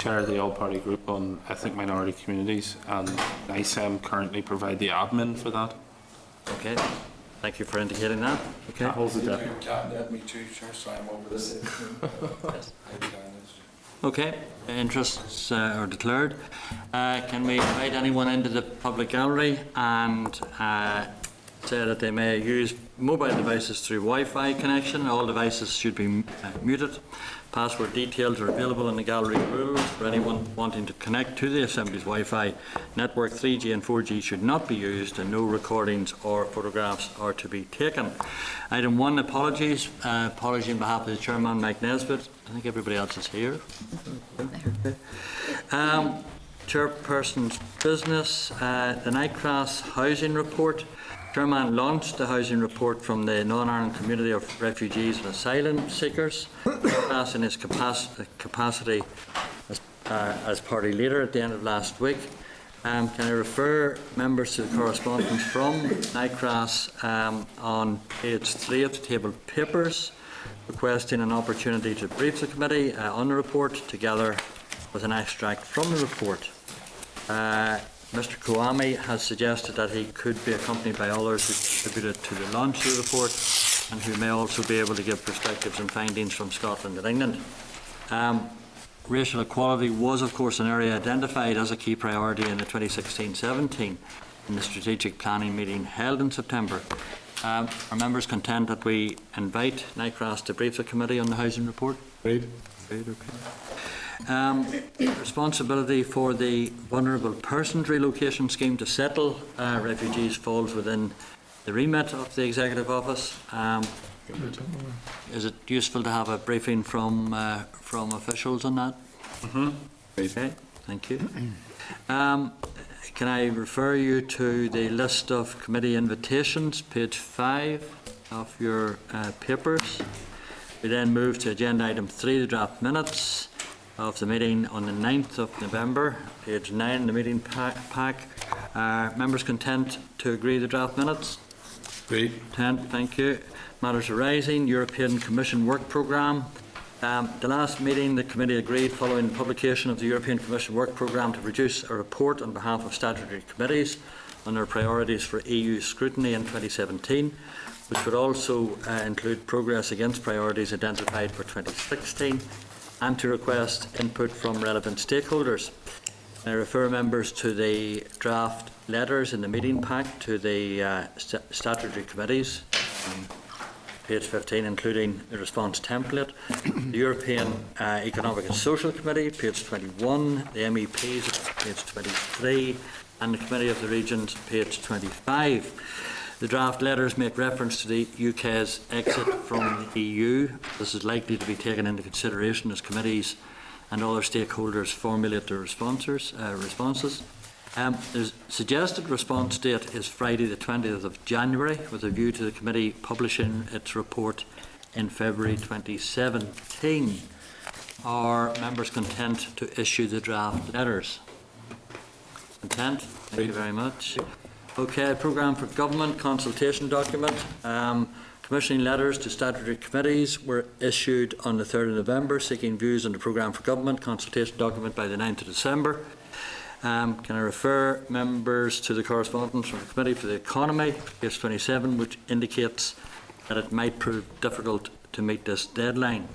chair the all-party group on ethnic minority communities, and NICEM currently provide the admin for that. Okay, thank you for indicating that. Okay. That holds the deputy. Me too, Chair, so I'm over this. Okay, interests are declared. Can we invite anyone into the public gallery and say that they may use mobile devices through Wi-Fi connection? All devices should be muted. Password details are available in the gallery rules for anyone wanting to connect to the Assembly's Wi-Fi network. 3G and 4G should not be used, and no recordings or photographs are to be taken. Item 1, apologies. Apology on behalf of the Chairman, Mike Nesbitt. I think everybody else is here. Chairperson's business. The Nightcross Housing Report. Chairman launched the housing report from the Northern Ireland Community of Refugees and Asylum Seekers, in his capacity as party leader at the end of last week. Can I refer members to the correspondence from Nightcross on page 3 of the table papers, requesting an opportunity to brief the committee on the report, together with an extract from the report. Mr. Kouame has suggested that he could be accompanied by others who contributed to the launch of the report and who may also be able to give perspectives and findings from Scotland and England. Racial equality was, of course, an area identified as a key priority in the 2016-17 in the strategic planning meeting held in September. Are members content that we invite Nightcross to brief the committee on the housing report? Agreed. Agreed, okay. Responsibility for the Vulnerable Persons Relocation Scheme to settle refugees falls within the remit of the Executive Office. Is it useful to have a briefing from officials on that? Okay, thank you. Can I refer you to the list of committee invitations, page 5 of your papers? We then move to agenda item 3, the draft minutes of the meeting on the 9th of November, page 9 in the meeting pack. Members content to agree the draft minutes? Agreed. Content, thank you. Matters arising, European Commission Work Programme. The last meeting, the committee agreed, following the publication of the European Commission Work Programme, to produce a report on behalf of statutory committees on their priorities for EU scrutiny in 2017, which would also include progress against priorities identified for 2016, and to request input from relevant stakeholders. I refer members to the draft letters in the meeting pack to the statutory committees, page 15, including the response template. The European Economic and Social Committee, page 21, the MEPs, page 23, and the Committee of the Regions, page 25. The draft letters make reference to the UK's exit from the EU. This is likely to be taken into consideration as committees and other stakeholders formulate their responses. The suggested response date is Friday the 20th of January, with a view to the committee publishing its report in February 2017. Are members content to issue the draft letters? Content? Thank you very much. Okay, Programme for Government consultation document. Commissioning letters to statutory committees were issued on the 3rd of November, seeking views on the Programme for Government consultation document by the 9th of December. Can I refer members to the correspondence from the Committee for the Economy, page 27, which indicates that it might prove difficult to meet this deadline.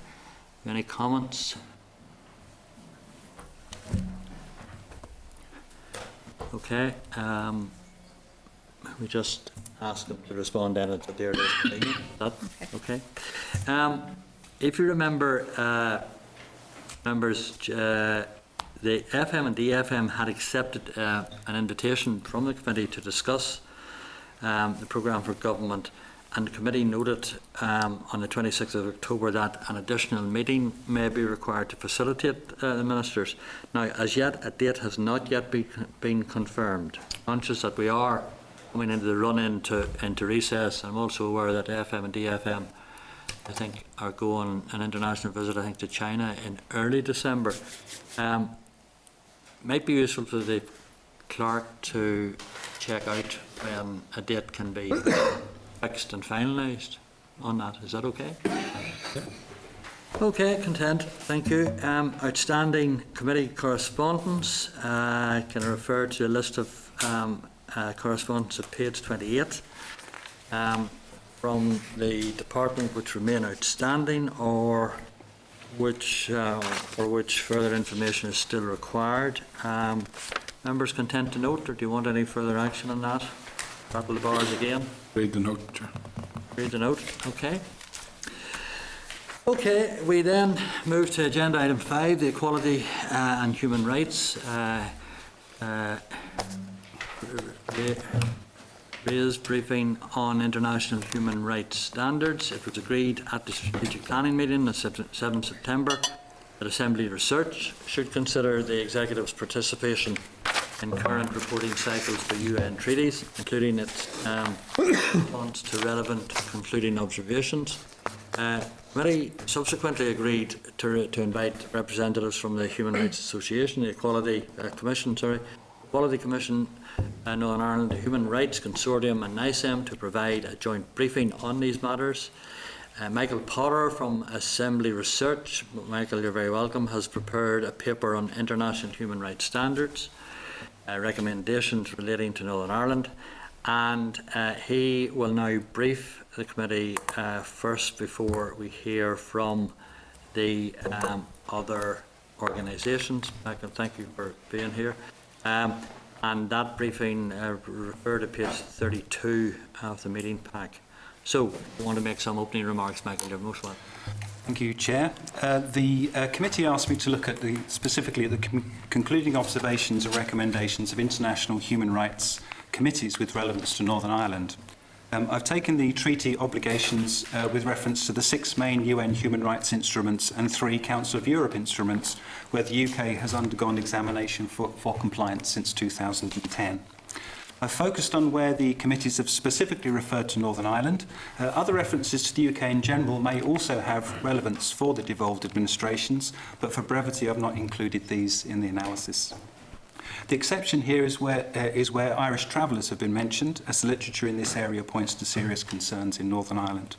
Any comments? Okay. We just ask them to respond then at the earliest meeting. That okay? If you remember, members, the FM and DFM had accepted an invitation from the committee to discuss the Programme for Government, and the committee noted on the 26th of October that an additional meeting may be required to facilitate the ministers. Now, as yet, a date has not yet been confirmed. Conscious that we are coming into the run into recess. I'm also aware that FM and DFM, I think, are going an international visit, I think, to China in early December. Might be useful for the clerk to check out when a date can be fixed and finalised on that. Is that okay? Okay, content. Thank you. Outstanding committee correspondence. Can I refer to a list of correspondence at page 28 from the department which remain outstanding or which further information is still required. Members content to note, or do you want any further action on that? Rattle the bars again. Read the note, Chair. Read the note. Okay. Okay, we then move to agenda item 5, the Equality and Human Rights raised briefing on international human rights standards. It was agreed at the strategic planning meeting on 7 September that Assembly Research should consider the Executive's participation in current reporting cycles for UN treaties, including its response to relevant concluding observations. Committee subsequently agreed to invite representatives from the Human Rights Association, the Equality Commission, Northern Ireland, the Human Rights Consortium and NICEM to provide a joint briefing on these matters. Michael Potter from Assembly Research, Michael, you're very welcome, has prepared a paper on international human rights standards, recommendations relating to Northern Ireland, and he will now brief the committee first before we hear from the other organisations. Michael, thank you for being here. And that briefing referred to page 32 of the meeting pack. So, I want to make some opening remarks, Michael. You're most welcome. Thank you, Chair. The committee asked me to look at specifically at the concluding observations and recommendations of international human rights committees with relevance to Northern Ireland. I've taken the treaty obligations with reference to the 6 main UN human rights instruments and 3 Council of Europe instruments where the UK has undergone examination for compliance since 2010. I've focused on where the committees have specifically referred to Northern Ireland. Other references to the UK in general may also have relevance for the devolved administrations, but for brevity I've not included these in the analysis. The exception here is where Irish travellers have been mentioned, as the literature in this area points to serious concerns in Northern Ireland.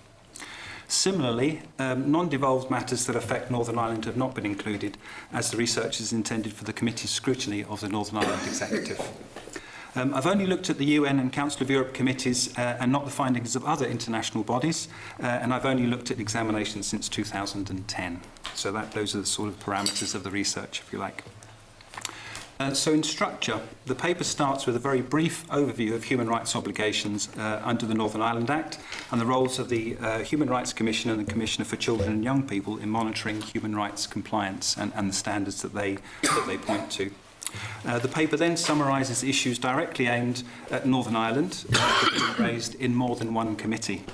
Similarly, non-devolved matters that affect Northern Ireland have not been included, as the research is intended for the committee's scrutiny of the Northern Ireland Executive. I've only looked at the UN and Council of Europe committees and not the findings of other international bodies, and I've only looked at examinations since 2010. So those are the sort of parameters of the research, if you like. So in structure, the paper starts with a very brief overview of human rights obligations under the Northern Ireland Act and the roles of the Human Rights Commission and the Commissioner for Children and Young People in monitoring human rights compliance and the standards that they point to. The paper then summarises issues directly aimed at Northern Ireland that were raised in more than one committee.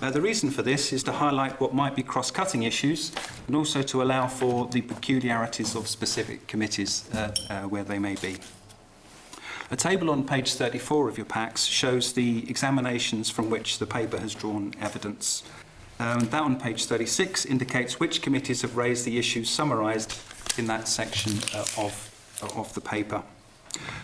The reason for this is to highlight what might be cross-cutting issues and also to allow for the peculiarities of specific committees where they may be. A table on page 34 of your packs shows the examinations from which the paper has drawn evidence. That on page 36 indicates which committees have raised the issues summarised in that section of the paper.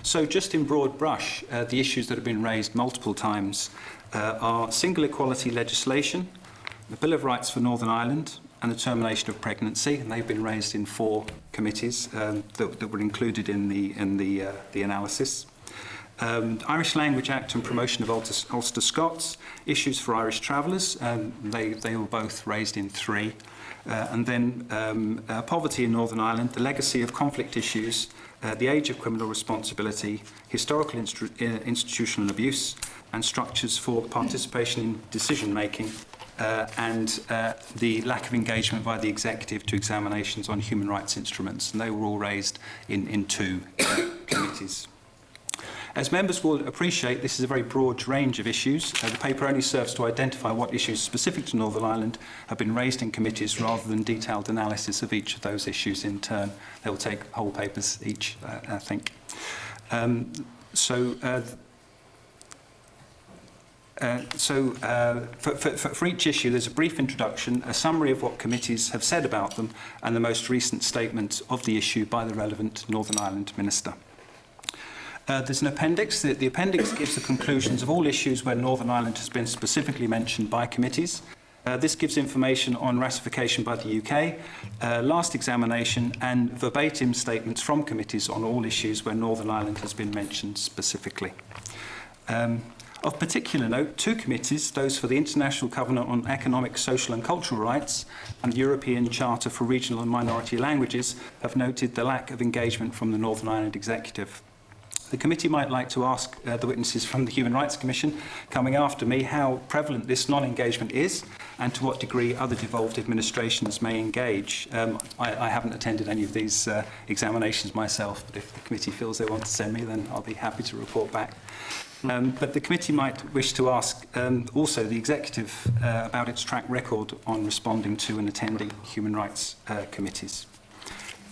So just in broad brush, the issues that have been raised multiple times are single equality legislation, the Bill of Rights for Northern Ireland, and the termination of pregnancy, and they've been raised in 4 committees that were included in the analysis. Irish Language Act and promotion of Ulster Scots, issues for Irish travellers, they were both raised in 3. And then poverty in Northern Ireland, the legacy of conflict issues, the age of criminal responsibility, historical institutional abuse, and structures for the participation in decision-making, and the lack of engagement by the executive to examinations on human rights instruments. And they were all raised in 2 committees. As members will appreciate, this is a very broad range of issues. The paper only serves to identify what issues specific to Northern Ireland have been raised in committees rather than detailed analysis of each of those issues in turn. They will take whole papers each, I think. For each issue, there's a brief introduction, a summary of what committees have said about them, and the most recent statement of the issue by the relevant Northern Ireland Minister. There's an appendix. The appendix gives the conclusions of all issues where Northern Ireland has been specifically mentioned by committees. This gives information on ratification by the UK, last examination, and verbatim statements from committees on all issues where Northern Ireland has been mentioned specifically. Of particular note, 2 committees, those for the International Covenant on Economic, Social and Cultural Rights and the European Charter for Regional and Minority Languages, have noted the lack of engagement from the Northern Ireland Executive. The committee might like to ask the witnesses from the Human Rights Commission coming after me how prevalent this non-engagement is and to what degree other devolved administrations may engage. I haven't attended any of these examinations myself, but if the committee feels they want to send me, then I'll be happy to report back. But the committee might wish to ask also the executive about its track record on responding to and attending human rights committees.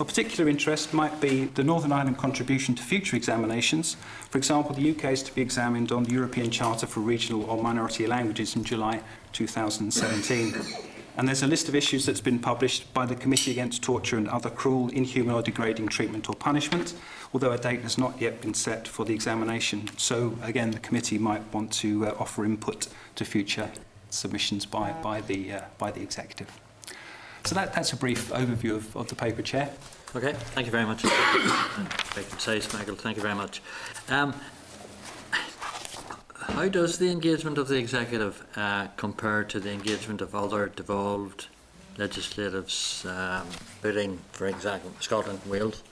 Of particular interest might be the Northern Ireland contribution to future examinations. For example, the UK is to be examined on the European Charter for Regional or Minority Languages in July 2017. And there's a list of issues that's been published by the Committee Against Torture and Other Cruel, Inhuman or Degrading Treatment or Punishment, although a date has not yet been set for the examination. So, again, the committee might want to offer input to future submissions by the executive. So that's a brief overview of the paper, Chair. Okay, thank you very much. Very concise, Michael. Thank you very much. How does the engagement of the executive compare to the engagement of other devolved legislatives, including, for example, Scotland and Wales?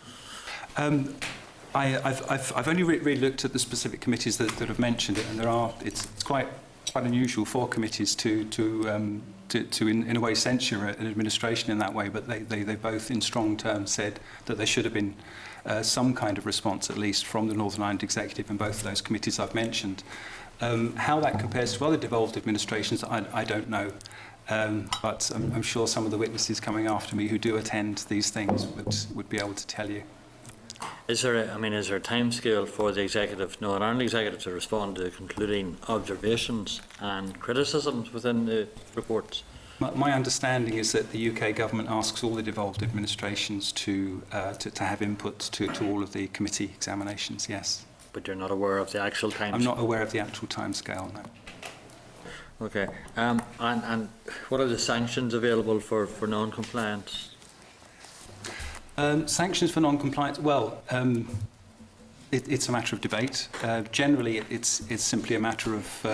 I've only really looked at the specific committees that have mentioned it, and it's quite unusual for committees to in a way censure an administration in that way, but they both in strong terms said that there should have been some kind of response at least from the Northern Ireland Executive in both of those committees I've mentioned. How that compares to other devolved administrations, I don't know. But I'm sure some of the witnesses coming after me who do attend these things would be able to tell you. Is there a timescale for the Northern Ireland Executive to respond to concluding observations and criticisms within the reports? My understanding is that the UK government asks all the devolved administrations to have input to all of the committee examinations, yes. But you're not aware of the actual time? I'm not aware of the actual timescale, no. Okay. And what are the sanctions available for non-compliance? Sanctions for non-compliance, well, it's a matter of debate. Generally, it's simply a matter of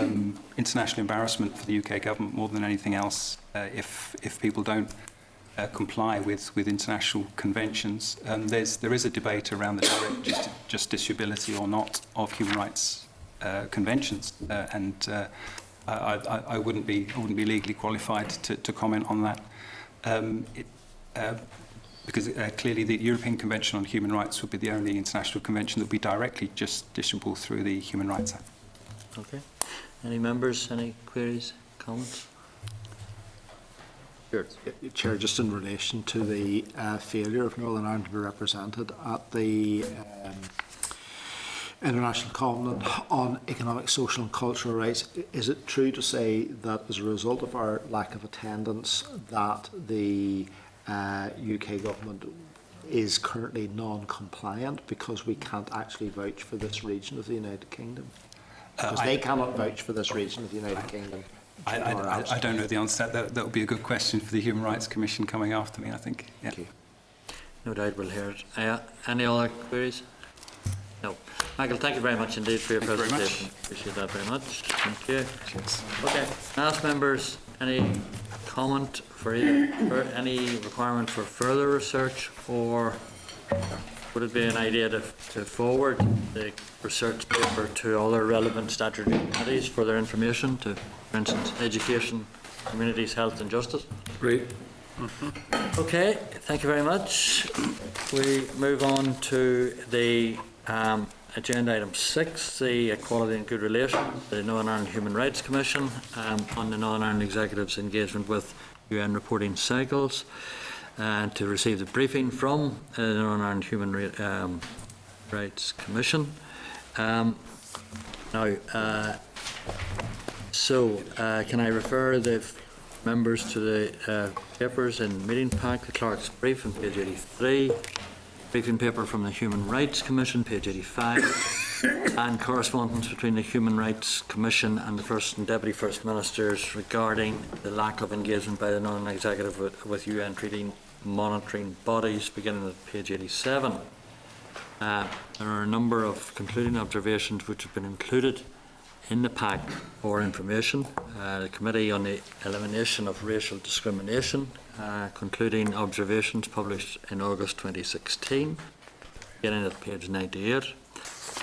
international embarrassment for the UK government more than anything else if people don't comply with international conventions. There is a debate around the direct justiciability or not of human rights conventions, and I wouldn't be legally qualified to comment on that. Because clearly the European Convention on Human Rights would be the only international convention that would be directly justiciable through the Human Rights Act. Okay. Any members, any queries, comments? Sure. Chair, just in relation to the failure of Northern Ireland to be represented at the International Covenant on Economic, Social and Cultural Rights, is it true to say that as a result of our lack of attendance that the UK government is currently non-compliant because we can't actually vouch for this region of the United Kingdom? Because they cannot vouch for this region of the United Kingdom. I don't know the answer to that. That would be a good question for the Human Rights Commission coming after me, I think. Yeah. Thank you. No doubt we'll hear it. Any other queries? No. Michael, thank you very much indeed for your presentation. Appreciate that very much. Thank you. Cheers. Okay. Ask members, any comment for any requirement for further research, or would it be an idea to forward the research paper to other relevant statutory committees for their information, to, for instance, education, communities, health and justice? Great. Okay, thank you very much. We move on to the agenda item 6, the Equality and Good Relations, the Northern Ireland Human Rights Commission on the Northern Ireland Executive's engagement with UN reporting cycles, and to receive the briefing from the Northern Ireland Human Rights Commission. Can I refer the members to the papers in meeting pack, the clerk's brief on page 83, briefing paper from the Human Rights Commission, page 85, and correspondence between the Human Rights Commission and the First and Deputy First Ministers regarding the lack of engagement by the Northern Executive with UN treaty monitoring bodies, beginning at page 87. There are a number of concluding observations which have been included in the pack for information. The Committee on the Elimination of Racial Discrimination, concluding observations published in August 2016, beginning at page 98.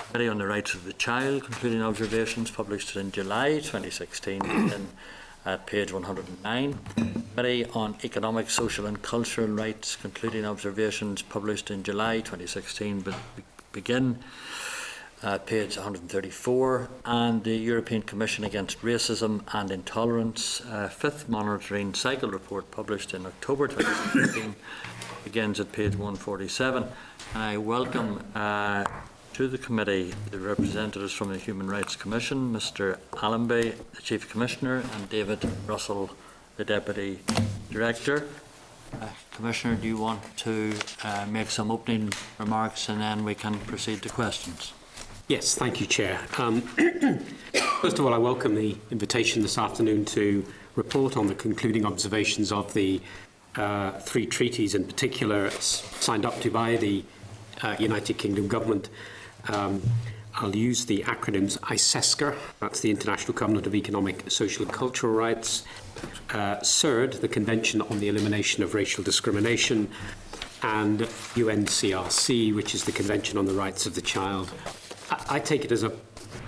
Committee on the Rights of the Child, concluding observations published in July 2016, beginning at page 109. Committee on Economic, Social and Cultural Rights, concluding observations published in July 2016, but begin at page 134. And the European Commission Against Racism and Intolerance, fifth monitoring cycle report published in October 2016, begins at page 147. I welcome to the committee the representatives from the Human Rights Commission, Mr. Allenby, the Chief Commissioner, and David Russell, the Deputy Director. Commissioner, do you want to make some opening remarks and then we can proceed to questions? Yes, thank you, Chair. First of all, I welcome the invitation this afternoon to report on the concluding observations of the three treaties, in particular signed up to by the United Kingdom Government. I'll use the acronyms ICESCR, that's the International Covenant of Economic, Social and Cultural Rights, CERD, the Convention on the Elimination of Racial Discrimination, and UNCRC, which is the Convention on the Rights of the Child. I take it as a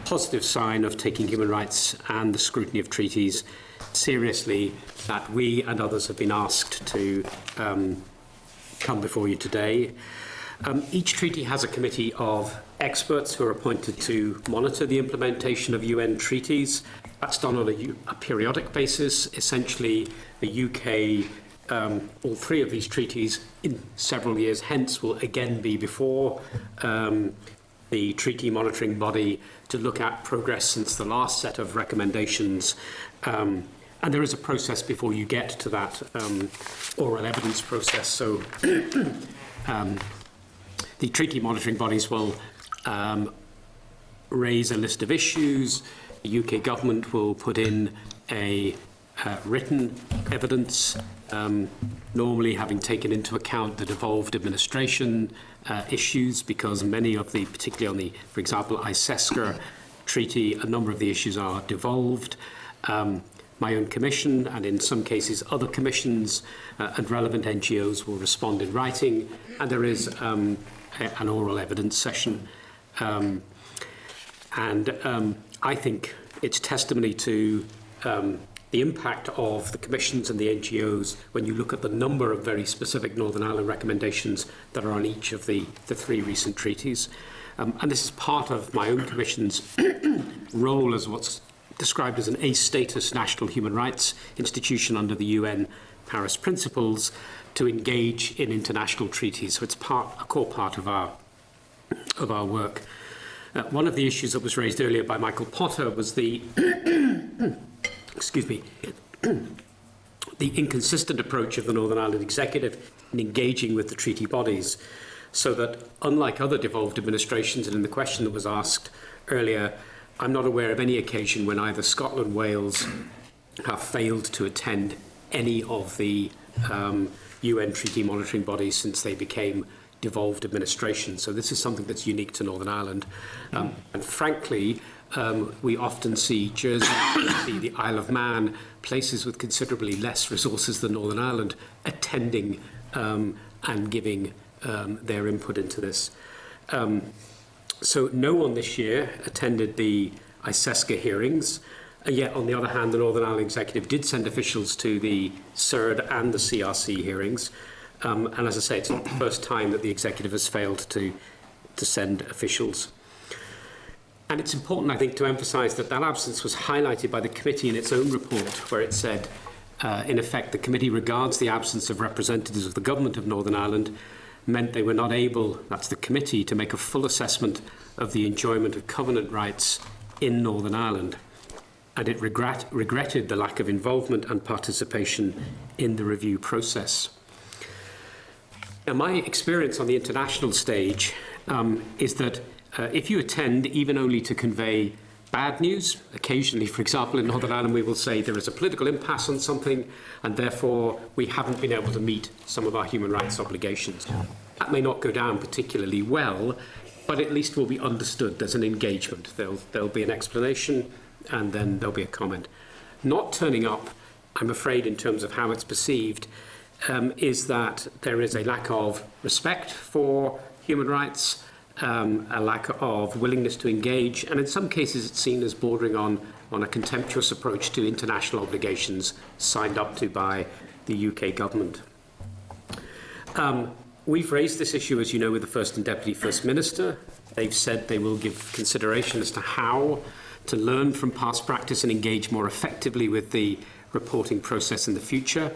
positive sign of taking human rights and the scrutiny of treaties seriously that we and others have been asked to come before you today. Each treaty has a committee of experts who are appointed to monitor the implementation of UN treaties. That's done on a periodic basis. Essentially, the UK, all three of these treaties in several years hence will again be before the treaty monitoring body to look at progress since the last set of recommendations. And there is a process before you get to that oral evidence process. So the treaty monitoring bodies will raise a list of issues. The UK government will put in a written evidence, normally having taken into account the devolved administration issues, because many of the, particularly on the, for example, ICESCR treaty, a number of the issues are devolved. My own commission, and in some cases other commissions and relevant NGOs will respond in writing, and there is an oral evidence session. I think it's testimony to the impact of the commissions and the NGOs when you look at the number of very specific Northern Ireland recommendations that are on each of the three recent treaties. And this is part of my own commission's role as what's described as an A-status national human rights institution under the UN Paris Principles to engage in international treaties. So it's a core part of our work. One of the issues that was raised earlier by Michael Potter was the excuse me, the inconsistent approach of the Northern Ireland Executive in engaging with the treaty bodies, so that unlike other devolved administrations, and in the question that was asked earlier, I'm not aware of any occasion when either Scotland, Wales have failed to attend any of the UN treaty monitoring bodies since they became devolved administration. So this is something that's unique to Northern Ireland. And frankly, we often see Jersey, the Isle of Man, places with considerably less resources than Northern Ireland, attending and giving their input into this. So no one this year attended the ICESCR hearings, and yet on the other hand the Northern Ireland Executive did send officials to the CERD and the CRC hearings, and as I say, it's not the first time that the Executive has failed to send officials. And it's important, I think, to emphasise that that absence was highlighted by the committee in its own report, where it said, in effect, the committee regards the absence of representatives of the Government of Northern Ireland meant they were not able, that's the committee, to make a full assessment of the enjoyment of covenant rights in Northern Ireland. And it regretted the lack of involvement and participation in the review process. Now, my experience on the international stage is that if you attend even only to convey bad news, occasionally, for example, in Northern Ireland, we will say there is a political impasse on something, and therefore we haven't been able to meet some of our human rights obligations. That may not go down particularly well, but at least will be understood. There's an engagement. There'll be an explanation, and then there'll be a comment. Not turning up, I'm afraid, in terms of how it's perceived, is that there is a lack of respect for human rights, a lack of willingness to engage, and in some cases it's seen as bordering on a contemptuous approach to international obligations signed up to by the UK government. We've raised this issue, as you know, with the First and Deputy First Minister. They've said they will give consideration as to how to learn from past practice and engage more effectively with the reporting process in the future.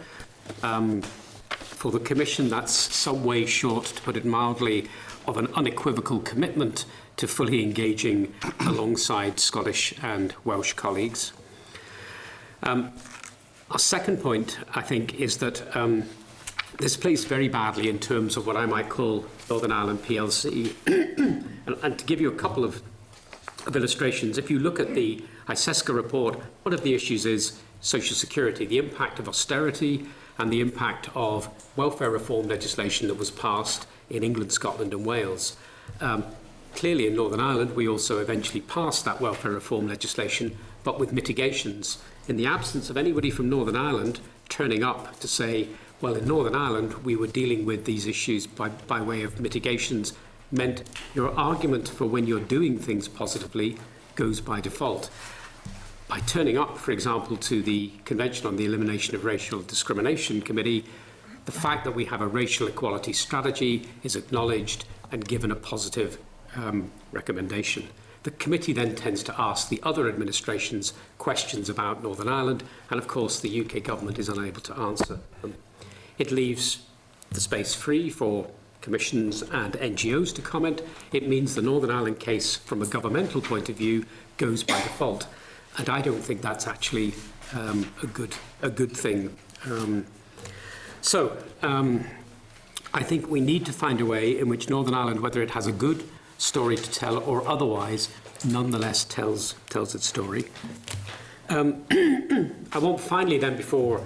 For the Commission, that's some way short, to put it mildly, of an unequivocal commitment to fully engaging alongside Scottish and Welsh colleagues. Our second point, I think, is that this plays very badly in terms of what I might call Northern Ireland PLC. and to give you a couple of illustrations, if you look at the ISESCA report, one of the issues is social security, the impact of austerity and the impact of welfare reform legislation that was passed in England, Scotland and Wales. Clearly in Northern Ireland we also eventually passed that welfare reform legislation, but with mitigations. In the absence of anybody from Northern Ireland turning up to say, well, in Northern Ireland we were dealing with these issues by way of mitigations, meant your argument for when you're doing things positively goes by default. By turning up, for example, to the Convention on the Elimination of Racial Discrimination Committee, the fact that we have a racial equality strategy is acknowledged and given a positive recommendation. The committee then tends to ask the other administrations questions about Northern Ireland, and of course the UK government is unable to answer them. It leaves the space free for commissions and NGOs to comment. It means the Northern Ireland case, from a governmental point of view, goes by default. And I don't think that's actually a good thing. I think we need to find a way in which Northern Ireland, whether it has a good story to tell or otherwise, nonetheless tells its story. I want finally then, before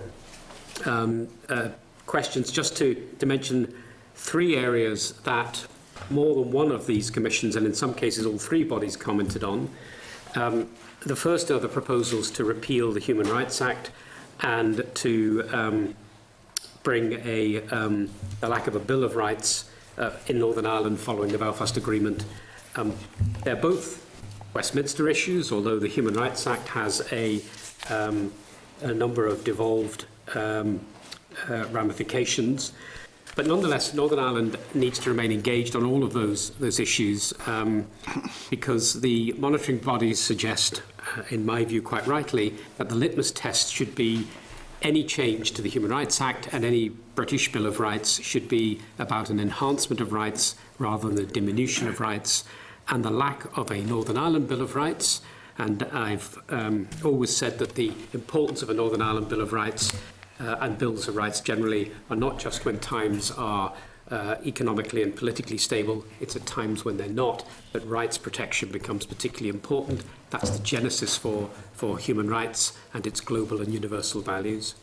questions, just to mention three areas that more than one of these commissions, and in some cases all three bodies, commented on. The first are the proposals to repeal the Human Rights Act and to bring the lack of a Bill of Rights in Northern Ireland following the Belfast Agreement. They're both Westminster issues, although the Human Rights Act has a number of devolved ramifications. But nonetheless, Northern Ireland needs to remain engaged on all of those issues because the monitoring bodies suggest, in my view quite rightly, that the litmus test should be any change to the Human Rights Act, and any British Bill of Rights should be about an enhancement of rights rather than a diminution of rights, and the lack of a Northern Ireland Bill of Rights. And I've always said that the importance of a Northern Ireland Bill of Rights and bills of rights generally are not just when times are economically and politically stable, it's at times when they're not that rights protection becomes particularly important. That's the genesis for human rights and its global and universal values.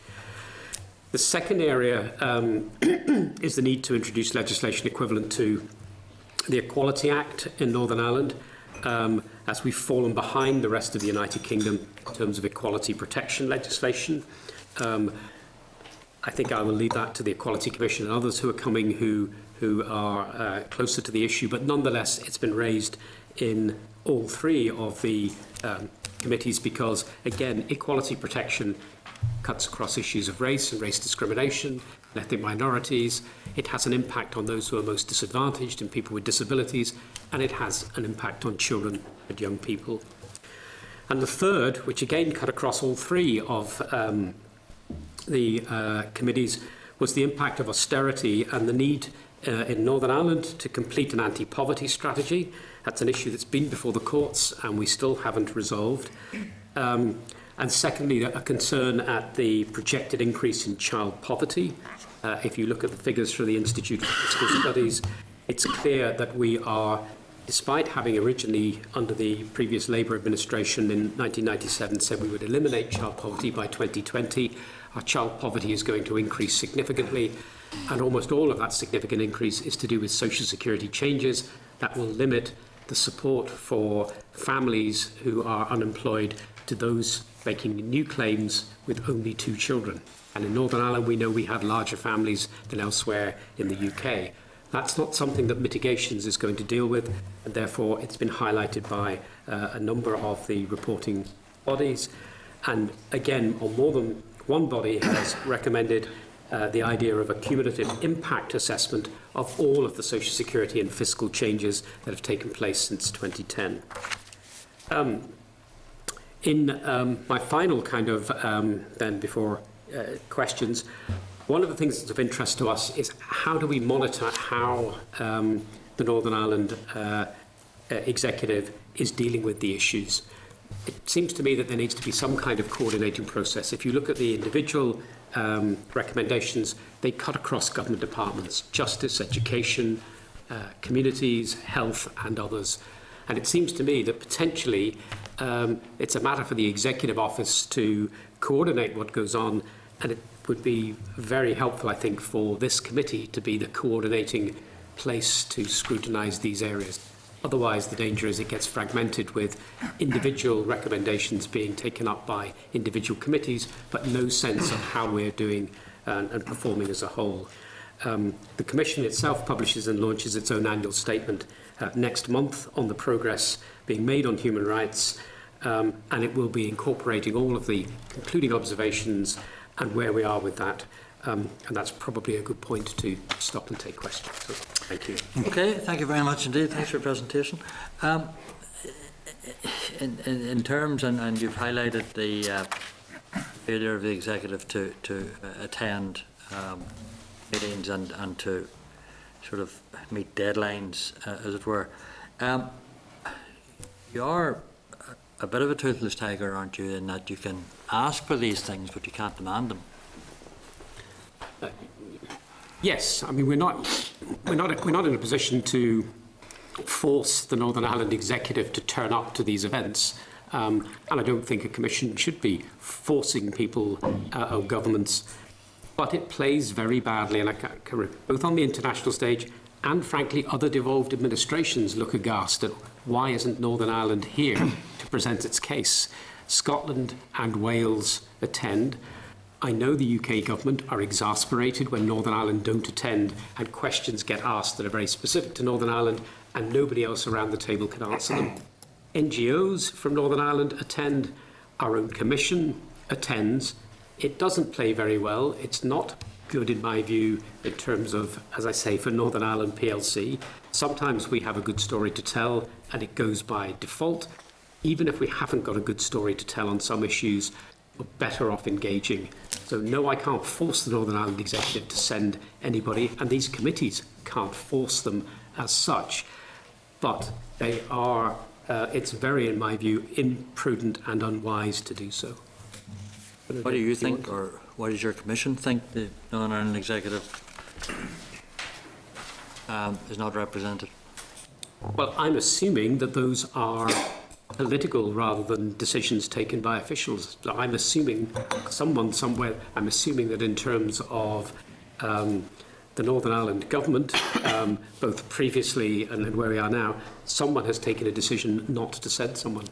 The second area is the need to introduce legislation equivalent to the Equality Act in Northern Ireland, as we've fallen behind the rest of the United Kingdom in terms of equality protection legislation. I think I will leave that to the Equality Commission and others who are coming who are closer to the issue, but nonetheless it's been raised in all three of the committees because, again, equality protection cuts across issues of race and race discrimination, ethnic minorities. It has an impact on those who are most disadvantaged and people with disabilities, and it has an impact on children and young people. And the third, which again cut across all three of the committees, was the impact of austerity and the need in Northern Ireland to complete an anti-poverty strategy. That's an issue that's been before the courts and we still haven't resolved. And secondly, a concern at the projected increase in child poverty. If you look at the figures from the Institute for Fiscal Studies, it's clear that we are despite having originally, under the previous Labour administration in 1997, said we would eliminate child poverty by 2020, our child poverty is going to increase significantly, and almost all of that significant increase is to do with social security changes that will limit the support for families who are unemployed to those making new claims with only 2 children. And in Northern Ireland, we know we have larger families than elsewhere in the UK. That's not something that mitigations is going to deal with, and therefore it's been highlighted by a number of the reporting bodies. And again, on more than one body has recommended the idea of a cumulative impact assessment of all of the social security and fiscal changes that have taken place since 2010. In my final kind of, then before questions, one of the things that's of interest to us is how do we monitor how the Northern Ireland Executive is dealing with the issues. It seems to me that there needs to be some kind of coordinating process. If you look at the individual recommendations, they cut across government departments, justice, education, communities, health and others. And it seems to me that potentially it's a matter for the Executive Office to coordinate what goes on, and it would be very helpful, I think, for this committee to be the coordinating place to scrutinise these areas. Otherwise, the danger is it gets fragmented with individual recommendations being taken up by individual committees, but no sense of how we're doing and performing as a whole. The Commission itself publishes and launches its own annual statement next month on the progress being made on human rights, and it will be incorporating all of the concluding observations and where we are with that. And that's probably a good point to stop and take questions. So, thank you. Okay, thank you very much indeed. Thanks for your presentation. In terms, and you've highlighted the failure of the Executive to attend meetings and to sort of meet deadlines, as it were. You are a bit of a toothless tiger, aren't you, in that you can ask for these things, but you can't demand them. Yes, I mean we're not in a position to force the Northern Ireland Executive to turn up to these events, and I don't think a commission should be forcing people or governments. But it plays very badly, and both on the international stage and, frankly, other devolved administrations look aghast at why isn't Northern Ireland here to present its case. Scotland and Wales attend. I know the UK government are exasperated when Northern Ireland don't attend and questions get asked that are very specific to Northern Ireland and nobody else around the table can answer them. NGOs from Northern Ireland attend. Our own commission attends. It doesn't play very well. It's not good in my view in terms of, as I say, for Northern Ireland PLC. Sometimes we have a good story to tell and it goes by default. Even if we haven't got a good story to tell on some issues, we're better off engaging. So no, I can't force the Northern Ireland Executive to send anybody, and these committees can't force them as such. But they are, it's very, in my view, imprudent and unwise to do so. What do you think, or what does your commission think the Northern Ireland Executive is not represented? Well, I'm assuming that those are political rather than decisions taken by officials. I'm assuming someone somewhere, I'm assuming that in terms of the Northern Ireland government, both previously and where we are now, someone has taken a decision not to send someone.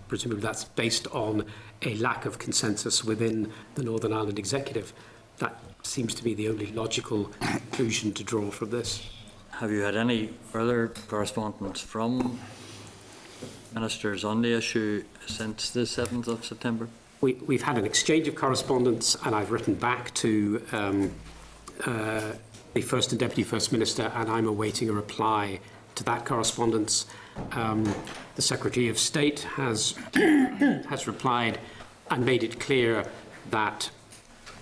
Presumably that's based on a lack of consensus within the Northern Ireland Executive. That seems to be the only logical conclusion to draw from this. Have you had any further correspondence from ministers on the issue since the 7th of September? We've had an exchange of correspondence, and I've written back to the First and Deputy First Minister, and I'm awaiting a reply to that correspondence. The Secretary of State has replied and made it clear that,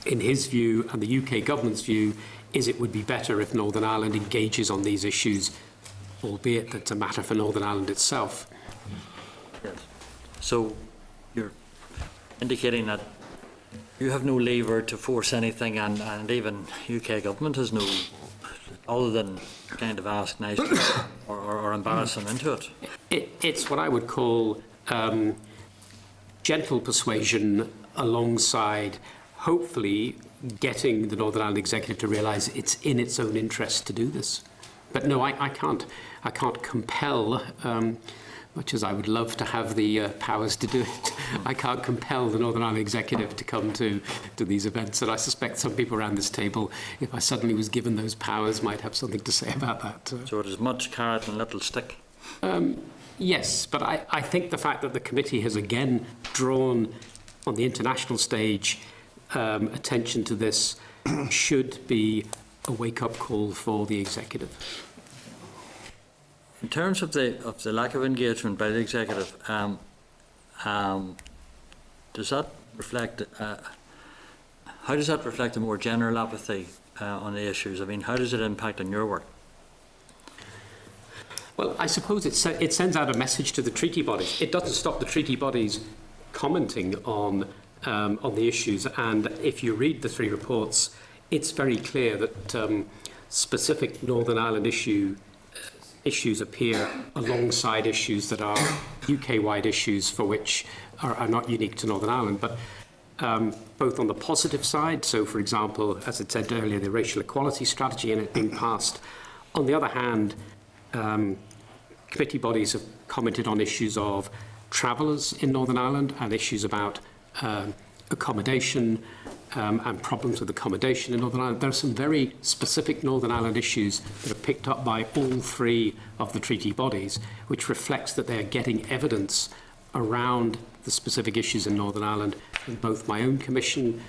in his view and the UK government's view, is it would be better if Northern Ireland engages on these issues, albeit that it's a matter for Northern Ireland itself. Yes. So you're indicating that you have no lever to force anything, and even UK government has no other than kind of ask nicely or embarrass them into it? It's what I would call gentle persuasion alongside, hopefully, getting the Northern Ireland Executive to realise it's in its own interest to do this. But no, I can't compel, much as I would love to have the powers to do it, I can't compel the Northern Ireland Executive to come to these events. And I suspect some people around this table, if I suddenly was given those powers, might have something to say about that. So it is much carrot and little stick. Yes, but I think the fact that the committee has again drawn on the international stage attention to this should be a wake-up call for the executive. In terms of the lack of engagement by the executive, does that reflect? How does that reflect a more general apathy on the issues? I mean, how does it impact on your work? Well, I suppose it sends out a message to the treaty bodies. It doesn't stop the treaty bodies commenting on the issues. And if you read the 3 reports, it's very clear that specific Northern Ireland issues appear alongside issues that are UK-wide issues for which are not unique to Northern Ireland. But both on the positive side, so for example, as I said earlier, the racial equality strategy and it being passed. On the other hand, committee bodies have commented on issues of travellers in Northern Ireland and issues about accommodation and problems with accommodation in Northern Ireland. There are some very specific Northern Ireland issues that are picked up by all 3 of the treaty bodies, which reflects that they are getting evidence around the specific issues in Northern Ireland in both my own commission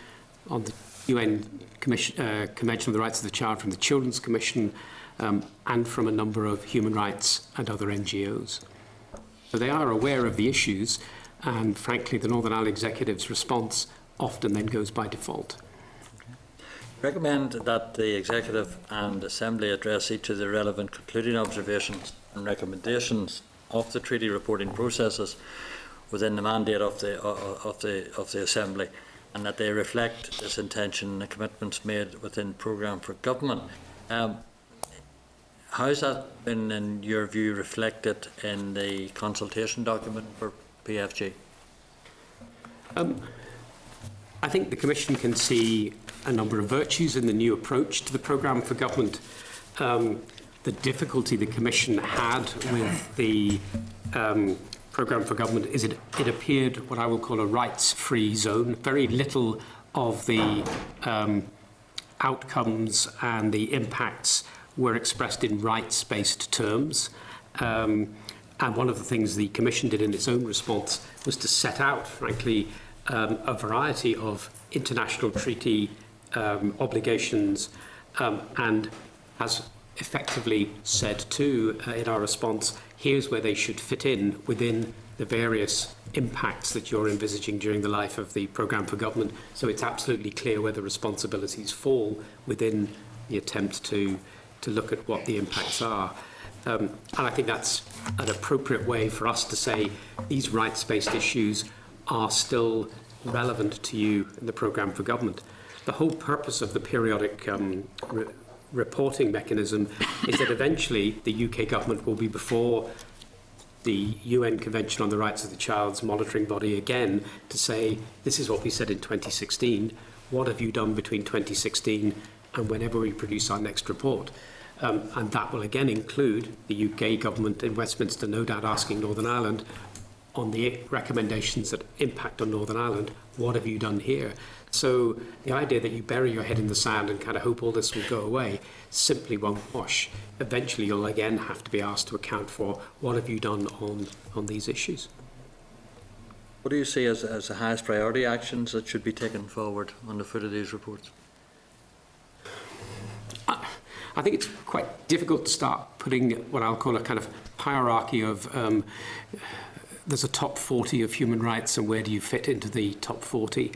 on the UN Convention on the Rights of the Child, from the Children's Commission, and from a number of human rights and other NGOs. So they are aware of the issues, and frankly, the Northern Ireland Executive's response often then goes by default. Recommend that the Executive and Assembly address each of the relevant concluding observations and recommendations of the treaty reporting processes within the mandate of the Assembly, and that they reflect this intention and the commitments made within Programme for Government. How has that been, in your view, reflected in the consultation document for PFG? I think the Commission can see a number of virtues in the new approach to the Programme for Government. The difficulty the Commission had with the Programme for Government is it appeared what I will call a rights-free zone. Very little of the outcomes and the impacts were expressed in rights-based terms. And one of the things the Commission did in its own response was to set out, frankly, a variety of international treaty obligations and has effectively said too in our response, here's where they should fit in within the various impacts that you're envisaging during the life of the Programme for Government. So it's absolutely clear where the responsibilities fall within the attempt to look at what the impacts are. And I think that's an appropriate way for us to say these rights-based issues are still relevant to you in the Programme for Government. The whole purpose of the periodic reporting mechanism is that eventually the UK government will be before the UN Convention on the Rights of the Child's monitoring body again to say, this is what we said in 2016, what have you done between 2016 and whenever we produce our next report? And that will again include the UK government in Westminster, no doubt asking Northern Ireland on the recommendations that impact on Northern Ireland, what have you done here? So the idea that you bury your head in the sand and kind of hope all this will go away simply won't wash. Eventually you'll again have to be asked to account for what have you done on these issues. What do you see as the highest priority actions that should be taken forward on the foot of these reports? I think it's quite difficult to start putting what I'll call a kind of hierarchy of there's a top 40 of human rights and where do you fit into the top 40.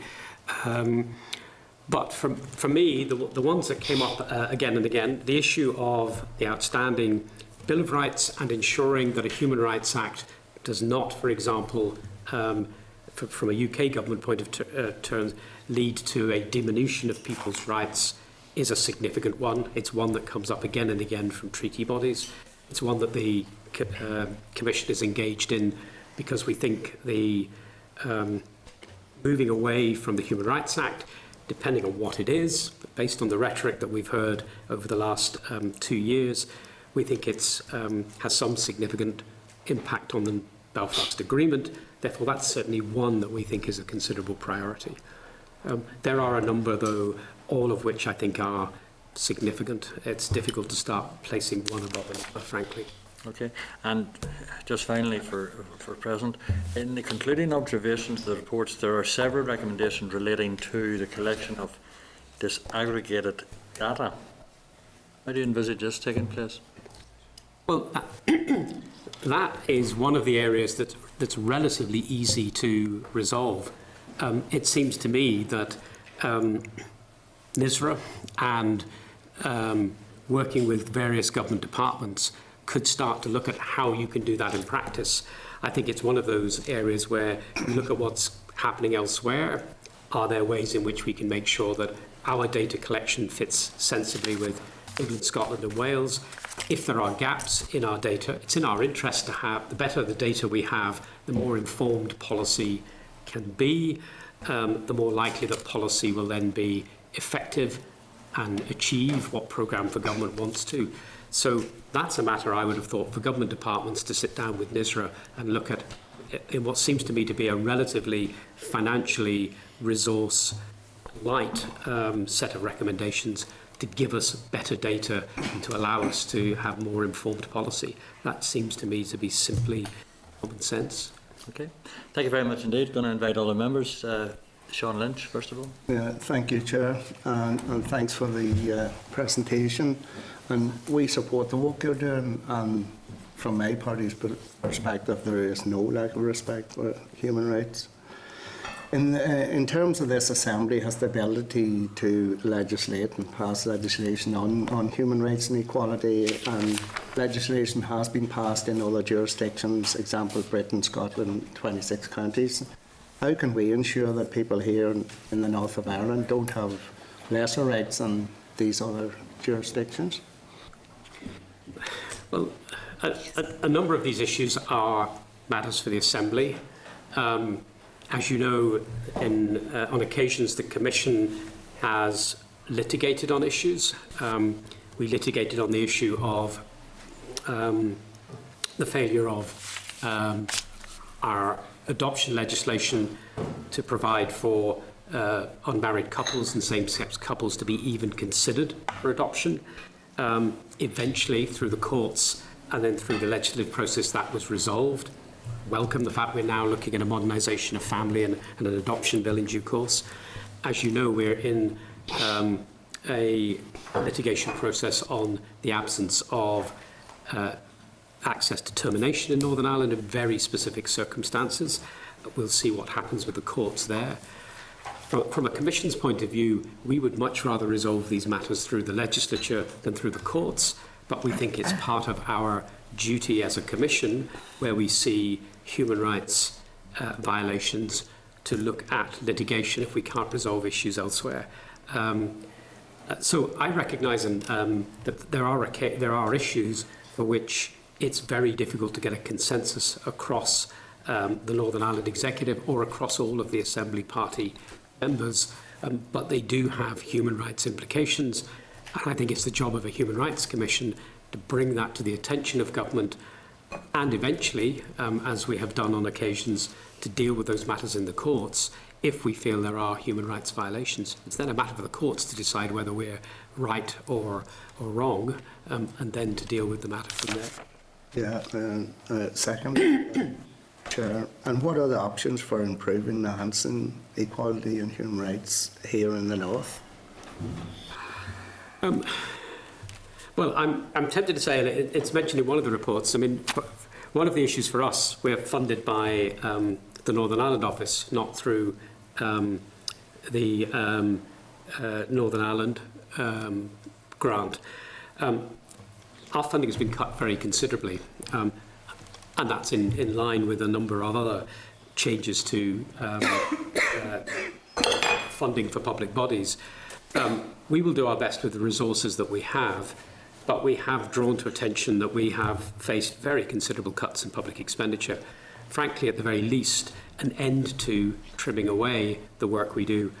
But for me, the ones that came up again and again, the issue of the outstanding Bill of Rights and ensuring that a Human Rights Act does not, for example, from a UK government point of terms, lead to a diminution of people's rights is a significant one. It's one that comes up again and again from treaty bodies. It's one that the Commission is engaged in because we think the moving away from the Human Rights Act, depending on what it is, but based on the rhetoric that we've heard over the last 2 years, we think it has some significant impact on the Belfast Agreement. Therefore, that's certainly one that we think is a considerable priority. There are a number, though, all of which I think are significant. It's difficult to start placing one above another, frankly. Okay, and just finally for present, in the concluding observations of the reports, there are several recommendations relating to the collection of disaggregated data. How do you envisage this taking place? Well, that is one of the areas that's relatively easy to resolve. It seems to me that NISRA and working with various government departments could start to look at how you can do that in practice. I think it's one of those areas where you look at what's happening elsewhere. Are there ways in which we can make sure that our data collection fits sensibly with England, Scotland and Wales? If there are gaps in our data, it's in our interest to have, the better the data we have, the more informed policy can be, the more likely that policy will then be effective and achieve what programme for government wants to. So that's a matter I would have thought for government departments to sit down with NISRA and look at in what seems to me to be a relatively financially resource light set of recommendations to give us better data and to allow us to have more informed policy. That seems to me to be simply common sense. Okay, thank you very much indeed. Going to invite all the members. Sean Lynch, first of all. Yeah, thank you, Chair, and thanks for the presentation. And we support the work you're doing, and from my party's perspective, there is no lack of respect for human rights. In terms of this Assembly has the ability to legislate and pass legislation on human rights and equality, and legislation has been passed in other jurisdictions, example Britain, Scotland, 26 counties. How can we ensure that people here in the north of Ireland don't have lesser rights than these other jurisdictions? Well, a number of these issues are matters for the Assembly. As you know, on occasions the Commission has litigated on issues. We litigated on the issue of the failure of our adoption legislation to provide for unmarried couples and same-sex couples to be even considered for adoption. Eventually, through the courts and then through the legislative process, that was resolved. Welcome the fact we're now looking at a modernisation of family and an adoption bill in due course. As you know, we're in a litigation process on the absence of access to termination in Northern Ireland in very specific circumstances. We'll see what happens with the courts there. From a Commission's point of view, we would much rather resolve these matters through the legislature than through the courts, but we think it's part of our duty as a Commission, where we see human rights violations, to look at litigation if we can't resolve issues elsewhere. So I recognise that there are issues for which it's very difficult to get a consensus across the Northern Ireland Executive or across all of the Assembly Party members, but they do have human rights implications, and I think it's the job of a Human Rights Commission to bring that to the attention of government, and eventually, as we have done on occasions, to deal with those matters in the courts if we feel there are human rights violations. It's then a matter for the courts to decide whether we're right or wrong, and then to deal with the matter from there. Yeah, second, Chair, and what are the options for improving and enhancing equality and human rights here in the north? Well, I'm tempted to say, and it's mentioned in one of the reports, I mean, one of the issues for us, we're funded by the Northern Ireland Office, not through the Northern Ireland grant. Our funding has been cut very considerably, and that's in line with a number of other changes to funding for public bodies. We will do our best with the resources that we have, but we have drawn to attention that we have faced very considerable cuts in public expenditure. Frankly, at the very least, an end to trimming away the work we do.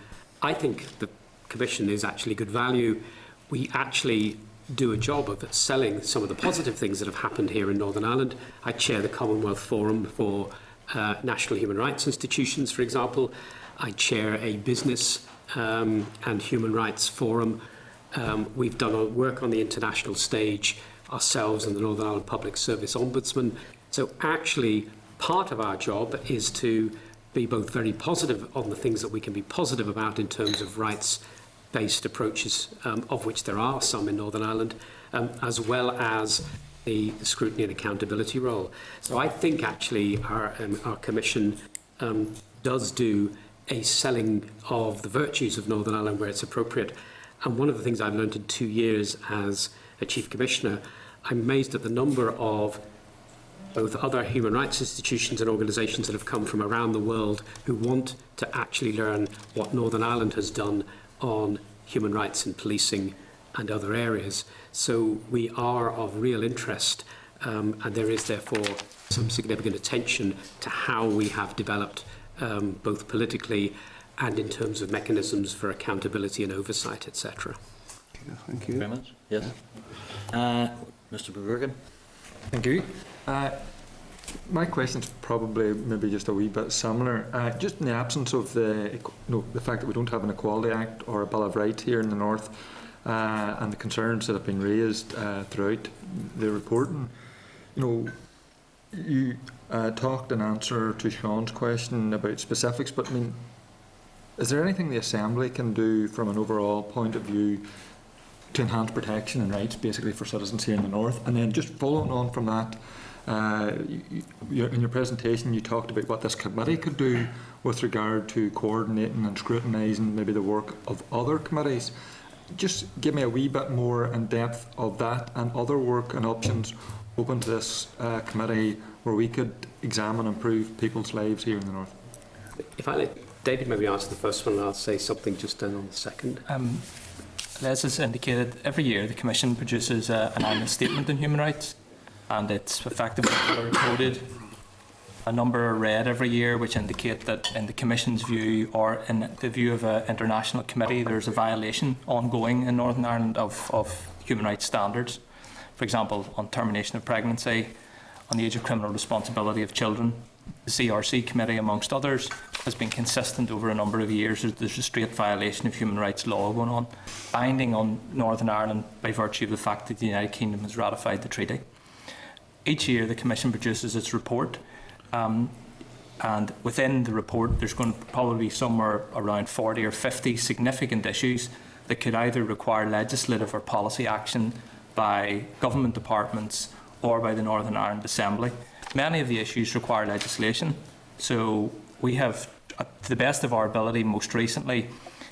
I think the Commission is actually good value. We actually do a job of selling some of the positive things that have happened here in Northern Ireland. I chair the Commonwealth Forum for National Human Rights Institutions, for example. I chair a business and human rights forum. We've done work on the international stage ourselves and the Northern Ireland Public Service Ombudsman. So actually, part of our job is to be both very positive on the things that we can be positive about in terms of rights-based approaches, of which there are some in Northern Ireland, as well as the scrutiny and accountability role. So I think actually our Commission does do a selling of the virtues of Northern Ireland where it's appropriate. And one of the things I've learned in 2 years as a Chief Commissioner, I'm amazed at the number of both other human rights institutions and organisations that have come from around the world who want to actually learn what Northern Ireland has done on human rights and policing and other areas. So we are of real interest, and there is therefore some significant attention to how we have developed both politically and in terms of mechanisms for accountability and oversight, etc. Thank you. Very much. Yes. Mr. Bergen. Thank you. My question's probably maybe just a wee bit similar. Just in the absence of the fact that we don't have an Equality Act or a Bill of Rights here in the North, and the concerns that have been raised throughout the reporting, you talked in answer to Sean's question about specifics, but I mean, is there anything the Assembly can do from an overall point of view to enhance protection and rights basically for citizens here in the North? And then just following on from that, in your presentation you talked about what this committee could do with regard to coordinating and scrutinising maybe the work of other committees. Just give me a wee bit more in depth of that and other work and options open to this committee where we could examine and improve people's lives here in the North. If I let David maybe answer the first one, and I'll say something just then on the second. As has indicated, every year the Commission produces an annual statement on human rights, and it's effectively coded. A number are read every year which indicate that in the Commission's view, or in the view of an international committee, there's a violation ongoing in Northern Ireland of human rights standards. For example, on termination of pregnancy, on the age of criminal responsibility of children. The CRC committee, amongst others, has been consistent over a number of years. There's a straight violation of human rights law going on, binding on Northern Ireland by virtue of the fact that the United Kingdom has ratified the treaty. Each year the Commission produces its report, and within the report there's going to probably be somewhere around 40 or 50 significant issues that could either require legislative or policy action by government departments or by the Northern Ireland Assembly. Many of the issues require legislation, so we have, to the best of our ability, most recently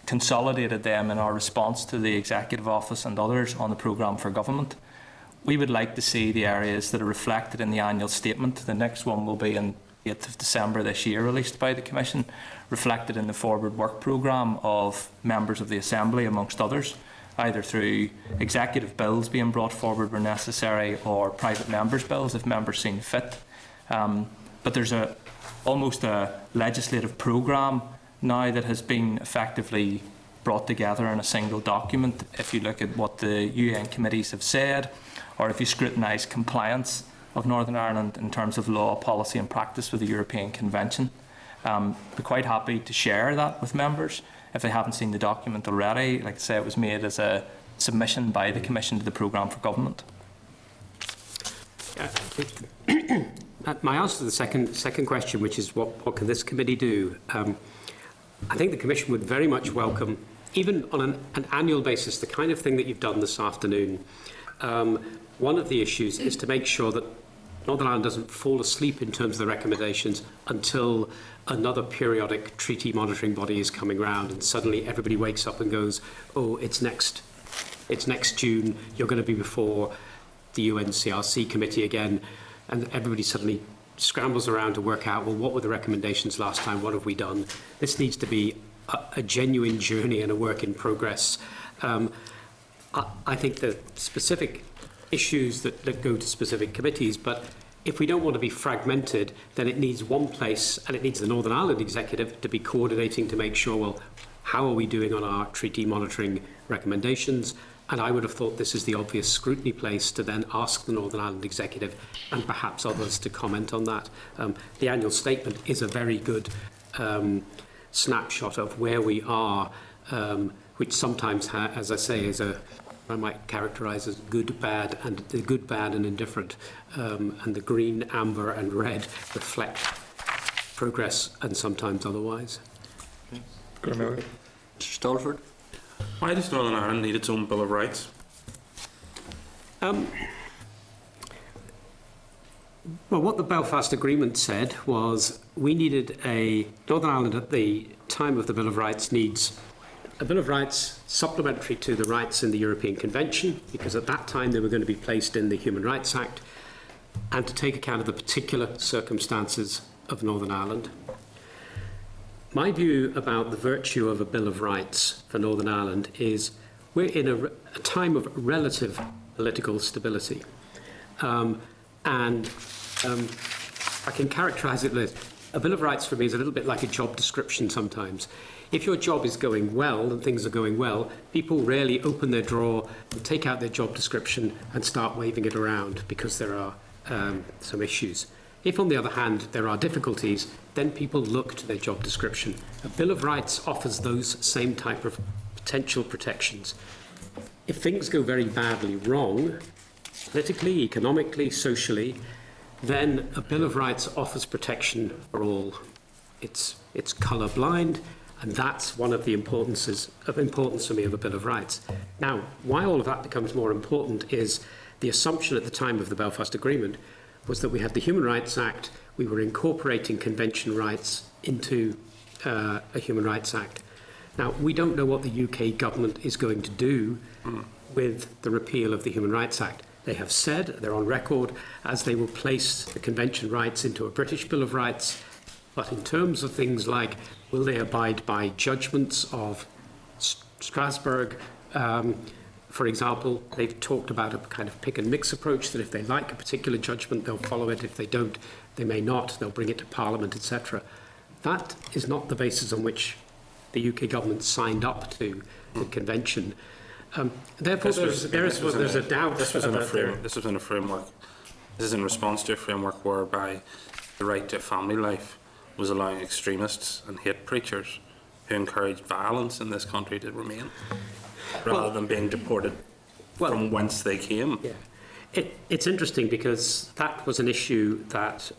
consolidated them in our response to the Executive Office and others on the programme for government. We would like to see the areas that are reflected in the annual statement. The next one will be on the 8th of December this year, released by the Commission, reflected in the forward work programme of members of the Assembly, amongst others, either through executive bills being brought forward where necessary or private members' bills if members seem fit. But there's almost a legislative programme now that has been effectively brought together in a single document. If you look at what the UN committees have said, or if you scrutinise compliance of Northern Ireland in terms of law, policy and practice with the European Convention, we're quite happy to share that with members. If they haven't seen the document already, like I say, it was made as a submission by the Commission to the Programme for Government. My answer to the second question, which is what can this committee do? I think the Commission would very much welcome, even on an annual basis, the kind of thing that you've done this afternoon. One of the issues is to make sure that Northern Ireland doesn't fall asleep in terms of the recommendations until another periodic treaty monitoring body is coming round and suddenly everybody wakes up and goes, oh, it's next June, you're going to be before the UNCRC committee again, and everybody suddenly scrambles around to work out, well, what were the recommendations last time, what have we done? This needs to be a genuine journey and a work in progress. I think the specific issues that go to specific committees, but if we don't want to be fragmented, then it needs one place, and it needs the Northern Ireland Executive to be coordinating to make sure, well, how are we doing on our treaty monitoring recommendations? And I would have thought this is the obvious scrutiny place to then ask the Northern Ireland Executive and perhaps others to comment on that. The annual statement is a very good snapshot of where we are, which sometimes, as I say, is I might characterise as good, bad, and the good, bad, and indifferent. And the green, amber, and red reflect progress and sometimes otherwise. Mr. Stalford. Why does Northern Ireland need its own Bill of Rights? Well, what the Belfast Agreement said was we needed Northern Ireland at the time of the Bill of Rights needs a Bill of Rights supplementary to the rights in the European Convention, because at that time they were going to be placed in the Human Rights Act, and to take account of the particular circumstances of Northern Ireland. My view about the virtue of a Bill of Rights for Northern Ireland is we're in a time of relative political stability. I can characterise it as a Bill of Rights for me is a little bit like a job description sometimes. If your job is going well and things are going well, people rarely open their drawer and take out their job description and start waving it around because there are some issues. If, on the other hand, there are difficulties, then people look to their job description. A Bill of Rights offers those same type of potential protections. If things go very badly wrong, politically, economically, socially, then a Bill of Rights offers protection for all. It's colour-blind, and that's one of the importance for me of a Bill of Rights. Now, why all of that becomes more important is the assumption at the time of the Belfast Agreement was that we had the Human Rights Act, we were incorporating convention rights into a Human Rights Act. Now, we don't know what the UK government is going to do with the repeal of the Human Rights Act. They have said, they're on record, as they will place the convention rights into a British Bill of Rights. But in terms of things like, will they abide by judgments of Strasbourg, for example, they've talked about a kind of pick and mix approach, that if they like a particular judgment, they'll follow it. If they don't, they may not. They'll bring it to Parliament, etc. That is not the basis on which the UK government signed up to the convention. Therefore, there's a doubt. This was in a framework. This is in response to a framework whereby the right to a family life was allowing extremists and hate preachers who encouraged violence in this country to remain, rather than being deported from whence they came. Yeah. It's interesting because that was an issue that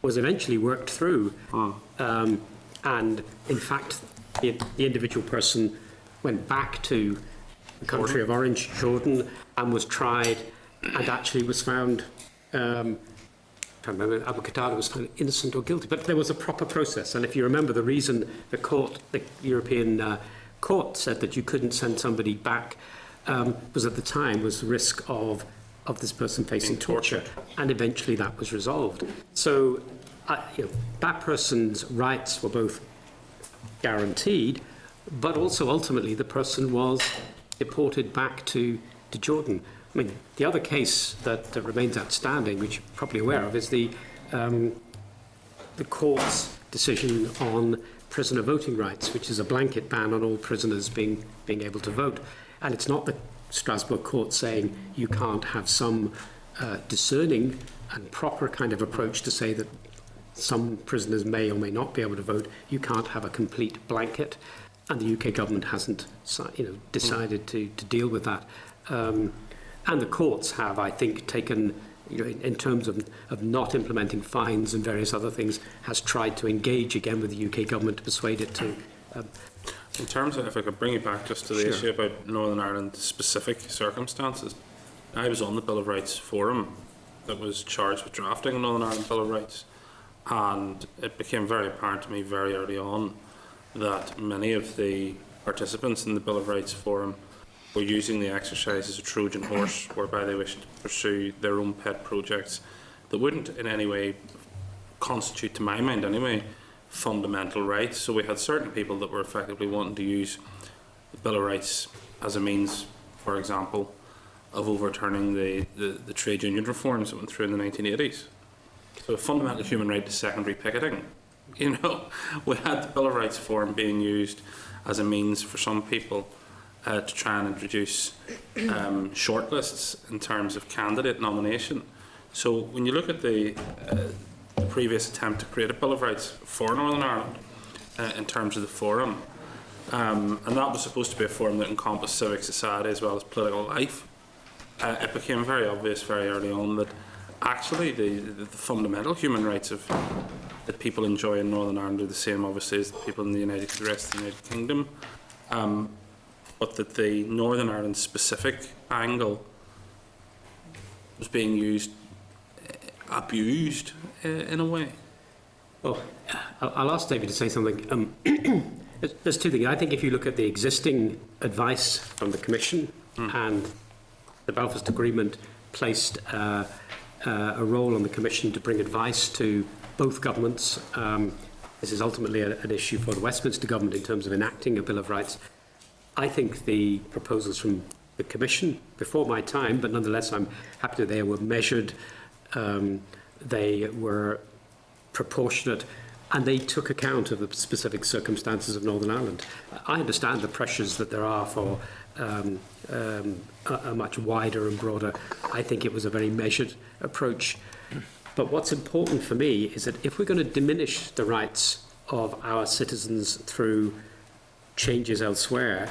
was eventually worked through, and in fact, the individual person went back to the country of origin, Jordan, and was tried, and actually was found. I can't remember, Abu Qatada was found innocent or guilty, but there was a proper process. And if you remember, the reason the European court said that you couldn't send somebody back was at the time was the risk of this person facing torture, and eventually that was resolved. So that person's rights were both guaranteed, but also ultimately the person was deported back to Jordan. I mean, the other case that remains outstanding, which you're probably aware of, is the court's decision on prisoner voting rights, which is a blanket ban on all prisoners being able to vote. And it's not the Strasbourg court saying you can't have some discerning and proper kind of approach to say that some prisoners may or may not be able to vote. You can't have a complete blanket. And the UK government hasn't decided to deal with that. And the courts have, I think, taken, in terms of not implementing fines and various other things, has tried to engage again with the UK government to persuade it to. In terms of, if I could bring you back just to the issue about Northern Ireland specific circumstances, I was on the Bill of Rights forum that was charged with drafting a Northern Ireland Bill of Rights, and it became very apparent to me very early on that many of the participants in the Bill of Rights forum were using the exercise as a Trojan horse, whereby they wished to pursue their own pet projects that wouldn't in any way constitute, to my mind anyway, fundamental rights. So we had certain people that were effectively wanting to use the Bill of Rights as a means, for example, of overturning the trade union reforms that went through in the 1980s. So a fundamental human right to secondary picketing. You know, we had the Bill of Rights forum being used as a means for some people to try and introduce shortlists in terms of candidate nomination. So when you look at the previous attempt to create a Bill of Rights for Northern Ireland in terms of the forum, and that was supposed to be a forum that encompassed civic society as well as political life, it became very obvious very early on that actually the fundamental human rights that people enjoy in Northern Ireland are the same, obviously, as the people in the rest of the United Kingdom, but that the Northern Ireland specific angle was being abused in a way. Well, I'll ask David to say something. There's two things. I think if you look at the existing advice from the Commission and the Belfast Agreement placed a role on the Commission to bring advice to both governments. This is ultimately an issue for the Westminster Government in terms of enacting a Bill of Rights. I think the proposals from the Commission, before my time, but nonetheless I'm happy that they were measured, they were proportionate, and they took account of the specific circumstances of Northern Ireland. I understand the pressures that there are for a much wider and broader. I think it was a very measured approach. But what's important for me is that if we're going to diminish the rights of our citizens through changes elsewhere,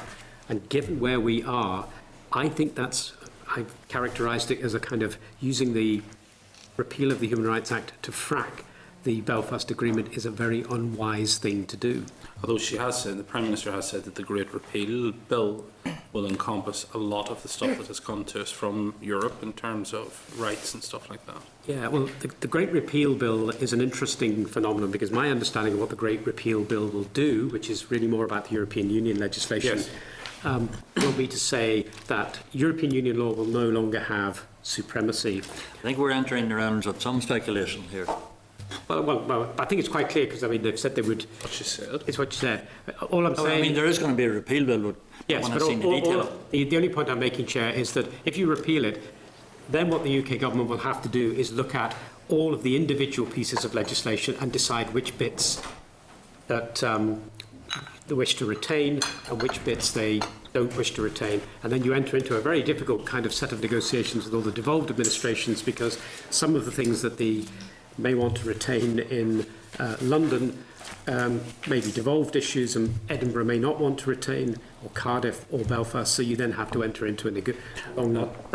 and given where we are, I think I've characterised it as a kind of using the repeal of the Human Rights Act to frack the Belfast Agreement is a very unwise thing to do. Although she has said, the Prime Minister has said that the Great Repeal Bill will encompass a lot of the stuff that has come to us from Europe in terms of rights and stuff like that. Yeah, well, the Great Repeal Bill is an interesting phenomenon because my understanding of what the Great Repeal Bill will do, which is really more about the European Union legislation, yes, will be to say that European Union law will no longer have supremacy. I think we're entering the realms of some speculation here. Well, I think it's quite clear because I mean they've said they would. What she said. It's what you said. All I'm saying. I mean, there is going to be a repeal bill. But yes, but the only point I'm making, Chair, is that if you repeal it, then what the UK government will have to do is look at all of the individual pieces of legislation and decide which bits that they wish to retain and which bits they don't wish to retain. And then you enter into a very difficult kind of set of negotiations with all the devolved administrations because some of the things that the may want to retain in London may be devolved issues and Edinburgh may not want to retain, or Cardiff or Belfast, so you then have to enter into a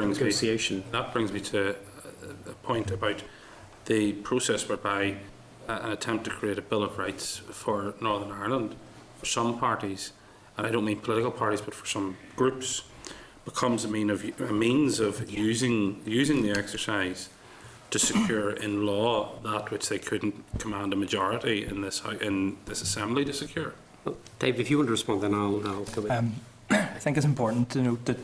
negotiation. That brings me to a point about the process whereby an attempt to create a Bill of Rights for Northern Ireland, for some parties, and I don't mean political parties, but for some groups, becomes a means of using the exercise to secure in law that which they couldn't command a majority in this assembly to secure. Well, Dave, if you want to respond, then I'll come in. I think it's important to note that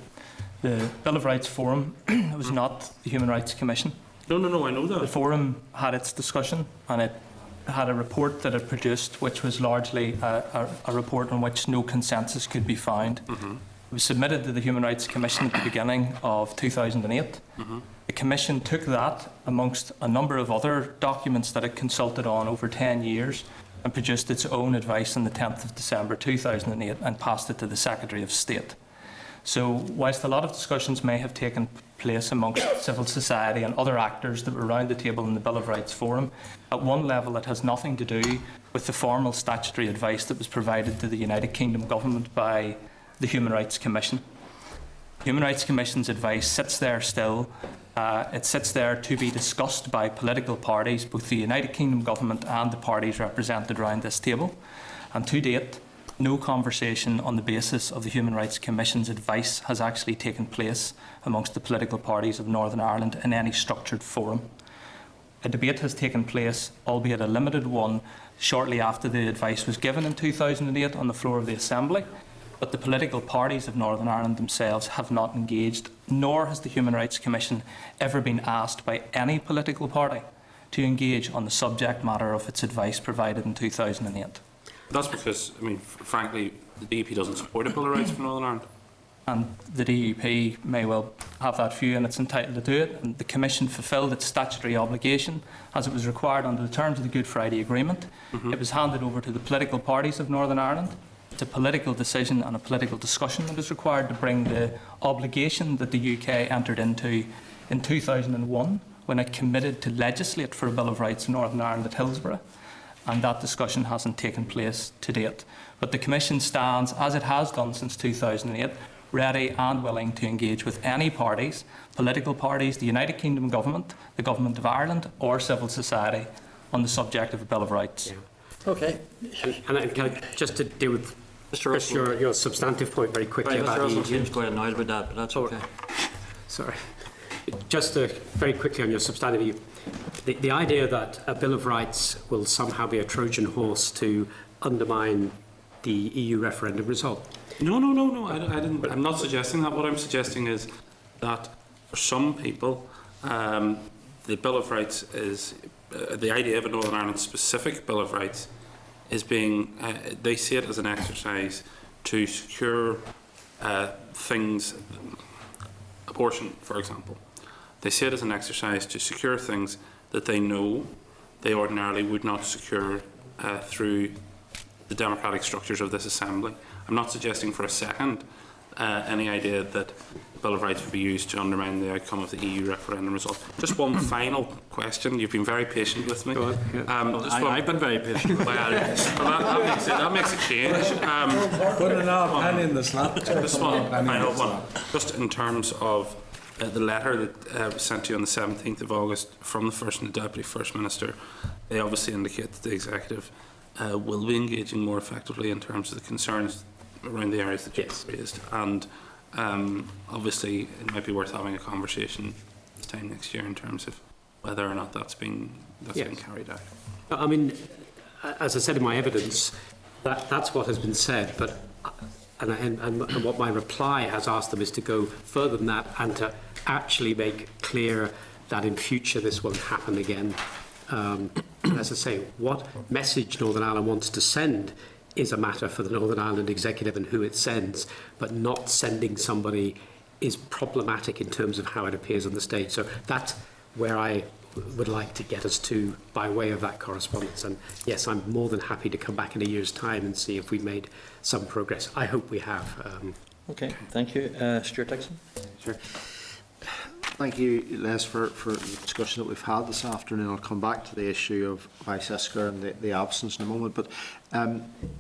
the Bill of Rights Forum was not the Human Rights Commission. No, I know that. The Forum had its discussion and it had a report that it produced, which was largely a report on which no consensus could be found. Mm-hmm. It was submitted to the Human Rights Commission at the beginning of 2008. Mm-hmm. The Commission took that amongst a number of other documents that it consulted on over 10 years and produced its own advice on the 10th of December 2008 and passed it to the Secretary of State. So whilst a lot of discussions may have taken place amongst civil society and other actors that were around the table in the Bill of Rights Forum, at one level it has nothing to do with the formal statutory advice that was provided to the United Kingdom Government by the Human Rights Commission. The Human Rights Commission's advice sits there still. It sits there to be discussed by political parties, both the United Kingdom Government and the parties represented around this table. And to date, no conversation on the basis of the Human Rights Commission's advice has actually taken place amongst the political parties of Northern Ireland in any structured forum. A debate has taken place, albeit a limited one, shortly after the advice was given in 2008 on the floor of the Assembly. But the political parties of Northern Ireland themselves have not engaged, nor has the Human Rights Commission ever been asked by any political party to engage on the subject matter of its advice provided in 2008. That's because, I mean, frankly, the DUP doesn't support a Bill of Rights for Northern Ireland. And the DUP may well have that view and it's entitled to do it. And the Commission fulfilled its statutory obligation as it was required under the terms of the Good Friday Agreement. It was handed over to the political parties of Northern Ireland. It's a political decision and a political discussion that is required to bring the obligation that the UK entered into in 2001 when it committed to legislate for a Bill of Rights in Northern Ireland at Hillsborough. And that discussion hasn't taken place to date. But the Commission stands, as it has done since 2008, ready and willing to engage with any parties, political parties, the United Kingdom Government, the Government of Ireland or civil society on the subject of a Bill of Rights. Yeah. Okay. And just to deal with Mr. Chris, Russell. your substantive point very quickly Right, about Mr. Russell the seems quite annoyed about that, but that's okay. Sorry. Just very quickly on your substantive view. The idea that a Bill of Rights will somehow be a Trojan horse to undermine the EU referendum result. No. I'm not suggesting that. What I'm suggesting is that for some people, the Bill of Rights is the idea of a Northern Ireland specific Bill of Rights is being. They see it as an exercise to secure things, abortion, for example. They see it as an exercise to secure things that they know they ordinarily would not secure through the democratic structures of this assembly. I'm not suggesting for a second any idea that the Bill of Rights would be used to undermine the outcome of the EU referendum result. Just one final question. You've been very patient with me. Go on, yeah. I've been very patient. Well, that makes a change. Put an odd penny in the slot. Just one final one. Just in terms of the letter that was sent to you on the 17th of August from the First and the Deputy First Minister, they obviously indicate that the Executive will be engaging more effectively in terms of the concerns around the areas that you've raised. And obviously it might be worth having a conversation this time next year in terms of whether or not that's being carried out. I mean, as I said in my evidence, that's what has been said, but and what my reply has asked them is to go further than that and to actually make clear that in future this won't happen again. As I say, what message Northern Ireland wants to send is a matter for the Northern Ireland Executive and who it sends, but not sending somebody is problematic in terms of how it appears on the stage. So that's where I would like to get us to by way of that correspondence. And yes, I'm more than happy to come back in a year's time and see if we've made some progress. I hope we have. Okay, thank you. Stuart Dixon. Sure. Thank you, Les, for the discussion that we've had this afternoon. I'll come back to the issue of Vice Isker and the absence in a moment. But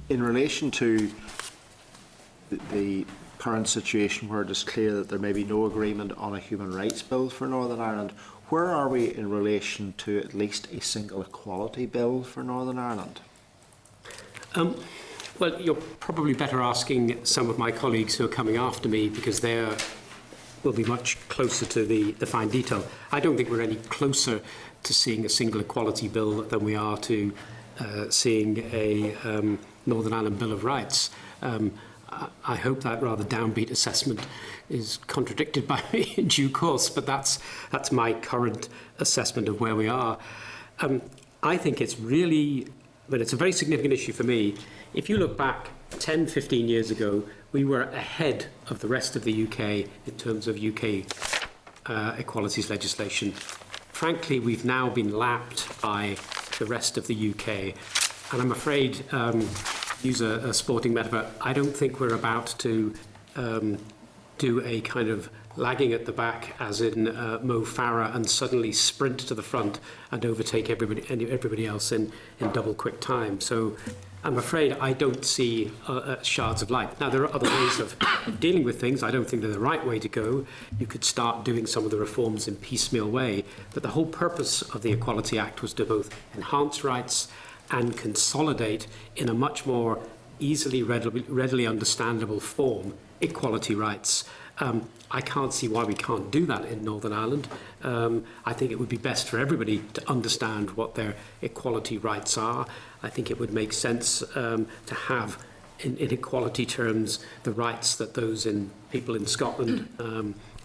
in relation to the current situation where it is clear that there may be no agreement on a human rights bill for Northern Ireland, where are we in relation to at least a single equality bill for Northern Ireland? Well, you're probably better asking some of my colleagues who are coming after me because they're will be much closer to the fine detail. I don't think we're any closer to seeing a single equality bill than we are to seeing a Northern Ireland Bill of Rights. I hope that rather downbeat assessment is contradicted by me in due course, but that's my current assessment of where we are. I think it's really, but it's a very significant issue for me. If you look back 10, 15 years ago, we were ahead of the rest of the UK in terms of UK equalities legislation. Frankly, we've now been lapped by the rest of the UK. And I'm afraid, use a sporting metaphor, I don't think we're about to do a kind of lagging at the back, as in Mo Farah, and suddenly sprint to the front and overtake everybody else in double quick time. So I'm afraid I don't see shards of light. Now, there are other ways of dealing with things. I don't think they're the right way to go. You could start doing some of the reforms in piecemeal way. But the whole purpose of the Equality Act was to both enhance rights and consolidate in a much more easily, readily understandable form equality rights. I can't see why we can't do that in Northern Ireland. I think it would be best for everybody to understand what their equality rights are. I think it would make sense to have, in equality terms, the rights that people in Scotland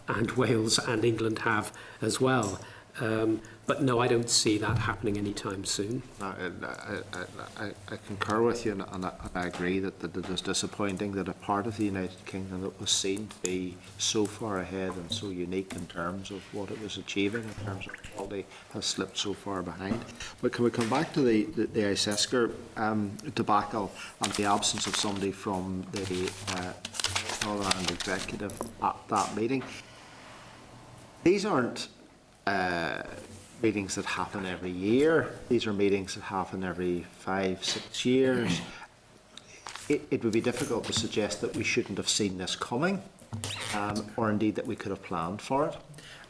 and Wales and England have as well. But no, I don't see that happening anytime soon. I concur with you, and I agree that it is disappointing that a part of the United Kingdom that was seen to be so far ahead and so unique in terms of what it was achieving in terms of quality has slipped so far behind. But can we come back to the Icesker debacle and the absence of somebody from the Northern Ireland Executive at that meeting? These aren't meetings that happen every year. These are meetings that happen every 5-6 years. It would be difficult to suggest that we shouldn't have seen this coming, or indeed that we could have planned for it.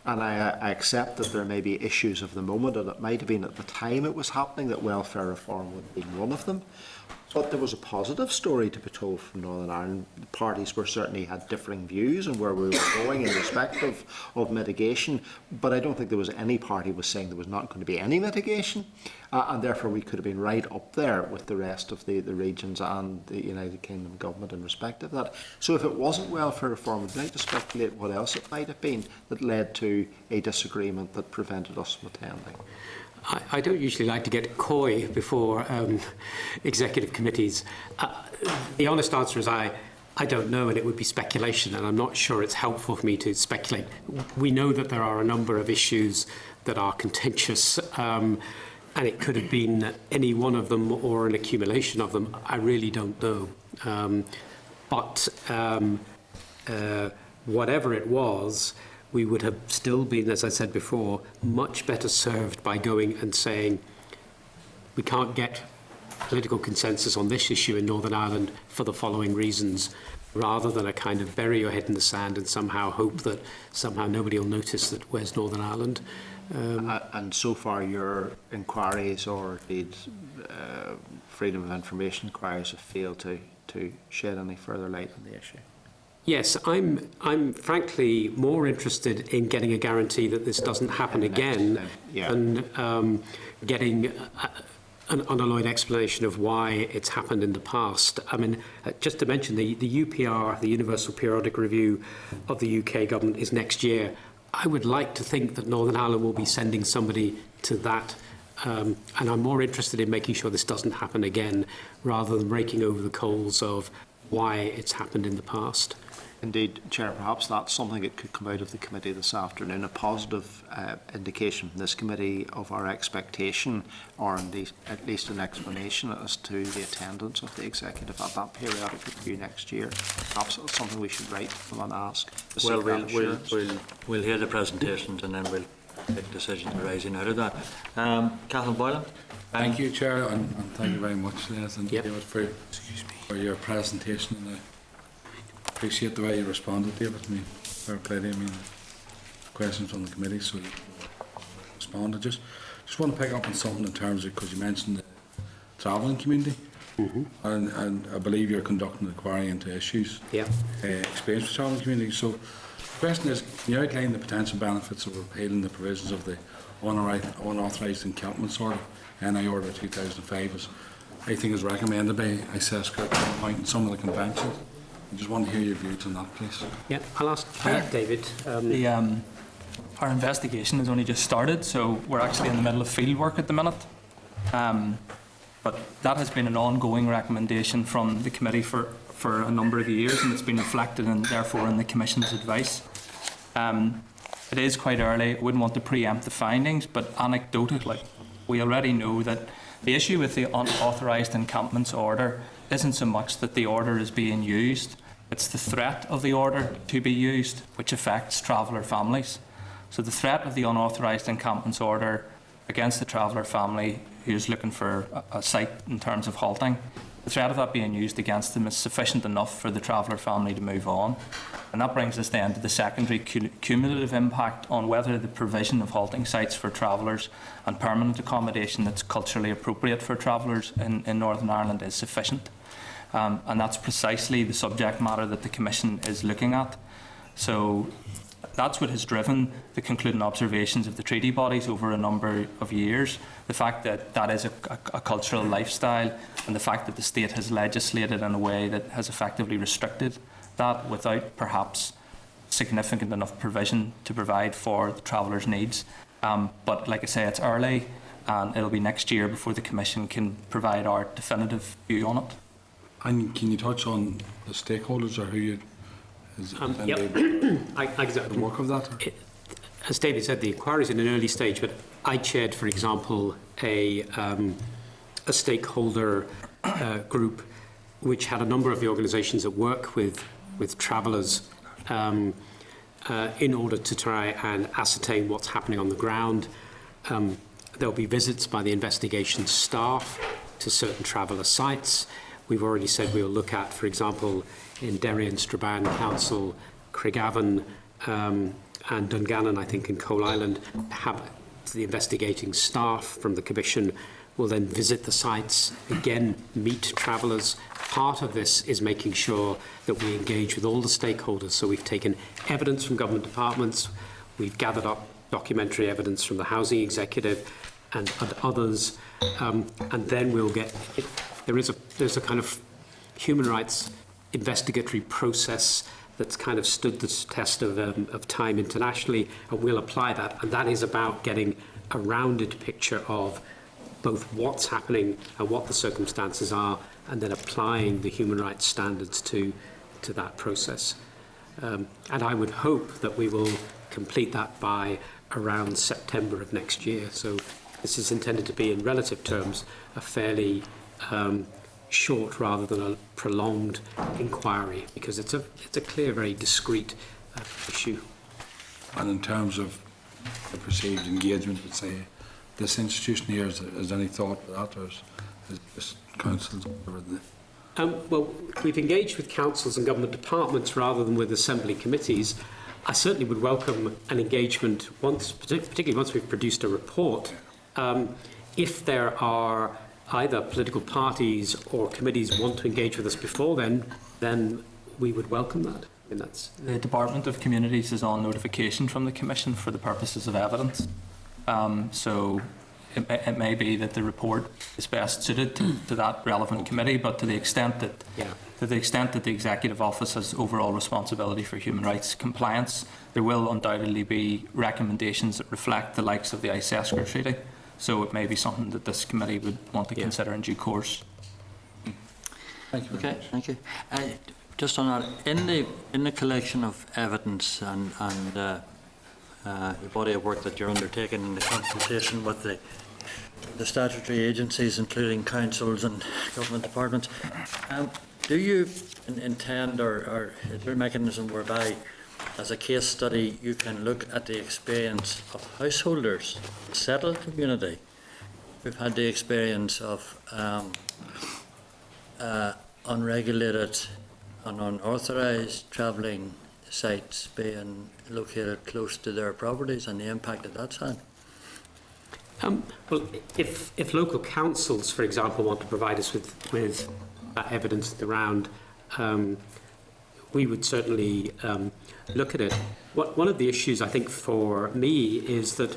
And I accept that there may be issues of the moment, and it might have been at the time it was happening that welfare reform would be one of them. But there was a positive story to be told from Northern Ireland. The parties were certainly had differing views on where we were going in respect of mitigation, but I don't think there was any party was saying there was not going to be any mitigation, and therefore we could have been right up there with the rest of the regions and the United Kingdom government in respect of that. So if it wasn't welfare reform, I'd like to speculate what else it might have been that led to a disagreement that prevented us from attending. I don't usually like to get coy before executive committees. The honest answer is I don't know, and it would be speculation, and I'm not sure it's helpful for me to speculate. We know that there are a number of issues that are contentious, and it could have been any one of them or an accumulation of them. I really don't know. But whatever it was, we would have still been, as I said before, much better served by going and saying, we can't get political consensus on this issue in Northern Ireland for the following reasons, rather than a kind of bury your head in the sand and somehow hope that somehow nobody will notice that where's Northern Ireland. And so far your inquiries or indeed freedom of information inquiries have failed to shed any further light on the issue. Yes, I'm frankly more interested in getting a guarantee that this doesn't happen again than getting an unalloyed explanation of why it's happened in the past. I mean, just to mention, the UPR, the Universal Periodic Review of the UK government, is next year. I would like to think that Northern Ireland will be sending somebody to that, and I'm more interested in making sure this doesn't happen again, rather than raking over the coals of why it's happened in the past. Indeed, Chair, perhaps that's something that could come out of the committee this afternoon, a positive indication from this committee of our expectation, or indeed at least an explanation as to the attendance of the executive at that periodic review next year. Perhaps that's something we should write to them and ask. Well, we'll hear the presentations and then we'll make decisions arising out of that. Cathal Boylan. Thank you, Chair, and thank you very much, Les and David, for your presentation. And I appreciate the way you responded, David. I mean, fair play to you. I mean, questions from the committee, so you responded. Just want to pick up on something in terms of, because you mentioned the travelling community, and I believe you're conducting an inquiry into issues, experience with travelling community. So the question is, can you outline the potential benefits of repealing the provisions of the unauthorised encampments order, NI Order 2005, as I think is recommended by Icesker and some of the conventions? I just want to hear your views on that, please. Yeah, I'll ask David. Our investigation has only just started, so we're actually in the middle of field work at the minute. But that has been an ongoing recommendation from the committee for a number of years, and it's been reflected and therefore in the Commission's advice. It is quite early. I wouldn't want to preempt the findings, but anecdotally, we already know that the issue with the unauthorised encampments order isn't so much that the order is being used, it's the threat of the order to be used which affects traveller families. So the threat of the unauthorised encampments order against the traveller family who's looking for a site in terms of halting, the threat of that being used against them is sufficient enough for the traveller family to move on. And that brings us then to the secondary cumulative impact on whether the provision of halting sites for travellers and permanent accommodation that's culturally appropriate for travellers in Northern Ireland is sufficient. And that's precisely the subject matter that the Commission is looking at. So that's what has driven the concluding observations of the treaty bodies over a number of years. The fact that that is a cultural lifestyle, and the fact that the state has legislated in a way that has effectively restricted that without perhaps significant enough provision to provide for the travellers' needs. But like I say, it's early, and it'll be next year before the Commission can provide our definitive view on it. And can you touch on the stakeholders or who you Yep. the work of that? As David said, the inquiry is in an early stage, but I chaired, for example, a stakeholder group which had a number of the organisations that work with travellers in order to try and ascertain what's happening on the ground. There'll be visits by the investigation staff to certain traveller sites. We've already said we'll look at, for example, in Derry and Strabane Council, Craigavon and Dungannon, I think, in Coal Island, have the investigating staff from the Commission will then visit the sites, again, meet travellers. Part of this is making sure that we engage with all the stakeholders. So we've taken evidence from government departments, we've gathered up documentary evidence from the Housing Executive and others, and then we'll get... There's a kind of human rights investigatory process that's kind of stood the test of time internationally, and we'll apply that. And that is about getting a rounded picture of both what's happening and what the circumstances are, and then applying the human rights standards to that process. And I would hope that we will complete that by around September of next year. So this is intended to be, in relative terms, a fairly short rather than a prolonged inquiry, because it's a clear, very discrete issue. And in terms of the perceived engagement with, say, this institution here, is there any thought for that, or is this councils over the... Well, we've engaged with councils and government departments rather than with assembly committees. I certainly would welcome an engagement, particularly once we've produced a report. If there are either political parties or committees want to engage with us before then we would welcome that. And that's... The Department of Communities is on notification from the Commission for the purposes of evidence. So it may be that the report is best suited to that relevant committee, but to the extent that the Executive Office has overall responsibility for human rights compliance, there will undoubtedly be recommendations that reflect the likes of the ICESCR Treaty. So it may be something that this committee would want to consider in due course. Thank you. Okay, thank you. Just on that, in the collection of evidence and the body of work that you're undertaking in the consultation with the statutory agencies, including councils and government departments, do you intend, or is there a mechanism whereby, as a case study, you can look at the experience of householders, the settled community, who've had the experience of unregulated and unauthorised travelling sites being located close to their properties and the impact that that's had? Well, if local councils, for example, want to provide us with that evidence at the round, we would certainly look at it. One of the issues, I think, for me is that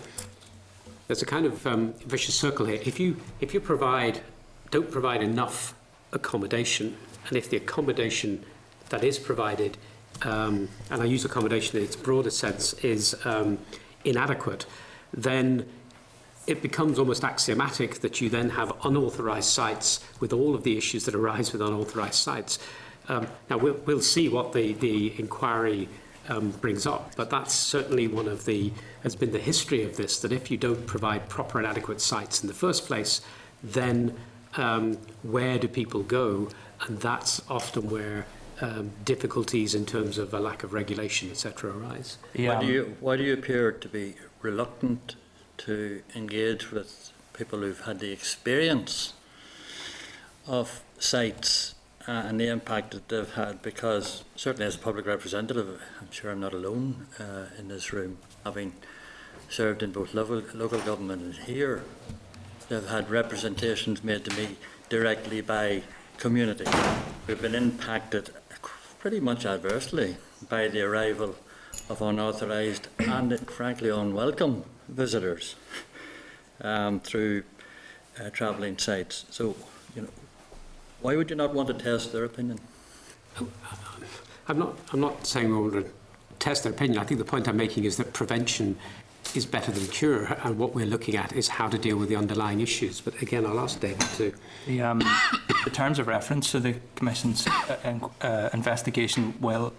there's a kind of vicious circle here. If you don't provide enough accommodation, and if the accommodation that is provided, and I use accommodation in its broader sense, is inadequate, then it becomes almost axiomatic that you then have unauthorised sites with all of the issues that arise with unauthorised sites. Now, we'll see what the inquiry brings up, but that's certainly has been the history of this, that if you don't provide proper and adequate sites in the first place, then where do people go? And that's often where difficulties in terms of a lack of regulation, etc., arise. Why do you appear to be reluctant to engage with people who've had the experience of sites and the impact that they've had? Because certainly as a public representative, I'm sure I'm not alone in this room, having served in both local government and here, they've had representations made to me directly by community who've been impacted pretty much adversely by the arrival of unauthorised and frankly unwelcome visitors through travelling sites. So, why would you not want to test their opinion? I'm not saying we want to test their opinion. I think the point I'm making is that prevention is better than cure, and what we're looking at is how to deal with the underlying issues. But again, I'll ask David to... The terms of reference to the Commission's investigation will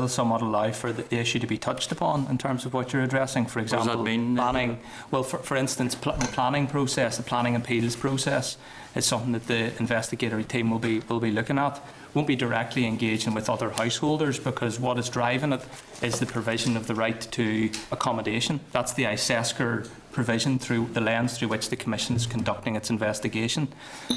somewhat allow for the issue to be touched upon in terms of what you're addressing. For example, what does that mean? Planning. Well, for instance, the planning process, the planning appeals process, is something that the investigatory team will be looking at. Won't be directly engaging with other householders, because what is driving it is the provision of the right to accommodation. That's the ISESCR provision through the lens through which the Commission is conducting its investigation.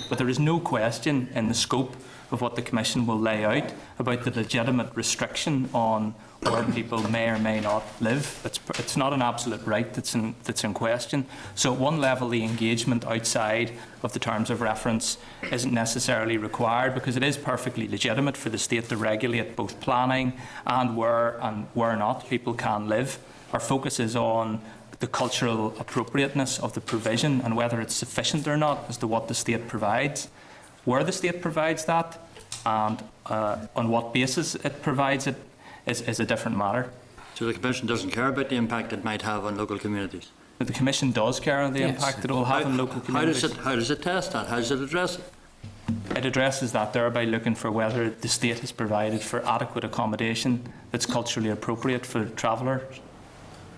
But there is no question in the scope of what the Commission will lay out about the legitimate restriction on where people may or may not live. It's not an absolute right that's in question. So at one level, the engagement outside of the terms of reference isn't necessarily required, because it is perfectly legitimate for the state to regulate both planning and where not people can live. Our focus is on the cultural appropriateness of the provision and whether it's sufficient or not as to what the state provides. Where the state provides that and on what basis it provides it is a different matter. So the Commission doesn't care about the impact it might have on local communities? But the Commission does care on the impact it will have on local communities. How does it test that? How does it address it? It addresses that thereby looking for whether the state has provided for adequate accommodation that's culturally appropriate for travellers.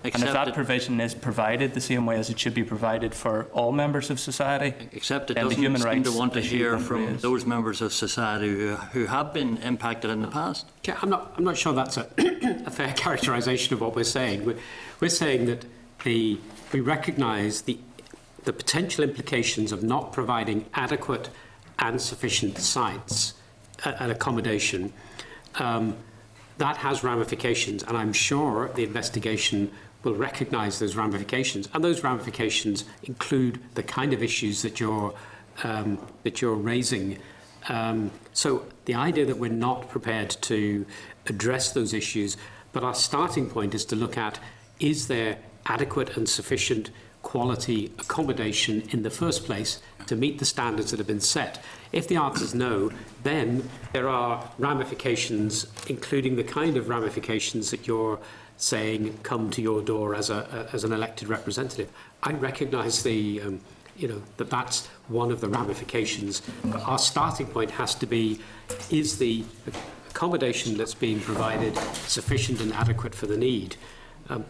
And if that provision is provided the same way as it should be provided for all members of society, except it then doesn't the human seem rights to want to hear issue from raised. those members of society who have been impacted in the past. Yeah, I'm not sure that's a fair characterisation of what we're saying. We're saying that we recognise the potential implications of not providing adequate and sufficient sites and accommodation. That has ramifications, and I'm sure the investigation will recognise those ramifications, and those ramifications include the kind of issues that you're raising. So the idea that we're not prepared to address those issues, but our starting point is to look at, is there adequate and sufficient quality accommodation in the first place to meet the standards that have been set? If the answer is no, then there are ramifications, including the kind of ramifications that you're saying come to your door as an elected representative. I recognise that that's one of the ramifications. But our starting point has to be: is the accommodation that's being provided sufficient and adequate for the need?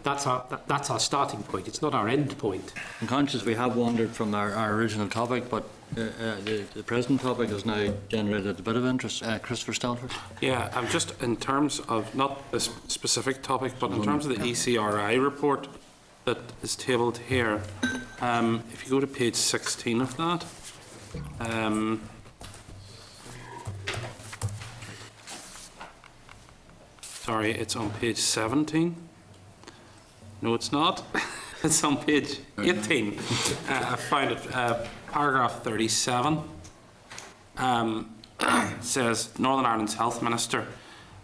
That's our starting point. It's not our end point. I'm conscious we have wandered from our original topic, but the present topic has now generated a bit of interest. Christopher Stalford? Yeah, I'm just in terms of not this specific topic, but in terms of the ECRI report that is tabled here, if you go to page 16 of that, sorry, it's on page 17. No, it's not. It's on page 18. I found it, paragraph 37. Says, Northern Ireland's Health Minister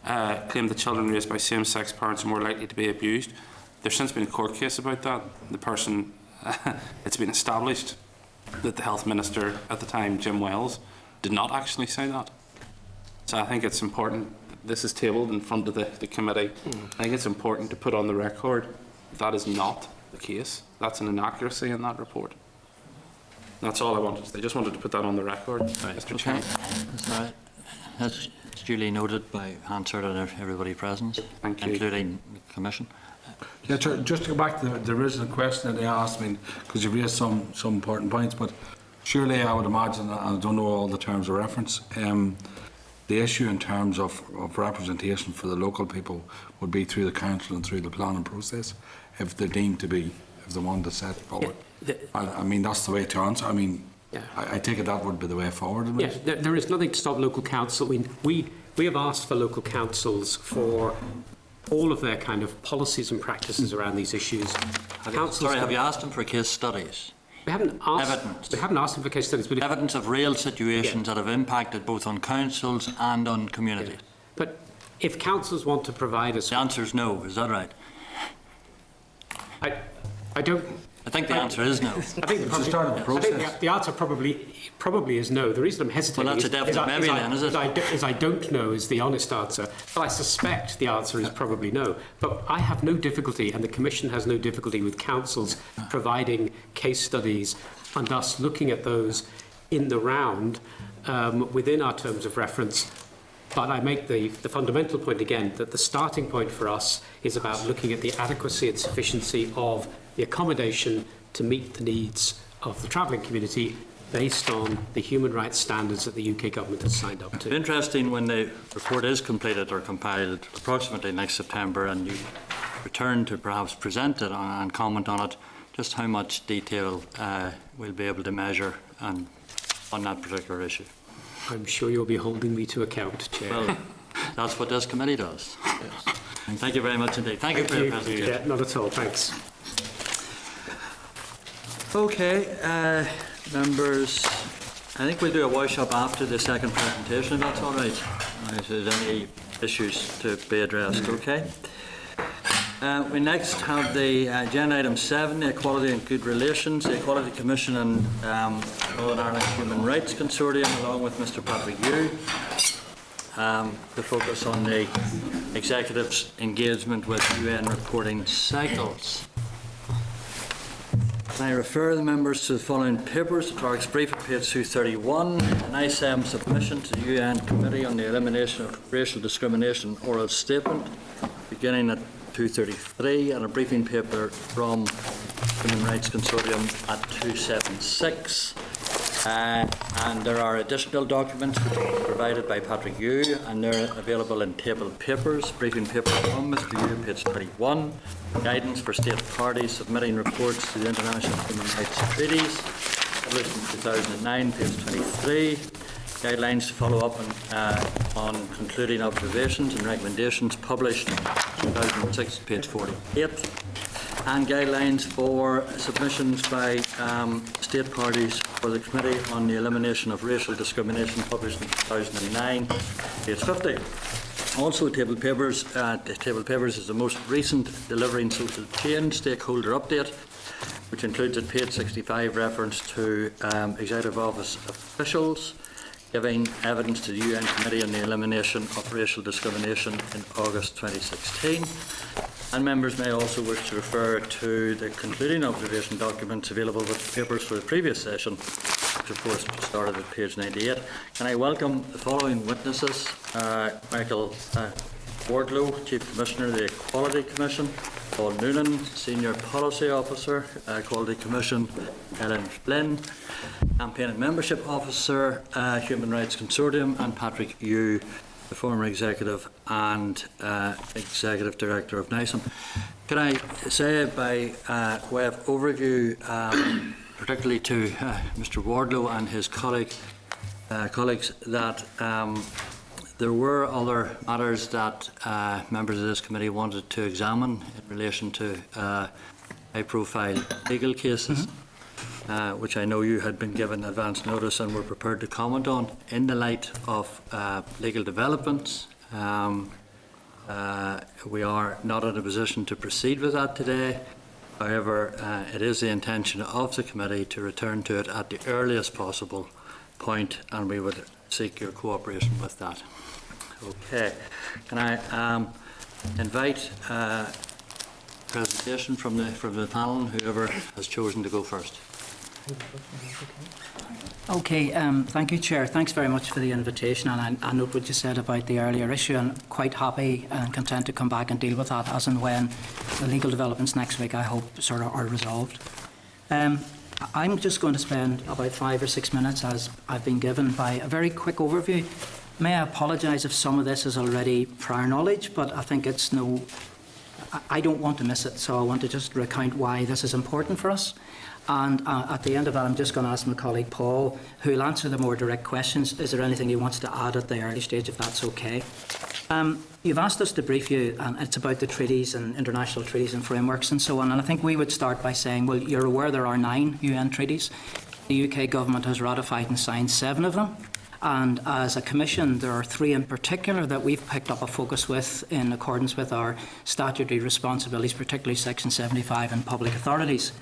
claimed that children raised by same-sex parents are more likely to be abused. There's since been a court case about that. The person, it's been established that the Health Minister at the time, Jim Wells, did not actually say that. So I think it's important, this is tabled in front of the committee. I think it's important to put on the record that is not the case. That's an inaccuracy in that report. That's all I wanted to say. I just wanted to put that on the record, Mr. Chairman. That's all right. That's duly noted by Hansard and everybody present, Thank you. including the Commission. Yeah, just to go back to the original question that they asked me, because you raised some important points, but surely I would imagine, and I don't know all the terms of reference, the issue in terms of representation for the local people would be through the council and through the planning process, if they're deemed to be, if they want to set forward. Yeah, I mean, that's the way to answer. I mean, yeah. I take it that would be the way forward. Yes, there is nothing to stop local council. I mean, we have asked for local councils for all of their kind of policies and practices around these issues. Have you asked them for case studies? We haven't asked them for case studies, but evidence of real situations that have impacted both on councils and on communities. Yeah. But if councils want to provide us, the answer is no. Is that right? I don't. I think the answer is no. I think It's the start of the I think process. the answer probably is no. The reason I'm hesitating Well, that's a definite maybe then, is it? I don't know is the honest answer. But I suspect the answer is probably no. But I have no difficulty, and the Commission has no difficulty with councils providing case studies and us looking at those in the round within our terms of reference. But I make the fundamental point again that the starting point for us is about looking at the adequacy and sufficiency of the accommodation to meet the needs of the travelling community based on the human rights standards that the UK government has signed up It's to. interesting when the report is completed or compiled approximately next September and you return to perhaps present it and comment on it, just how much detail we'll be able to measure on that particular issue. I'm sure you'll be holding me to account, Chair. Well, that's what this committee does. Thank you very much indeed. Thank you for your presentation. Yeah, not at all. Thanks. Okay, members, I think we'll do a wash-up after the second presentation, if that's all right. If there's any issues to be addressed, okay? We next have the agenda item 7, the Equality and Good Relations, the Equality Commission and Northern Ireland Human Rights Consortium, along with Mr Patrick Yu, to focus on the Executive's engagement with UN reporting cycles. I refer the members to the following papers: the Clerk's Brief at page 231, an ISM submission to the UN Committee on the Elimination of Racial Discrimination oral statement beginning at 233, and a briefing paper from Human Rights Consortium at 276. And there are additional documents which are provided by Patrick Yu, and they're available in tabled papers. Briefing paper from Mr Yu, page 21. Guidance for state parties submitting reports to the International Human Rights Treaties, published in 2009, page 23. Guidelines to follow up on concluding observations and recommendations, published in 2006, page 48. And guidelines for submissions by state parties for the Committee on the Elimination of Racial Discrimination, published in 2009, page 50. Also, Table Papers. Table Papers is the most recent Delivering Social Change stakeholder update, which includes at page 65 reference to Executive Office officials giving evidence to the UN Committee on the Elimination of Racial Discrimination in August 2016. And members may also wish to refer to the concluding observation documents available with papers for the previous session, which of course started at page 98. Can I welcome the following witnesses: Michael Wardlow, Chief Commissioner of the Equality Commission; Paul Noonan, Senior Policy Officer, Equality Commission; Helen Flynn, Campaign and Membership Officer, Human Rights Consortium; and Patrick Yu, the former Executive and Executive Director of NISM. Can I say by way of overview, particularly to Mr Wardlow and his colleagues, that there were other matters that members of this committee wanted to examine in relation to high-profile legal cases, which I know you had been given advance notice and were prepared to comment on. In the light of legal developments, we are not in a position to proceed with that today. However, it is the intention of the committee to return to it at the earliest possible point, and we would seek your cooperation with that. Okay. Can I invite presentation from the panel, whoever has chosen to go first? Okay, thank you, Chair. Thanks very much for the invitation, and I note what you said about the earlier issue, and quite happy and content to come back and deal with that as and when the legal developments next week, I hope, sort of are resolved. I'm just going to spend about 5 or 6 minutes, as I've been given, by a very quick overview. May I apologise if some of this is already prior knowledge, but I think it's I don't want to miss it, so I want to just recount why this is important for us. And at the end of that, I'm just going to ask my colleague Paul, who will answer the more direct questions. Is there anything he wants to add at the early stage, if that's okay? You've asked us to brief you, and it's about the treaties and international treaties and frameworks and so on. And I think we would start by saying, well, you're aware there are 9 UN treaties. The UK government has ratified and signed 7 of them. And as a commission, there are 3 in particular that we've picked up a focus with in accordance with our statutory responsibilities, particularly Section 75 and public authorities.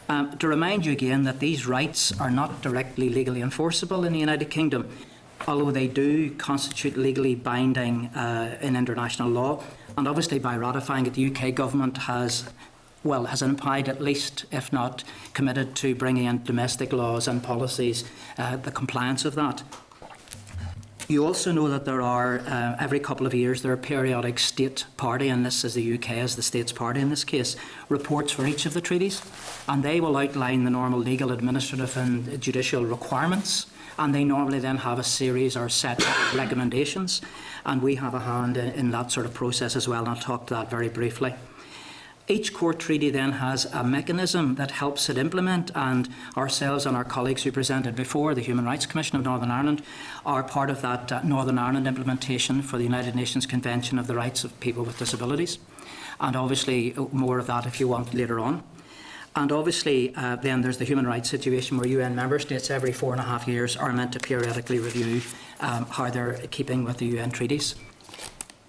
To remind you again that these rights are not directly legally enforceable in the United Kingdom, although they do constitute legally binding in international law. And obviously by ratifying it, the UK government has implied at least, if not committed to bringing in domestic laws and policies, the compliance of that. You also know that there are, every couple of years, there are periodic state party, and this is the UK as the state's party in this case, reports for each of the treaties, and they will outline the normal legal, administrative and judicial requirements, and they normally then have a series or set of recommendations, and we have a hand in that sort of process as well, and I'll talk to that very briefly. Each court treaty then has a mechanism that helps it implement, and ourselves and our colleagues who presented before, the Human Rights Commission of Northern Ireland, are part of that Northern Ireland implementation for the United Nations Convention of the Rights of People with Disabilities. And obviously more of that if you want later on. And obviously then there's the human rights situation where UN member states every 4.5 years are meant to periodically review how they're keeping with the UN treaties.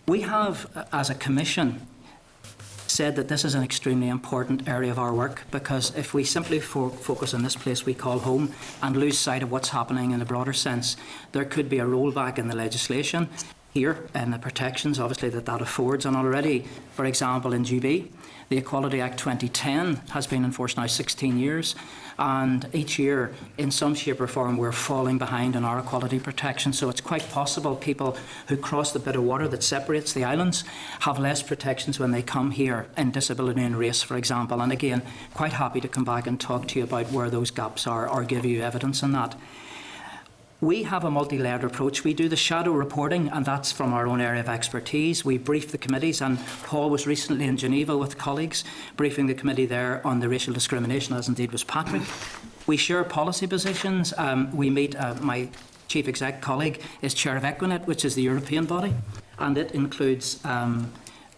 We have, as a commission, said that this is an extremely important area of our work, because if we simply focus on this place we call home and lose sight of what's happening in a broader sense, there could be a rollback in the legislation here and the protections obviously that affords. And already, for example, in GB, the Equality Act 2010 has been enforced now 16 years, and each year in some shape or form we're falling behind on our equality protection. So it's quite possible people who cross the bit of water that separates the islands have less protections when they come here in disability and race, for example. And again, quite happy to come back and talk to you about where those gaps are or give you evidence on that. We have a multi-layered approach. We do the shadow reporting, and that's from our own area of expertise. We brief the committees, and Paul was recently in Geneva with colleagues, briefing the committee there on the racial discrimination, as indeed was Patrick. We share policy positions. We meet, my chief exec colleague is chair of Equinet, which is the European body, and it includes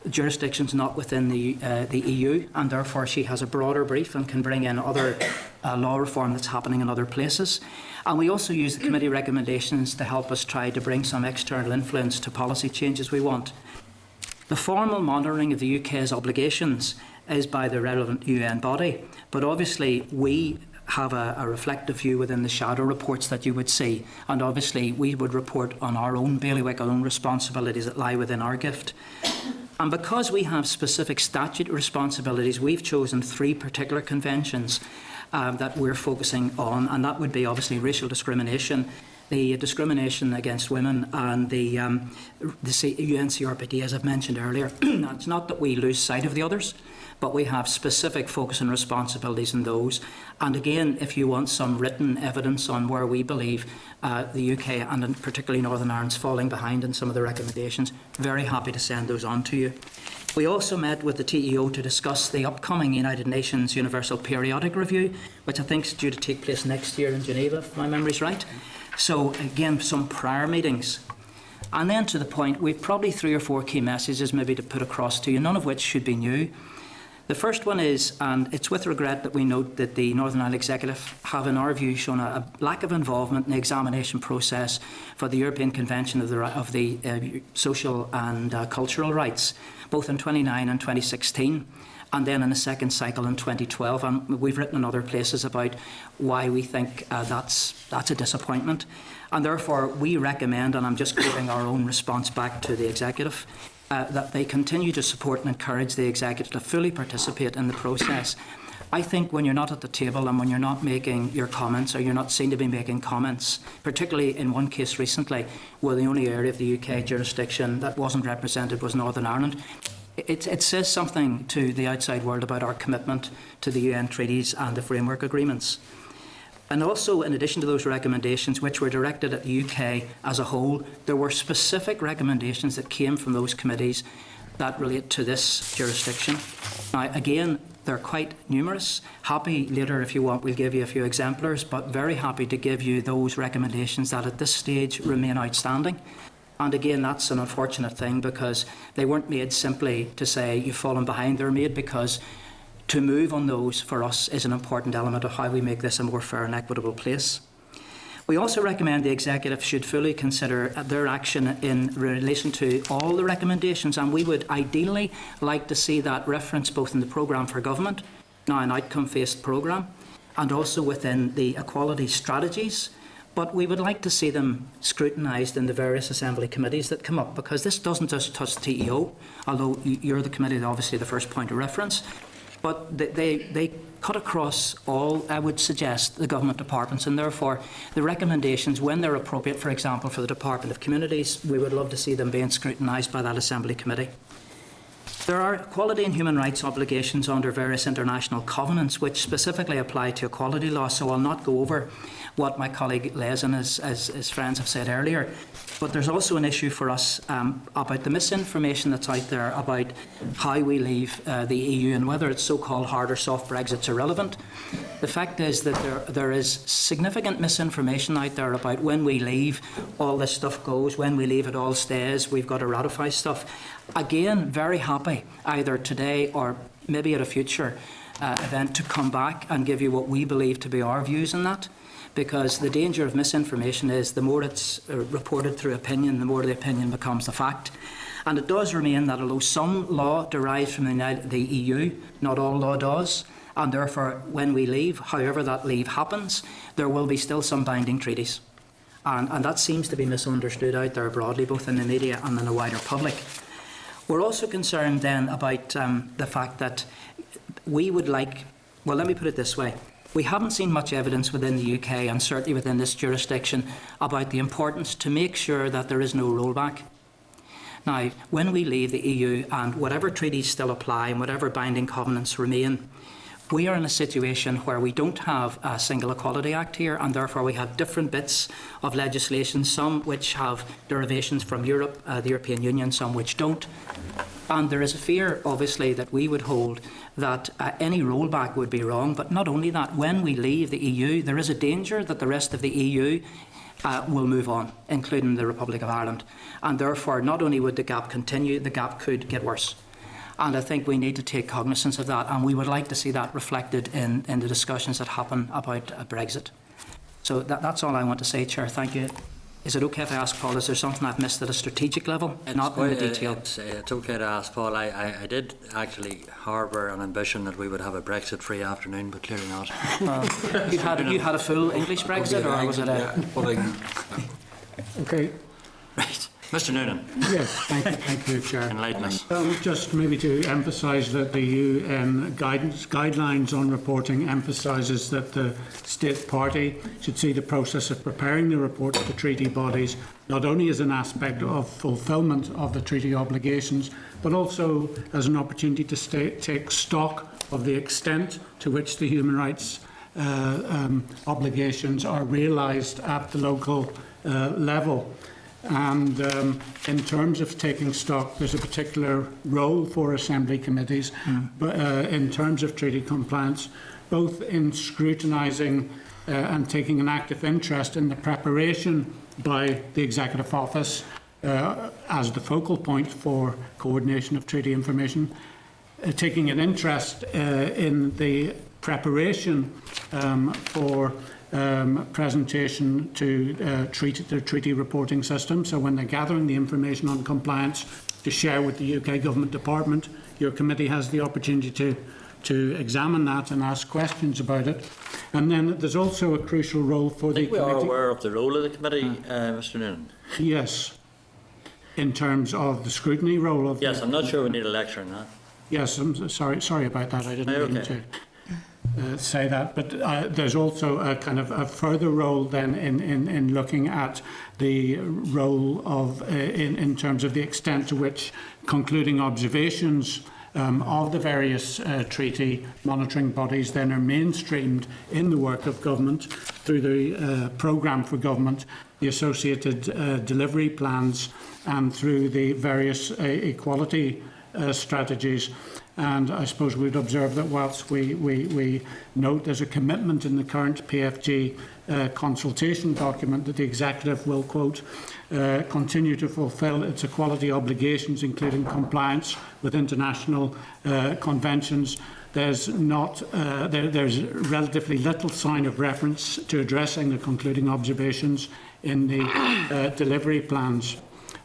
jurisdictions not within the EU, and therefore she has a broader brief and can bring in other law reform that's happening in other places. And we also use the committee recommendations to help us try to bring some external influence to policy changes we want. The formal monitoring of the UK's obligations is by the relevant UN body, but obviously we have a reflective view within the shadow reports that you would see, and obviously we would report on our own bailiwick, our own responsibilities that lie within our gift. And because we have specific statute responsibilities, we've chosen 3 particular conventions that we're focusing on, and that would be obviously racial discrimination, the discrimination against women, and the UNCRPD, as I've mentioned earlier. It's not that we lose sight of the others, but we have specific focus and responsibilities in those. And again, if you want some written evidence on where we believe the UK and particularly Northern Ireland's falling behind in some of the recommendations, very happy to send those on to you. We also met with the TEO to discuss the upcoming United Nations Universal Periodic Review, which I think is due to take place next year in Geneva, if my memory's right. So again, some prior meetings. And then to the point, we've probably 3 or 4 key messages maybe to put across to you, none of which should be new. The first one is, and it's with regret that we note that the Northern Ireland Executive have, in our view, shown a lack of involvement in the examination process for the European Convention of the Social and Cultural Rights, both in 2009 and 2016, and then in the second cycle in 2012. And we've written in other places about why we think that's a disappointment. And therefore, we recommend, and I'm just quoting our own response back to the Executive, that they continue to support and encourage the Executive to fully participate in the process. I think when you're not at the table and when you're not making your comments, or you're not seen to be making comments, particularly in one case recently where the only area of the UK jurisdiction that wasn't represented was Northern Ireland, it says something to the outside world about our commitment to the UN treaties and the framework agreements. And also, in addition to those recommendations, which were directed at the UK as a whole, there were specific recommendations that came from those committees that relate to this jurisdiction. Now, again, they're quite numerous. Happy later, if you want, we'll give you a few exemplars, but very happy to give you those recommendations that at this stage remain outstanding. And again, that's an unfortunate thing, because they weren't made simply to say you've fallen behind. They're made because to move on those for us is an important element of how we make this a more fair and equitable place. We also recommend the Executive should fully consider their action in relation to all the recommendations, and we would ideally like to see that reference both in the programme for government now an outcome-based programme, and also within the equality strategies. But we would like to see them scrutinised in the various Assembly committees that come up, because this doesn't just touch TEO, although you're the committee, obviously the first point of reference. But they cut across all, I would suggest, the government departments, and therefore the recommendations, when they're appropriate, for example, for the Department of Communities, we would love to see them being scrutinised by that Assembly committee. There are equality and human rights obligations under various international covenants which specifically apply to equality law, so I'll not go over what my colleague Les and his friends have said earlier. But there's also an issue for us about the misinformation that's out there about how we leave the EU and whether it's so-called hard or soft Brexit's irrelevant. The fact is that there is significant misinformation out there about when we leave, all this stuff goes, when we leave, it all stays, we've got to ratify stuff. Again, very happy either today or maybe at a future event to come back and give you what we believe to be our views on that. Because the danger of misinformation is the more it's reported through opinion, the more the opinion becomes the fact. And it does remain that although some law derives from the EU, not all law does, and therefore when we leave, however that leave happens, there will be still some binding treaties. And that seems to be misunderstood out there broadly, both in the media and in the wider public. We're also concerned then about the fact that we would like, well, let me put it this way. We haven't seen much evidence within the UK, and certainly within this jurisdiction, about the importance to make sure that there is no rollback. Now, when we leave the EU and whatever treaties still apply and whatever binding covenants remain, we are in a situation where we don't have a single Equality Act here, and therefore we have different bits of legislation, some which have derivations from Europe, the European Union, some which don't. And there is a fear, obviously, that we would hold that any rollback would be wrong. But not only that, when we leave the EU, there is a danger that the rest of the EU will move on, including the Republic of Ireland. And therefore, not only would the gap continue, the gap could get worse. And I think we need to take cognizance of that, and we would like to see that reflected in the discussions that happen about Brexit. So that's all I want to say, Chair. Thank you. Is it okay if I ask Paul, is there something I've missed at a strategic level, not in the detail? It's okay to ask Paul. I did actually harbour an ambition that we would have a Brexit-free afternoon, but clearly not. You had a full English Brexit, or was it a... Okay. Right. Mr Noonan. Yes, thank you, Chair. Enlighten us. Just maybe to emphasise that the UN guidelines on reporting emphasises that the State Party should see the process of preparing the report to treaty bodies not only as an aspect of fulfilment of the treaty obligations, but also as an opportunity to take stock of the extent to which the human rights obligations are realised at the local level. And in terms of taking stock, there's a particular role for Assembly committees, but in terms of treaty compliance, both in scrutinising and taking an active interest in the preparation by the Executive Office as the focal point for coordination of treaty information, taking an interest in the preparation for presentation to the treaty reporting system. So when they're gathering the information on compliance to share with the UK Government Department, your committee has the opportunity to examine that and ask questions about it. And then there's also a crucial role for the committee. We are aware of the role of the committee, Mr Noonan. Yes, in terms of the scrutiny role of. Yes, I'm not sure we need a lecture on that. Yes, I'm sorry about that. I didn't mean to say that, but there's also a kind of a further role then in looking at the role of in terms of the extent to which concluding observations of the various treaty monitoring bodies then are mainstreamed in the work of government through the programme for government, the associated delivery plans, and through the various equality strategies. And I suppose we'd observe that whilst we note there's a commitment in the current PFG consultation document that the Executive will, quote, continue to fulfil its equality obligations, including compliance with international conventions, there's relatively little sign of reference to addressing the concluding observations in the delivery plans.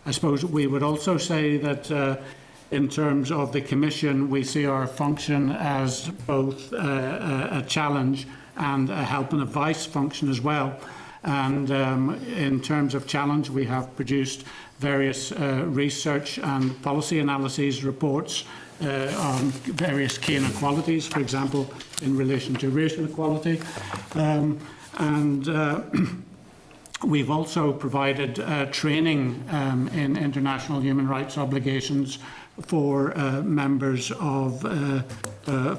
I suppose we would also say that in terms of the Commission, we see our function as both a challenge and a help and advice function as well. And in terms of challenge, we have produced various research and policy analyses reports on various key inequalities, for example, in relation to racial equality. We've also provided training in international human rights obligations for members of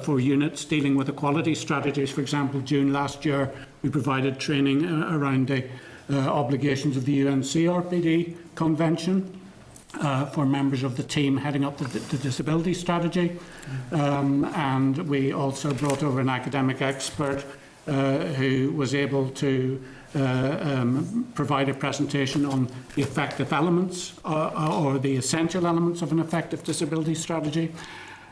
for units dealing with equality strategies. For example, June last year, we provided training around the obligations of the UN CRPD Convention for members of the team heading up the disability strategy. And we also brought over an academic expert who was able to provide a presentation on the effective elements or the essential elements of an effective disability strategy.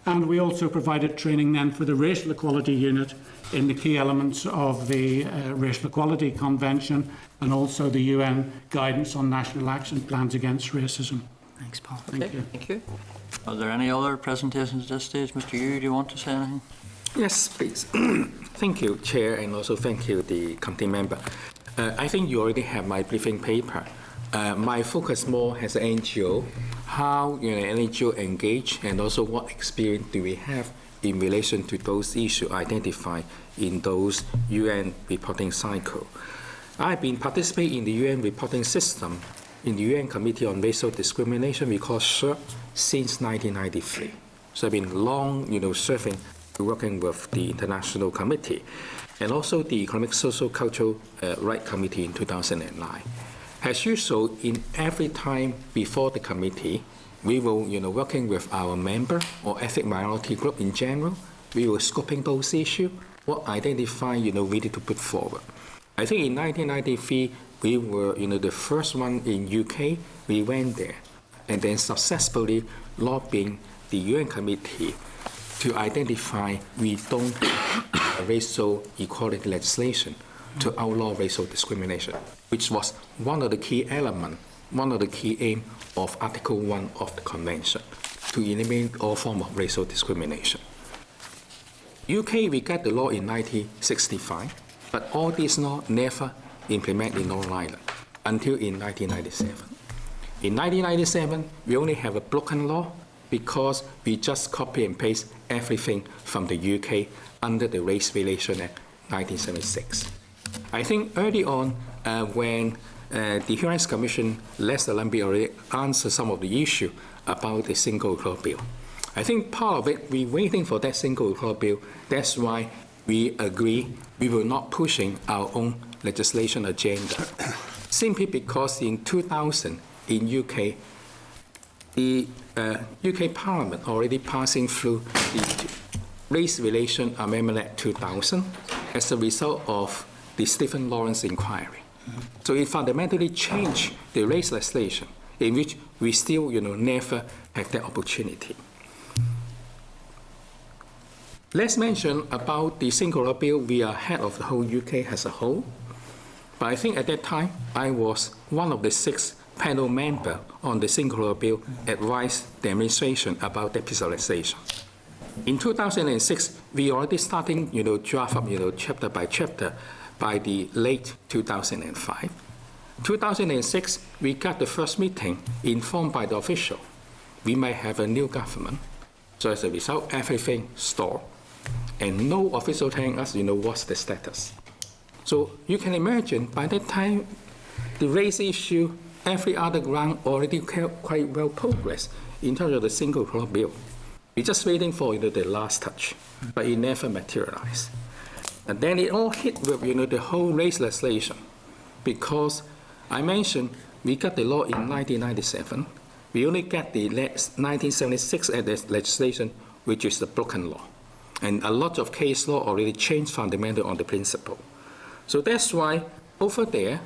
And we also provided training then for the Racial Equality Unit in the key elements of the Racial Equality Convention and also the UN Guidance on National Action Plans Against Racism. Thanks, Paul. Thank you. Thank you. Are there any other presentations at this stage? Mr. Yu, do you want to say anything? Yes, please. Thank you, Chair, and also thank you, the committee member. I think you already have my briefing paper. My focus more as an NGO, how an NGO engage, and also what experience do we have in relation to those issues identified in those UN reporting cycle. I've been participating in the UN reporting system in the UN Committee on Racial Discrimination, we call SHRC, since 1993. So I've been long, serving, working with the International Committee, and also the Economic, Social, Cultural Rights Committee in 2009. As usual, in every time before the committee, we will, working with our member or ethnic minority group in general, we will scoping those issues, what identify, we need to put forward. I think in 1993, we were, the first one in UK. We went there, and then successfully lobbying the UN committee to identify we don't have racial equality legislation to outlaw racial discrimination, which was one of the key elements, one of the key aims of Article 1 of the Convention, to eliminate all forms of racial discrimination. UK, we got the law in 1965, but all these laws never implemented in Northern Ireland until in 1997. In 1997, we only have a broken law because we just copy and paste everything from the UK under the Race Relations Act 1976. I think early on, when the Human Rights Commission, Lester Lumby already answered some of the issue about the single law bill. I think part of it, we're waiting for that single law bill. That's why we agree we were not pushing our own legislation agenda. Simply because in 2000, in UK, the UK Parliament already passing through the Race Relations Amendment Act 2000 as a result of the Stephen Lawrence inquiry. So it fundamentally changed the race legislation, in which we still, never have that opportunity. Let's mention about the single law bill. We are ahead of the whole UK as a whole. But I think at that time, I was one of the 6 panel members on the single law bill advised the administration about depisalization. In 2006, we already starting, draft up, chapter by chapter by the late 2005. 2006, we got the first meeting informed by the official. We might have a new government. So as a result, everything stopped. And no official telling us, what's the status. So you can imagine, by that time, the race issue, every other ground already quite well progressed in terms of the single law bill. We're just waiting for the last touch, but it never materialized. And then it all hit with the whole race legislation, because I mentioned we got the law in 1997. We only get the 1976 legislation, which is the broken law. And a lot of case law already changed fundamentally on the principle. So that's why over there,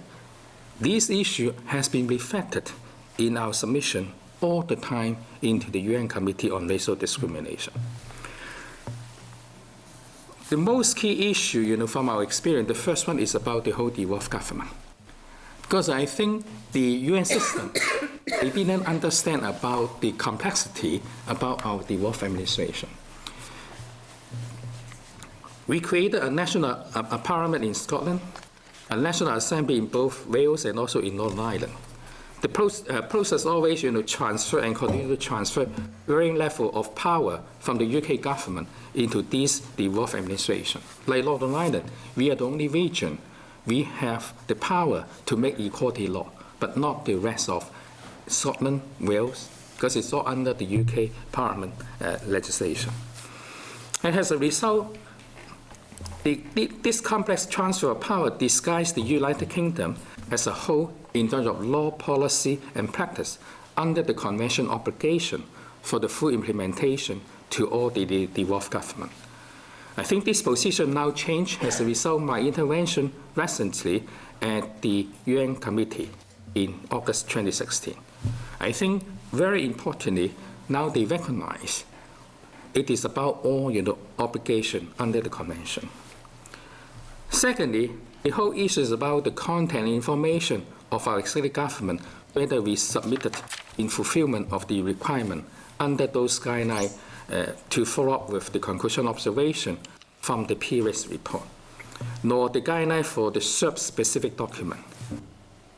this issue has been reflected in our submission all the time into the UN Committee on Racial Discrimination. The most key issue, from our experience, the first one is about the whole devolved government. Because I think the UN system, they didn't understand about the complexity about our divorce administration. We created a national a parliament in Scotland, a national assembly in both Wales and also in Northern Ireland. The process always, transfer and continue to transfer varying level of power from the UK government into this divorce administration. Like Northern Ireland, we are the only region we have the power to make equality law, but not the rest of Scotland, Wales, because it's all under the UK Parliament legislation. And as a result, this complex transfer of power disguised the United Kingdom as a whole in terms of law, policy, and practice under the Convention obligation for the full implementation to all the divorced government. I think this position now changed as a result of my intervention recently at the UN Committee in August 2016. I think very importantly, now they recognize it is about all obligation under the Convention. Secondly, the whole issue is about the content and information of our executive government, whether we submitted in fulfillment of the requirement under those guidelines to follow up with the conclusion observation from the previous report, nor the guideline for the SERP-specific document.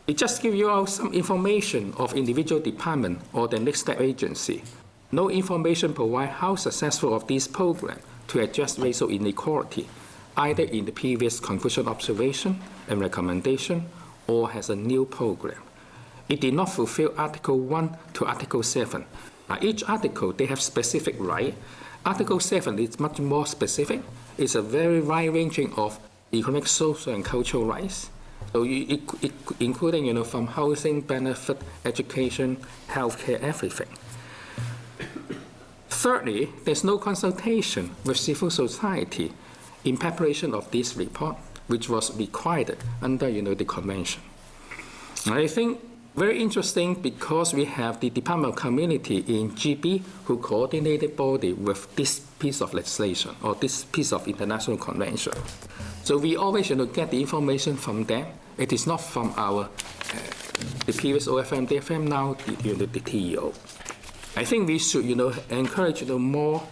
It just gives you out some information of individual department or the next step agency. No information provides how successful of this program to address racial inequality, either in the previous conclusion observation and recommendation or as a new program. It did not fulfill Article 1 to Article 7. Now, each article, they have specific right. Article 7 is much more specific. It's a very wide-ranging of economic, social, and cultural rights. So including, from housing, benefit, education, healthcare, everything. Thirdly, there's no consultation with civil society in preparation of this report, which was required under the convention. And I think very interesting because we have the Department of Community in GB who coordinated body with this piece of legislation or this piece of international convention. So we always get the information from them. It is not from our the previous OFM, DFM, now the TEO. I think we should encourage more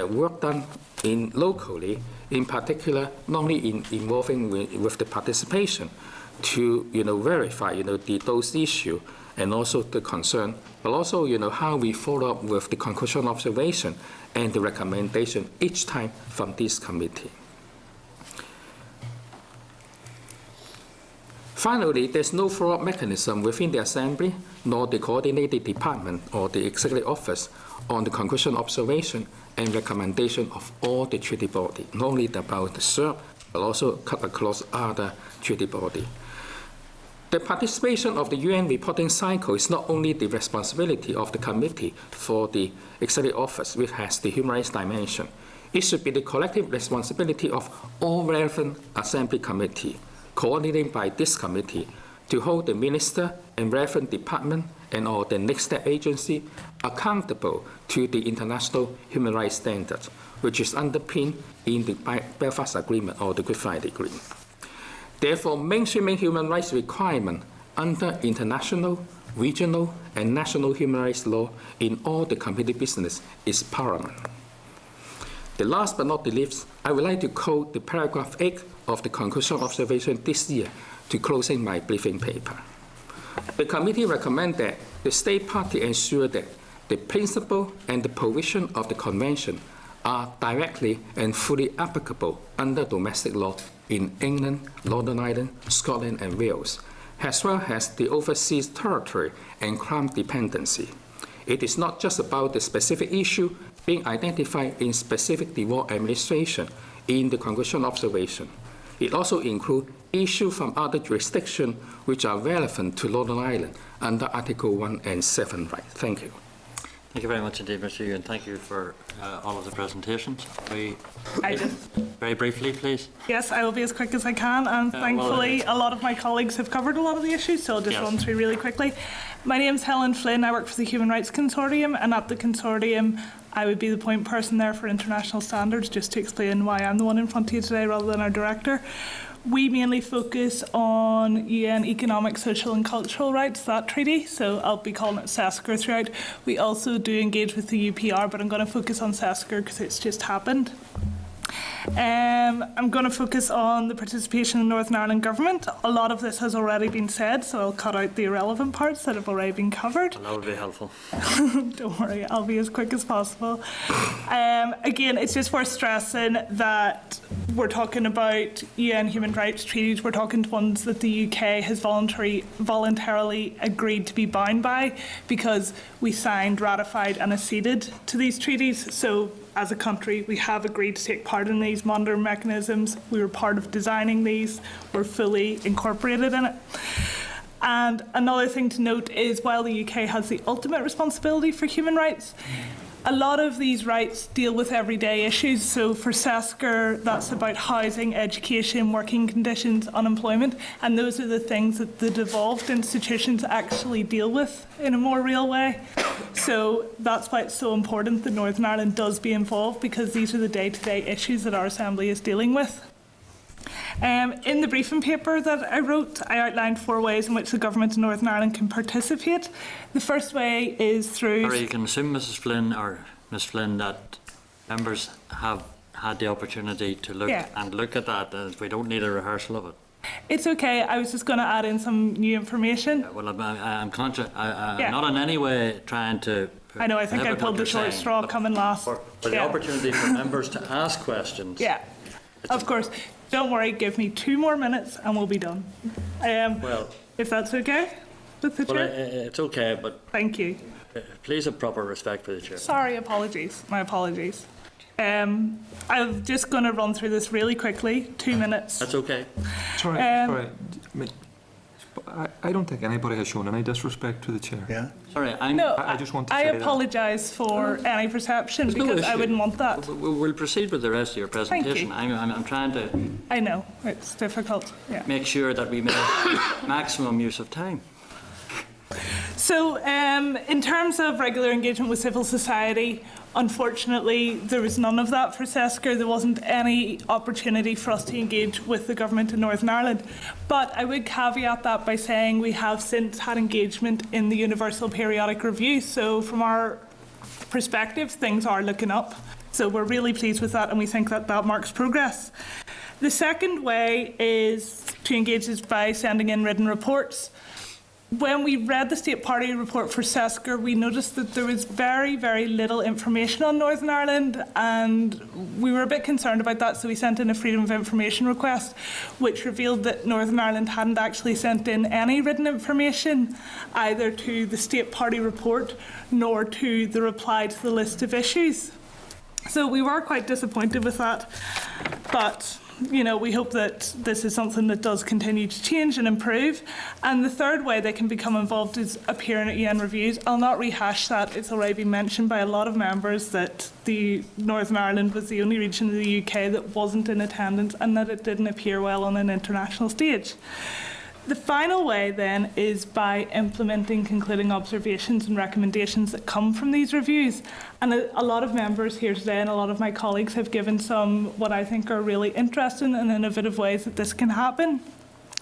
work done locally, in particular, not only involving with the participation to verify those issues and also the concern, but also how we follow up with the conclusion observation and the recommendation each time from this committee. Finally, there's no follow-up mechanism within the Assembly nor the coordinated department or the executive office on the conclusion observation and recommendation of all the treaty bodies, not only about the SERP, but also cut across other treaty bodies. The participation of the UN reporting cycle is not only the responsibility of the committee for the executive office, which has the human rights dimension. It should be the collective responsibility of all relevant Assembly committees, coordinated by this committee, to hold the minister and relevant department and all the next step agency accountable to the international human rights standards, which is underpinned in the Belfast Agreement or the Good Friday Agreement. Therefore, mainstreaming human rights requirements under international, regional, and national human rights law in all the committee business is paramount. The last but not the least, I would like to quote the paragraph 8 of the conclusion observation this year to closing my briefing paper. The committee recommends that the state party ensure that the principle and the provision of the convention are directly and fully applicable under domestic law in England, Northern Ireland, Scotland, and Wales, as well as the overseas territory and Crown dependency. It is not just about the specific issue being identified in specific divorce administration in the conclusion observation. It also includes issues from other jurisdictions which are relevant to Northern Ireland under Article 1 and 7 right. Thank you. Thank you very much indeed, Mr. Ewan. Thank you for all of the presentations. Very briefly, please. Yes, I will be as quick as I can, and thankfully a lot of my colleagues have covered a lot of the issues, so I'll just run through really quickly. My name is Helen Flynn. I work for the Human Rights Consortium, and at the consortium I would be the point person there for international standards, just to explain why I'm the one in front of you today rather than our director. we mainly focus on UN economic, social and cultural rights, that treaty, so I'll be calling it SESCR throughout. We also do engage with the UPR, but I'm going to focus on SESCR because it's just happened. I'm going to focus on the participation in Northern Ireland Government. A lot of this has already been said, so I'll cut out the irrelevant parts that have already been covered. That would be helpful. Don't worry, I'll be as quick as possible. Again, it's just worth stressing that we're talking about UN human rights treaties. We're talking ones that the UK has voluntarily agreed to be bound by because we signed, ratified and acceded to these treaties. So as a country, we have agreed to take part in these modern mechanisms. We were part of designing these. We're fully incorporated in it. And another thing to note is while the UK has the ultimate responsibility for human rights, a lot of these rights deal with everyday issues. So for SESCR, that's about housing, education, working conditions, unemployment, and those are the things that the devolved institutions actually deal with in a more real way. So that's why it's so important that Northern Ireland does be involved, because these are the day-to-day issues that our Assembly is dealing with. In the briefing paper that I wrote, I outlined 4 ways in which the Government of Northern Ireland can participate. The first way is through... Sorry, you can assume, Mrs Flynn, or Ms Flynn, that members have had the opportunity to look at that. We don't need a rehearsal of it. It's okay, I was just going to add in some new information. Yeah, well, I'm conscious, I'm not in any way trying to... I know, I think I pulled the short straw coming last. For the opportunity for members to ask questions. Yeah, of course. Don't worry, give me 2 more minutes and we'll be done. Well, if that's okay with the chair? It's okay, but... Thank you. Please have proper respect for the chair. Sorry, apologies. My apologies. I'm just going to run through this really quickly. 2 minutes. That's okay. Sorry. I don't think anybody has shown any disrespect to the chair. Yeah. Sorry, I just want to say apologise for any perception because I wouldn't want that. We'll proceed with the rest of your presentation. I'm trying to... I know, it's difficult. Yeah. Make sure that we make maximum use of time. So, in terms of regular engagement with civil society, unfortunately, there was none of that for SESCR. There wasn't any opportunity for us to engage with the Government of Northern Ireland. But I would caveat that by saying we have since had engagement in the Universal Periodic Review. So, from our perspective, things are looking up. So, we're really pleased with that, and we think that that marks progress. The second way is to engage is by sending in written reports. When we read the State Party report for SESCR, we noticed that there was very, very little information on Northern Ireland, and we were a bit concerned about that, so we sent in a Freedom of Information request, which revealed that Northern Ireland hadn't actually sent in any written information, either to the State Party report nor to the reply to the list of issues. So we were quite disappointed with that, but we hope that this is something that does continue to change and improve. And the third way they can become involved is appearing at UN reviews. I'll not rehash that. It's already been mentioned by a lot of members that the Northern Ireland was the only region of the UK that wasn't in attendance and that it didn't appear well on an international stage. The final way, then, is by implementing concluding observations and recommendations that come from these reviews. And a lot of members here today and a lot of my colleagues have given some what I think are really interesting and innovative ways that this can happen.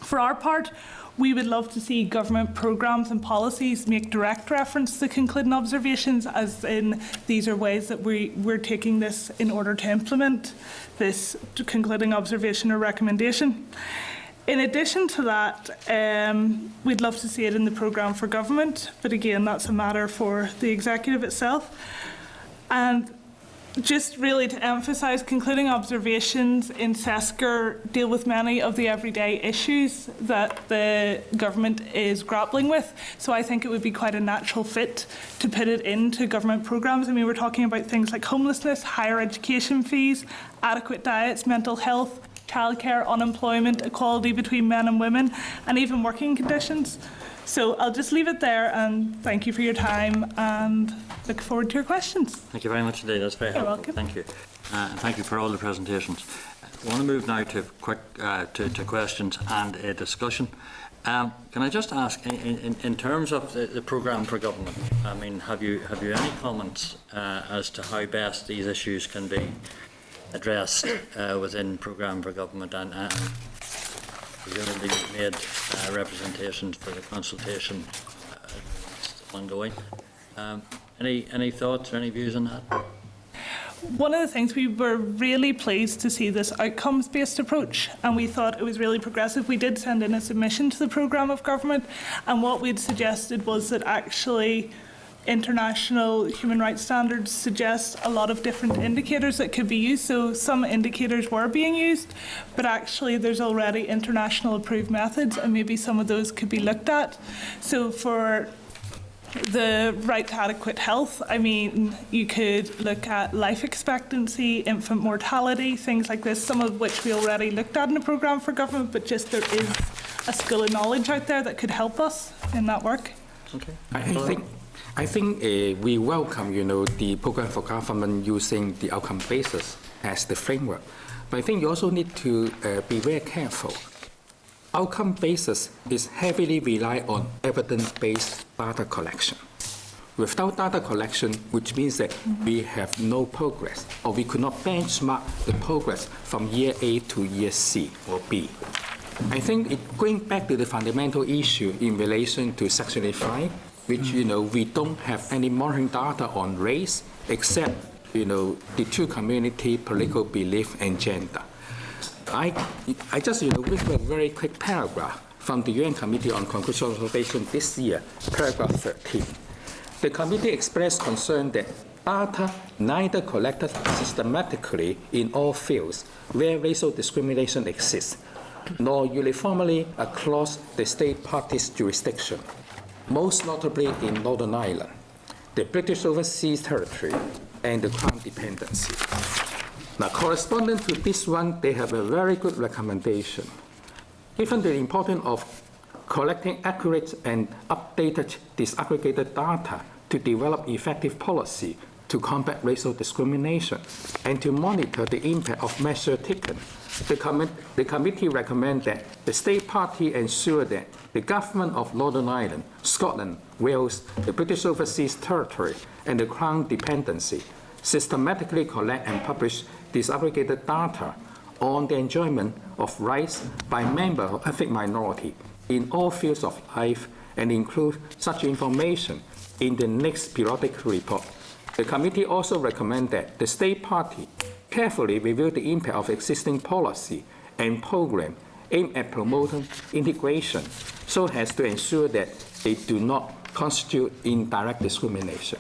For our part, we would love to see government programmes and policies make direct reference to concluding observations, as in these are ways that we're taking this in order to implement this concluding observation or recommendation. In addition to that, we'd love to see it in the programme for government, but again, that's a matter for the executive itself. And just really to emphasise, concluding observations in SESCR deal with many of the everyday issues that the government is grappling with. So I think it would be quite a natural fit to put it into government programmes. I mean, we're talking about things like homelessness, higher education fees, adequate diets, mental health, childcare, unemployment, equality between men and women, and even working conditions. So I'll just leave it there, and thank you for your time, and look forward to your questions. Thank you very much indeed. That's very helpful. You're welcome. Thank you. And thank you for all the presentations. I want to move now to to questions and a discussion. Can I just ask, in terms of the programme for government, I mean, have you any comments as to how best these issues can be addressed within programme for government, and presumably you've made representations for the consultation ongoing. Any thoughts or any views on that? One of the things, we were really pleased to see this outcomes-based approach, and we thought it was really progressive. We did send in a submission to the programme of government, and what we'd suggested was that actually international human rights standards suggest a lot of different indicators that could be used. So some indicators were being used, but actually there's already international approved methods, and maybe some of those could be looked at. So for the right to adequate health, I mean, you could look at life expectancy, infant mortality, things like this, some of which we already looked at in the programme for government, but just there is a school of knowledge out there that could help us in that work. Okay. I think we welcome, the program for government using the outcome basis as the framework. But I think you also need to be very careful. Outcome basis is heavily rely on evidence-based data collection. Without data collection, which means that we have no progress, or we could not benchmark the progress from year A to year C or B. I think going back to the fundamental issue in relation to Section 85, which, we don't have any monitoring data on race, except, the two community, political belief, and gender. I just, read a very quick paragraph from the UN Committee on Conclusion Observation this year, paragraph 13. The committee expressed concern that data neither collected systematically in all fields where racial discrimination exists, nor uniformly across the state party's jurisdiction, most notably in Northern Ireland, the British Overseas Territory, and the Crown Dependency. Now, corresponding to this one, they have a very good recommendation. Given the importance of collecting accurate and updated disaggregated data to develop effective policy to combat racial discrimination and to monitor the impact of measures taken, the committee recommends that the state party ensure that the government of Northern Ireland, Scotland, Wales, the British Overseas Territory, and the Crown Dependency systematically collect and publish disaggregated data on the enjoyment of rights by members of ethnic minority in all fields of life and include such information in the next periodic report. The committee also recommends that the state party carefully review the impact of existing policy and program aimed at promoting integration so as to ensure that they do not constitute indirect discrimination.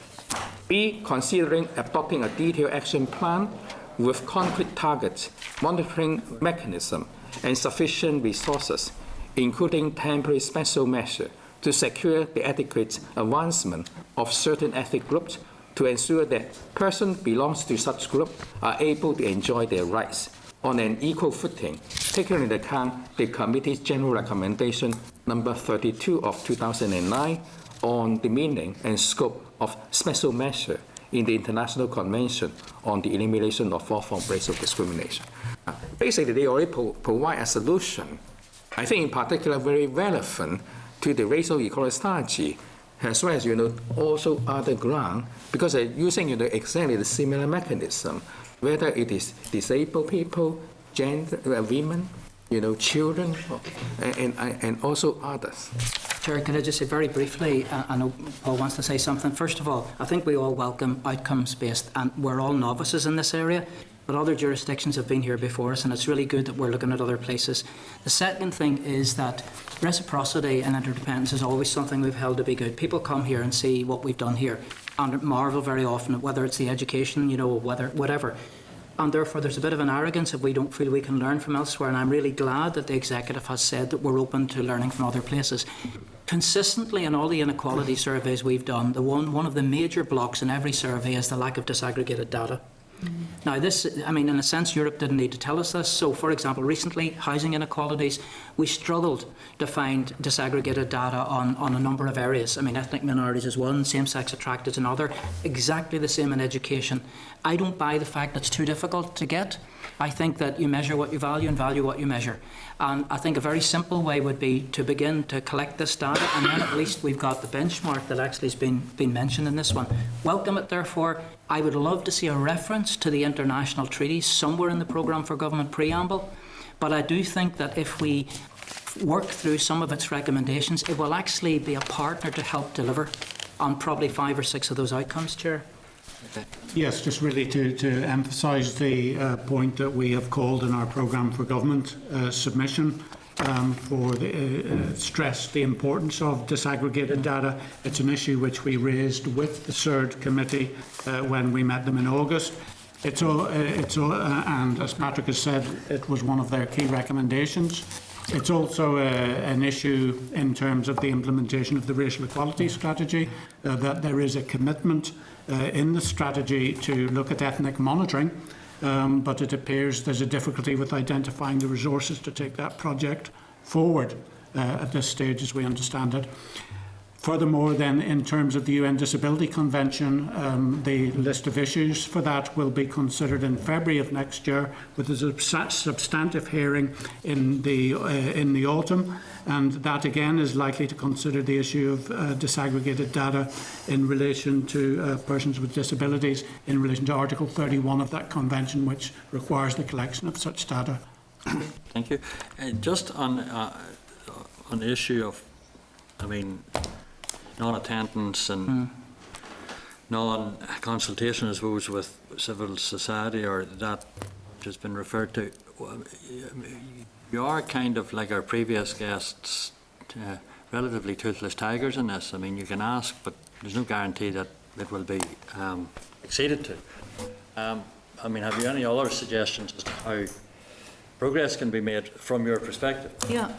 B, considering adopting a detailed action plan with concrete targets, monitoring mechanism, and sufficient resources, including temporary special measures to secure the adequate advancement of certain ethnic groups to ensure that persons belonging to such groups are able to enjoy their rights on an equal footing, taking into account the committee's general recommendation number 32 of 2009 on the meaning and scope of special measure in the International Convention on the Elimination of All Forms of Racial Discrimination. Basically, they already provide a solution, I think in particular very relevant to the racial equality strategy, as well as, also other ground, because they're using, exactly the similar mechanism, whether it is disabled people, gender, women, children, and also others. Chair, can I just say very briefly, I know Paul wants to say something. First of all, I think we all welcome outcomes-based, and we're all novices in this area, but other jurisdictions have been here before us, and it's really good that we're looking at other places. The second thing is that reciprocity and interdependence is always something we've held to be good. People come here and see what we've done here, and marvel very often at whether it's the education, whatever. And therefore, there's a bit of an arrogance if we don't feel we can learn from elsewhere. And I'm really glad that the executive has said that we're open to learning from other places. Consistently in all the inequality surveys we've done, one of the major blocks in every survey is the lack of disaggregated data. Now, this, in a sense, Europe didn't need to tell us this. So, for example, recently, housing inequalities, we struggled to find disaggregated data on a number of areas. Ethnic minorities is one, same-sex attract is another, exactly the same in education. I don't buy the fact that it's too difficult to get. I think that you measure what you value and value what you measure. And I think a very simple way would be to begin to collect this data, and then at least we've got the benchmark that actually has been mentioned in this one. Welcome it, therefore. I would love to see a reference to the international treaties somewhere in the programme for government preamble. But I do think that if we work through some of its recommendations, it will actually be a partner to help deliver on probably 5 or 6 of those outcomes, Chair. Yes, just really to emphasise the point that we have called in our programme for government submission for stress the importance of disaggregated data. It's an issue which we raised with the CERD committee when we met them in August. And as Patrick has said, it was one of their key recommendations. It's also an issue in terms of the implementation of the racial equality strategy, that there is a commitment in the strategy to look at ethnic monitoring, but it appears there's a difficulty with identifying the resources to take that project forward at this stage, as we understand it. Furthermore, then, in terms of the UN Disability Convention, the list of issues for that will be considered in February of next year, with a substantive hearing in the autumn, and that again is likely to consider the issue of disaggregated data in relation to persons with disabilities, in relation to Article 31 of that convention, which requires the collection of such data. Thank you. Just on the issue of, non-attendance and non-consultation, I suppose, with civil society, or that which has been referred to. You are kind of like our previous guests, relatively toothless tigers in this. You can ask, but there's no guarantee that it will be acceded to. Have you any other suggestions as to how progress can be made from your perspective? Yeah,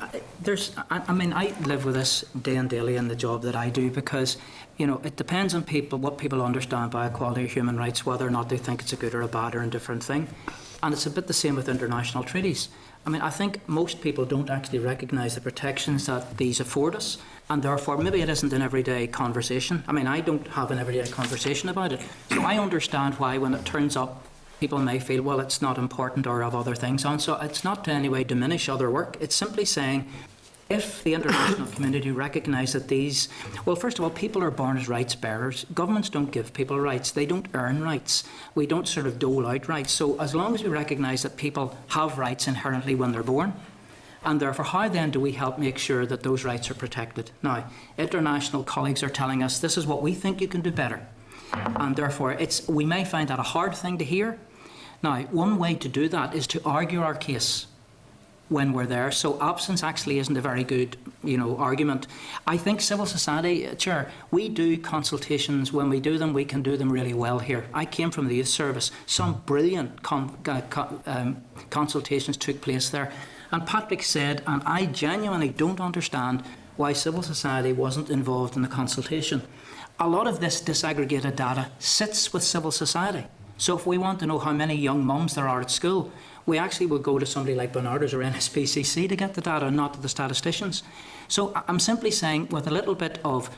I live with this day and daily in the job that I do, because, it depends on people, what people understand by equality or human rights, whether or not they think it's a good or a bad or indifferent thing. And it's a bit the same with international treaties. I think most people don't actually recognise the protections that these afford us, and therefore maybe it isn't an everyday conversation. I don't have an everyday conversation about it. So I understand why, when it turns up, people may feel, well, it's not important or have other things on. So it's not to any way diminish other work. It's simply saying, if the international community recognise that these, well, first of all, people are born as rights bearers. Governments don't give people rights. They don't earn rights. We don't sort of dole out rights. So as long as we recognise that people have rights inherently when they're born, and therefore how then do we help make sure that those rights are protected? Now, international colleagues are telling us this is what we think you can do better. And therefore we may find that a hard thing to hear. Now, one way to do that is to argue our case when we're there. So absence actually isn't a very good, argument. I think civil society, Chair, we do consultations. When we do them, we can do them really well here. I came from the youth service. Some brilliant consultations took place there. And Patrick said, and I genuinely don't understand why civil society wasn't involved in the consultation. A lot of this disaggregated data sits with civil society. So if we want to know how many young mums there are at school, we actually will go to somebody like Bernardus or NSPCC to get the data, and not to the statisticians. So I'm simply saying, with a little bit of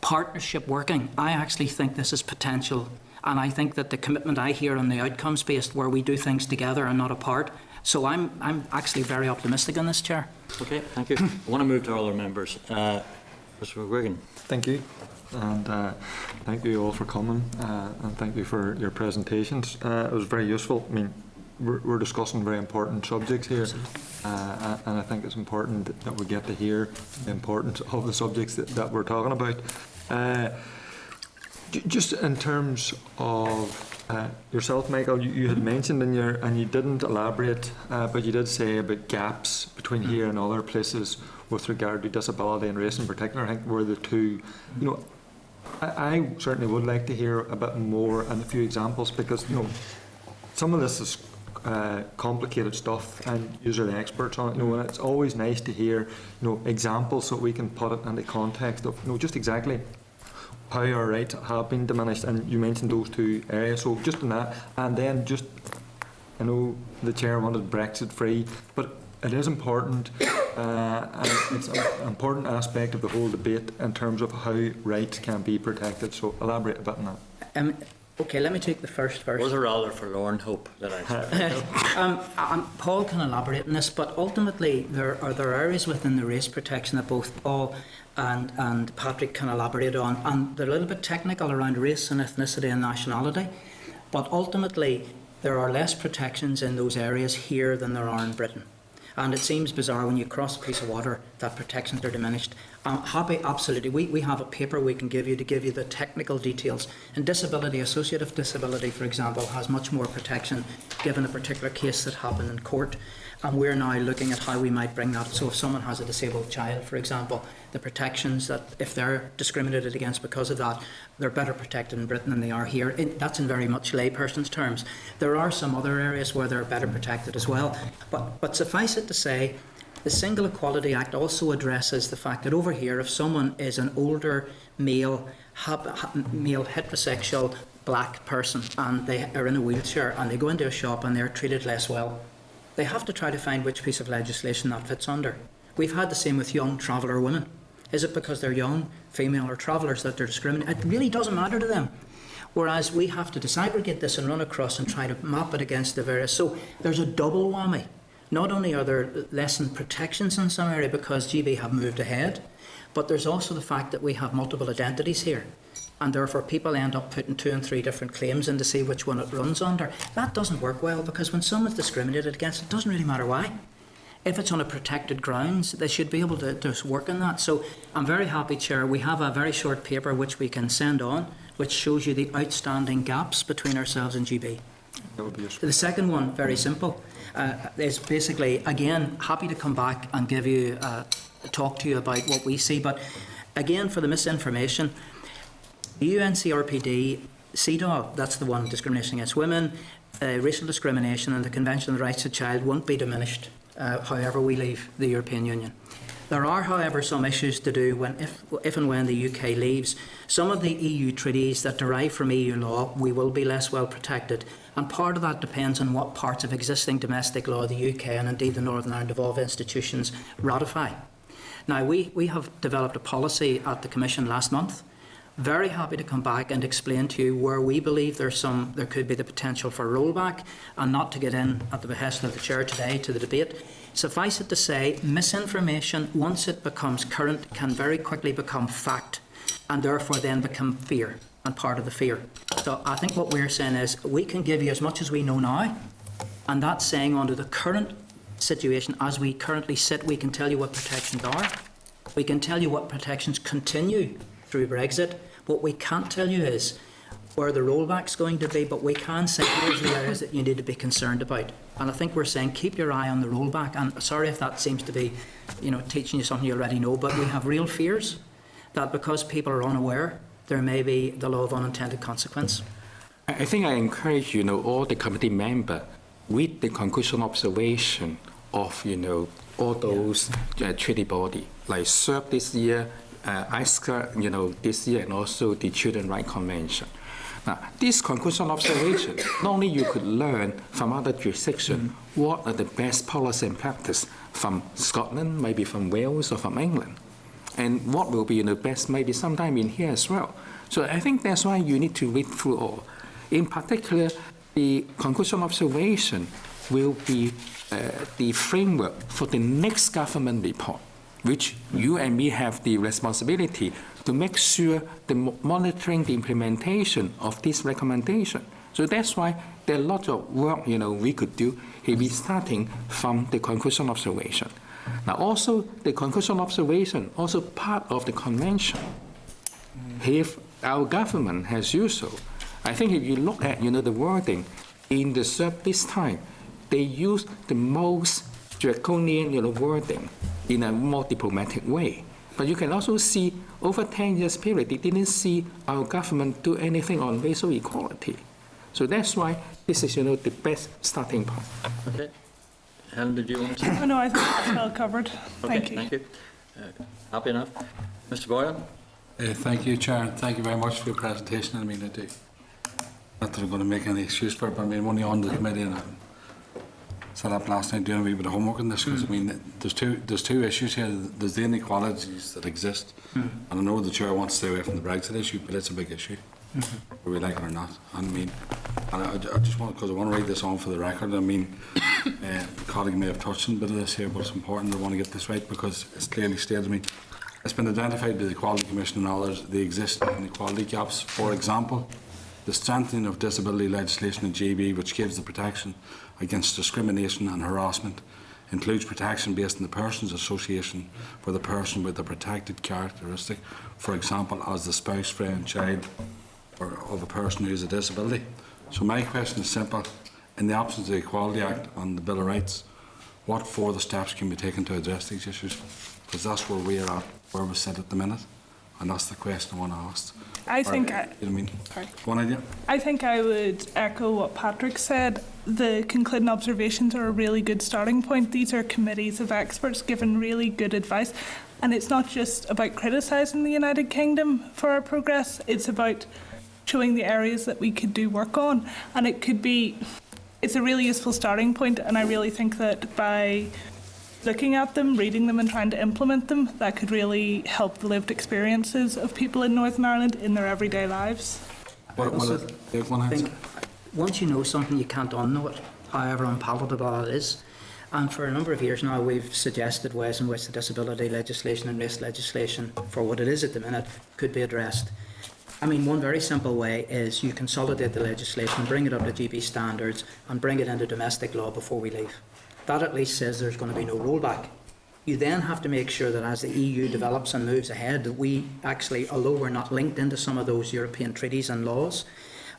partnership working, I actually think this is potential. And I think that the commitment I hear on the outcomes-based, where we do things together and not apart. So I'm actually very optimistic on this, Chair. Okay, thank you. I want to move to other members. Mr. McGuigan. Thank you. And thank you all for coming, and thank you for your presentations. It was very useful. We're discussing very important subjects here, and I think it's important that we get to hear the importance of the subjects that we're talking about. Just in terms of yourself, Michael, you had mentioned and you didn't elaborate, but you did say about gaps between here and other places with regard to disability and race in particular. I think were the two, I certainly would like to hear a bit more and a few examples, because some of this is complicated stuff, and you're the experts on it. And it's always nice to hear examples, so we can put it in the context of just exactly how our rights have been diminished. And you mentioned those two areas, so just in that, and then just, I know the chair wanted Brexit free, but it is important, and it's an important aspect of the whole debate in terms of how rights can be protected. So elaborate a bit on that. Okay, let me take the first. Was a rather forlorn hope that I Paul can elaborate on this, but ultimately there are areas within the race protection that both Paul and Patrick can elaborate on, and they're a little bit technical around race and ethnicity and nationality, but ultimately there are less protections in those areas here than there are in Britain. And it seems bizarre when you cross a piece of water that protections are diminished. I'm happy, absolutely. We have a paper we can give you to give you the technical details. And disability, associative disability, for example, has much more protection given a particular case that happened in court. And we're now looking at how we might bring that. So if someone has a disabled child, for example, the protections that if they're discriminated against because of that, they're better protected in Britain than they are here. That's in very much layperson's terms. There are some other areas where they're better protected as well. But suffice it to say, the Single Equality Act also addresses the fact that over here, if someone is an older male heterosexual black person and they are in a wheelchair and they go into a shop and they're treated less well, they have to try to find which piece of legislation that fits under. We've had the same with young traveller women. Is it because they're young, female or travellers that they're discriminated? It really doesn't matter to them. Whereas we have to disaggregate this and run across and try to map it against the various. So there's a double whammy. Not only are there lessened protections in some area because GB have moved ahead, but there's also the fact that we have multiple identities here. And therefore people end up putting 2 and 3 different claims in to see which one it runs under. That doesn't work well, because when someone's discriminated against, it doesn't really matter why. If it's on a protected grounds, they should be able to work on that. So I'm very happy, Chair. We have a very short paper which we can send on, which shows you the outstanding gaps between ourselves and GB. That would be useful. The second one, very simple, is basically, again, happy to come back and give you, talk to you about what we see. But again, for the misinformation, the UNCRPD, CEDAW, that's the one, discrimination against women, racial discrimination and the Convention on the Rights of the Child won't be diminished however we leave the European Union. There are, however, some issues to do if and when the UK leaves. Some of the EU treaties that derive from EU law, we will be less well protected, and part of that depends on what parts of existing domestic law the UK and indeed the Northern Ireland Devolved institutions ratify. Now, we have developed a policy at the Commission last month. Very happy to come back and explain to you where we believe there could be the potential for rollback, and not to get in at the behest of the Chair today to the debate. Suffice it to say, misinformation, once it becomes current, can very quickly become fact, and therefore then become fear, and part of the fear. So I think what we're saying is we can give you as much as we know now, and that's saying under the current situation as we currently sit, we can tell you what protections are. We can tell you what protections continue through Brexit. What we can't tell you is where the rollback's going to be, but we can say here's the areas that you need to be concerned about. And I think we're saying keep your eye on the rollback. And sorry if that seems to be, teaching you something you already know, but we have real fears that because people are unaware, there may be the law of unintended consequence. I think I encourage, all the committee members with the conclusion observation of, all those treaty body, like CERP this year, ISCA, this year, and also the Children's Rights Convention. Now, this conclusion observation, not only you could learn from other jurisdictions what are the best policy and practice from Scotland, maybe from Wales or from England, and what will be the best maybe sometime in here as well. So I think that's why you need to read through all. In particular, the conclusion observation will be the framework for the next government report, which you and me have the responsibility to make sure the monitoring the implementation of this recommendation. So that's why there are a lot of work we could do if we starting from the conclusion observation. Now also the conclusion observation also part of the convention. If our government has used so, I think if you look at the wording in the CERP this time, they use the most draconian wording in a more diplomatic way. But you can also see over 10 years period, they didn't see our government do anything on racial equality. So that's why this is the best starting point. Okay. Helen, did you want to? No, I think it's well covered. Okay, Thank you. Happy enough. Mr. Boyle? Thank you, Chair, and thank you very much for your presentation. I mean, not that I'm going to make any excuse for it, but I mean, I'm only on the committee and I set up last night doing a wee bit of homework on this, because I mean, there's two issues here. There's the inequalities that exist, and I know the Chair wants to stay away from the Brexit issue, but it's a big issue, whether we like it or not. And I mean, and I just want, because I want to write this on for the record. I mean, a colleague may have touched on a bit of this here, but it's important. I want to get this right because it's clearly stated to me. It's been identified by the Equality Commission and others the existing inequality gaps. For example, the strengthening of disability legislation in GB, which gives the protection against discrimination and harassment includes protection based on the person's association with a person with a protected characteristic, for example, as the spouse, friend, child, or of a person who has a disability. So my question is simple. In the absence of the Equality Act and the Bill of Rights, what further steps can be taken to address these issues? Because that's where we are at, where we sit at the minute. And that's the question I want to ask. I think One idea? I think I would echo what Patrick said. The concluding observations are a really good starting point. These are committees of experts giving really good advice. And it's not just about criticising the United Kingdom for our progress, it's about showing the areas that we could do work on. And it's a really useful starting point, and I really think that by looking at them, reading them and trying to implement them, that could really help the lived experiences of people in Northern Ireland in their everyday lives. I think once you know something, you can't unknow it, however unpalatable it is. And for a number of years now, we've suggested ways in which the disability legislation and race legislation, for what it is at the minute, could be addressed. I mean, one very simple way is you consolidate the legislation, bring it up to GB standards, and bring it into domestic law before we leave. That at least says there's going to be no rollback. You then have to make sure that as the EU develops and moves ahead, that we actually, although we're not linked into some of those European treaties and laws,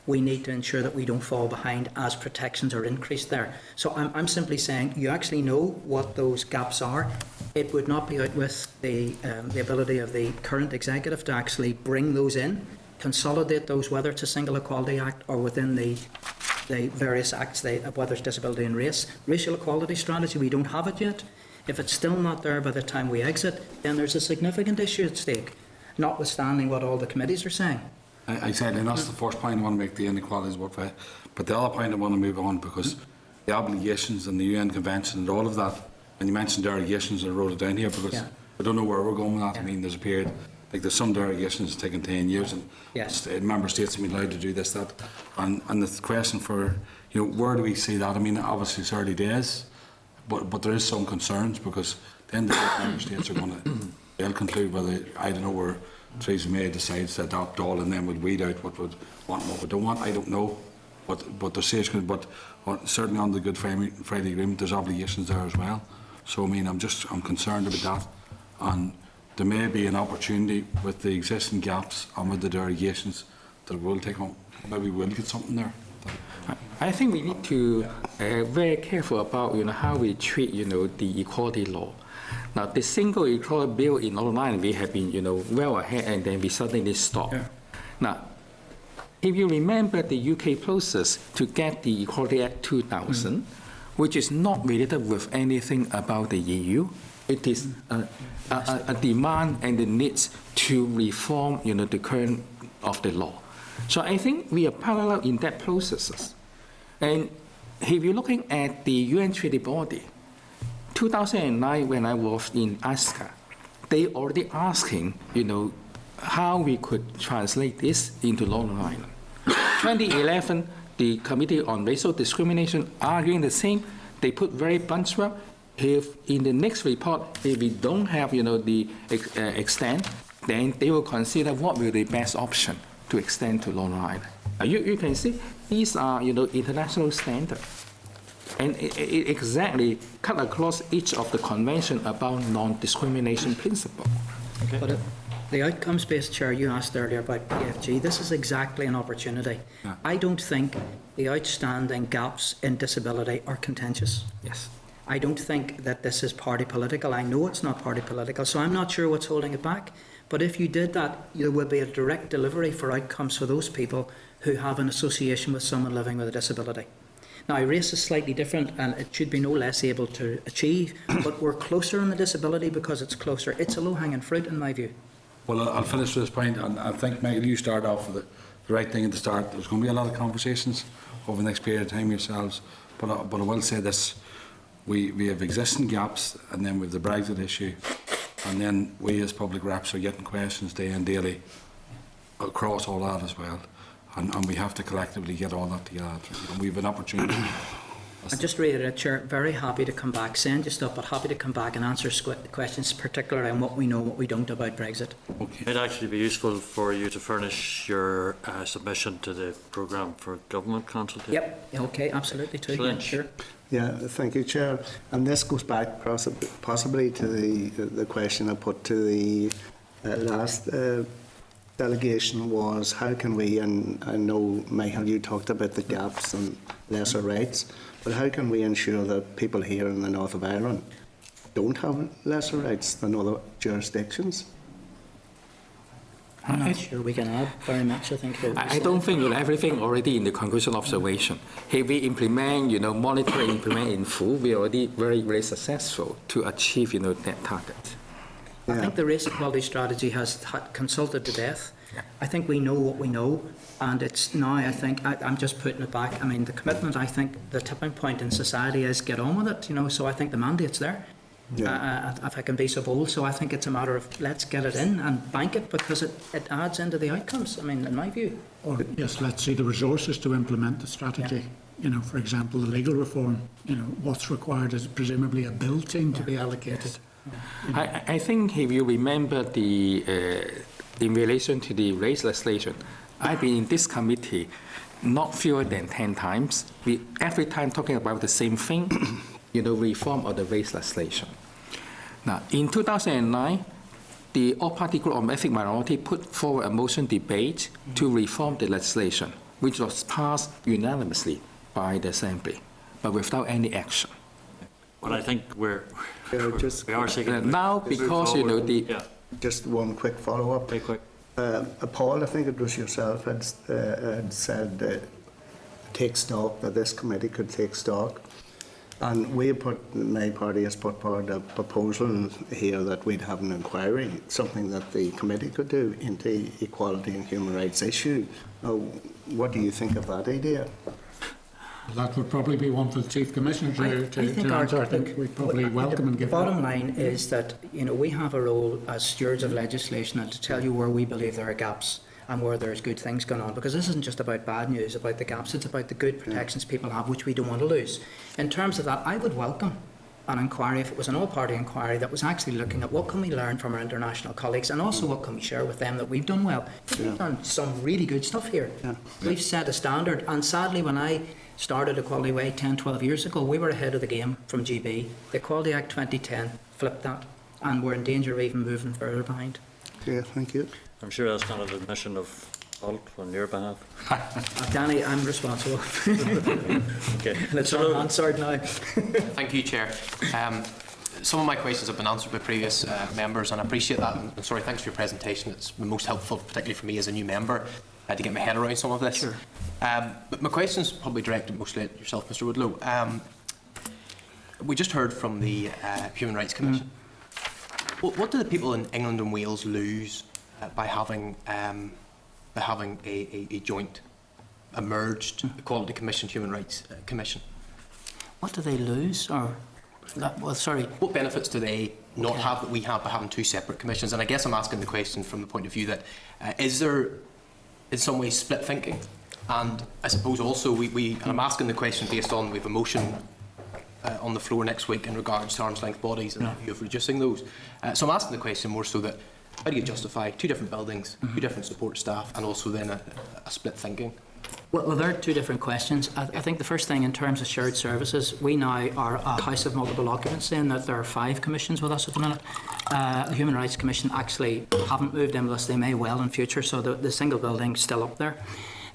we need to ensure that we don't fall behind as protections are increased there. So I'm simply saying you actually know what those gaps are. It would not be out with the ability of the current executive to actually bring those in, consolidate those, whether it's a single Equality Act or within the various acts, whether it's disability and race. Racial equality strategy, we don't have it yet. If it's still not there by the time we exit, then there's a significant issue at stake, notwithstanding what all the committees are saying. I said, and that's the first point I want to make, the inequalities work for. But the other point I want to move on, because the obligations and the UN Convention and all of that, and you mentioned derogations, I wrote it down here because I don't know where we're going with that. I mean, there's a period, like there's some derogations taking 10 years, and member states have been allowed to do this, that. And the question for, where do we see that? I mean, obviously it's early days, but there is some concerns, because then the member states are going to, they'll conclude whether, I don't know, where Theresa May decides to adopt all and then would weed out what would want and what we don't want. I don't know, but there's serious, but certainly on the Good Friday Agreement, there's obligations there as well. So I mean, I'm concerned about that, and there may be an opportunity with the existing gaps and with the derogations that we'll take on. Maybe we'll get something there. I think we need to very careful about how we treat the equality law. Now, the single equality bill in Northern Ireland, we have been well ahead, and then we suddenly stop. Now, if you remember the UK process to get the Equality Act 2000, which is not related with anything about the EU, it is a demand and the needs to reform the current of the law. So I think we are parallel in that processes. And if you're looking at the UN treaty body, 2009 when I was in ASCA, they already asking, how we could translate this into Northern Ireland. 2011, the Committee on Racial Discrimination arguing the same. They put very blunt word. If in the next report, if we don't have, the extent, then they will consider what will be the best option to extend to Northern Ireland. You can see these are, international standards. And it exactly cut across each of the convention about non-discrimination principle. Okay. But the outcomes-based chair you asked earlier about PFG, this is exactly an opportunity. Yeah. I don't think the outstanding gaps in disability are contentious. Yes. I don't think that this is party political. I know it's not party political, so I'm not sure what's holding it back. But if you did that, there would be a direct delivery for outcomes for those people who have an association with someone living with a disability. Now, race is slightly different, and it should be no less able to achieve, but we're closer on the disability because it's closer. It's a low-hanging fruit, in my view. Well, I'll finish with this point, and I think, Michael, you started off with the right thing at the start. There's going to be a lot of conversations over the next period of time yourselves, but I will say this. We have existing gaps, and then we have the Brexit issue, and then we as public reps are getting questions day and daily across all that as well. And we have to collectively get all that together. We have an opportunity. And just reiterate, Chair, very happy to come back, send you stuff, but happy to come back and answer questions, particularly on what we know, what we don't about Brexit. Okay. It'd actually be useful for you to furnish your submission to the programme for government consultation. Yep, okay, absolutely, too. Yeah, sure. Yeah, thank you, Chair. And this goes back possibly to the question I put to the last delegation was how can we, and I know, Michael, you talked about the gaps and lesser rights, but how can we ensure that people here in the north of Ireland don't have lesser rights than other jurisdictions? I'm not sure we can add very much, I think. I don't think everything already in the conclusion observation. If we implement, monitor and implement in full, we are already very, very successful to achieve, that target. I think the race equality strategy has consulted to death. Yeah. I think we know what we know, and it's now, I think, I'm just putting it back. I mean, the commitment, I think the tipping point in society is get on with it, so I think the mandate's there. Yeah. If I can be so bold, so I think it's a matter of let's get it in and bank it because it adds into the outcomes, I mean, in my view. Or, yes, let's see the resources to implement the strategy. Yeah. For example, the legal reform, what's required is presumably a bill team to be allocated. Yes. I think if you remember in relation to the race legislation, I've been in this committee not fewer than 10 times. We every time talking about the same thing, reform of the race legislation. Now, in 2009, the all-party group on ethnic minority put forward a motion debate to reform the legislation, which was passed unanimously by the Assembly, but without any action. Well, I think we are seeking now because Just one quick follow-up. Very quick. Paul, I think it was yourself, had said take stock, that this committee could take stock. And my party has put forward a proposal here that we'd have an inquiry, something that the committee could do into equality and human rights issue. Now, what do you think of that idea? That would probably be one for the Chief Commissioner to answer. I think we'd probably welcome and give the bottom line is that we have a role as stewards of legislation and to tell you where we believe there are gaps and where there's good things going on, because this isn't just about bad news about the gaps, it's about the good protections people have which we don't want to lose. In terms of that, I would welcome an inquiry, if it was an all-party inquiry, that was actually looking at what can we learn from our international colleagues and also what can we share with them that we've done well. We've done some really good stuff here. We've set a standard, and sadly when I started Equality Way 10-12 years ago, we were ahead of the game from GB. The Equality Act 2010 flipped that, and we're in danger of even moving further behind. Yeah, thank you. I'm sure that's not an admission of fault on your behalf. Danny, I'm responsible. Okay. It's all answered now. Thank you, Chair. Some of my questions have been answered by previous members, and I appreciate that. And sorry, thanks for your presentation. It's been most helpful, particularly for me as a new member, to get my head around some of this. Sure. But my question's probably directed mostly at yourself, Mr. Woodlow. We just heard from the Human Rights Commission. What do the people in England and Wales lose by having a joint, a merged Equality Commission, Human Rights Commission? What do they lose? Or sorry. What benefits do they not have that we have by having two separate commissions? And I guess I'm asking the question from the point of view that is there, in some ways, split thinking? And I suppose also and I'm asking the question based on we have a motion on the floor next week in regards to arm's length bodies and the view of reducing those. So I'm asking the question more so that how do you justify two different buildings, two different support staff, and also then a split thinking? Well, there are two different questions. I think the first thing in terms of shared services, we now are a house of multiple occupancy in that there are 5 commissions with us at the minute. The Human Rights Commission actually haven't moved in with us. They may well in future, so the single building's still up there.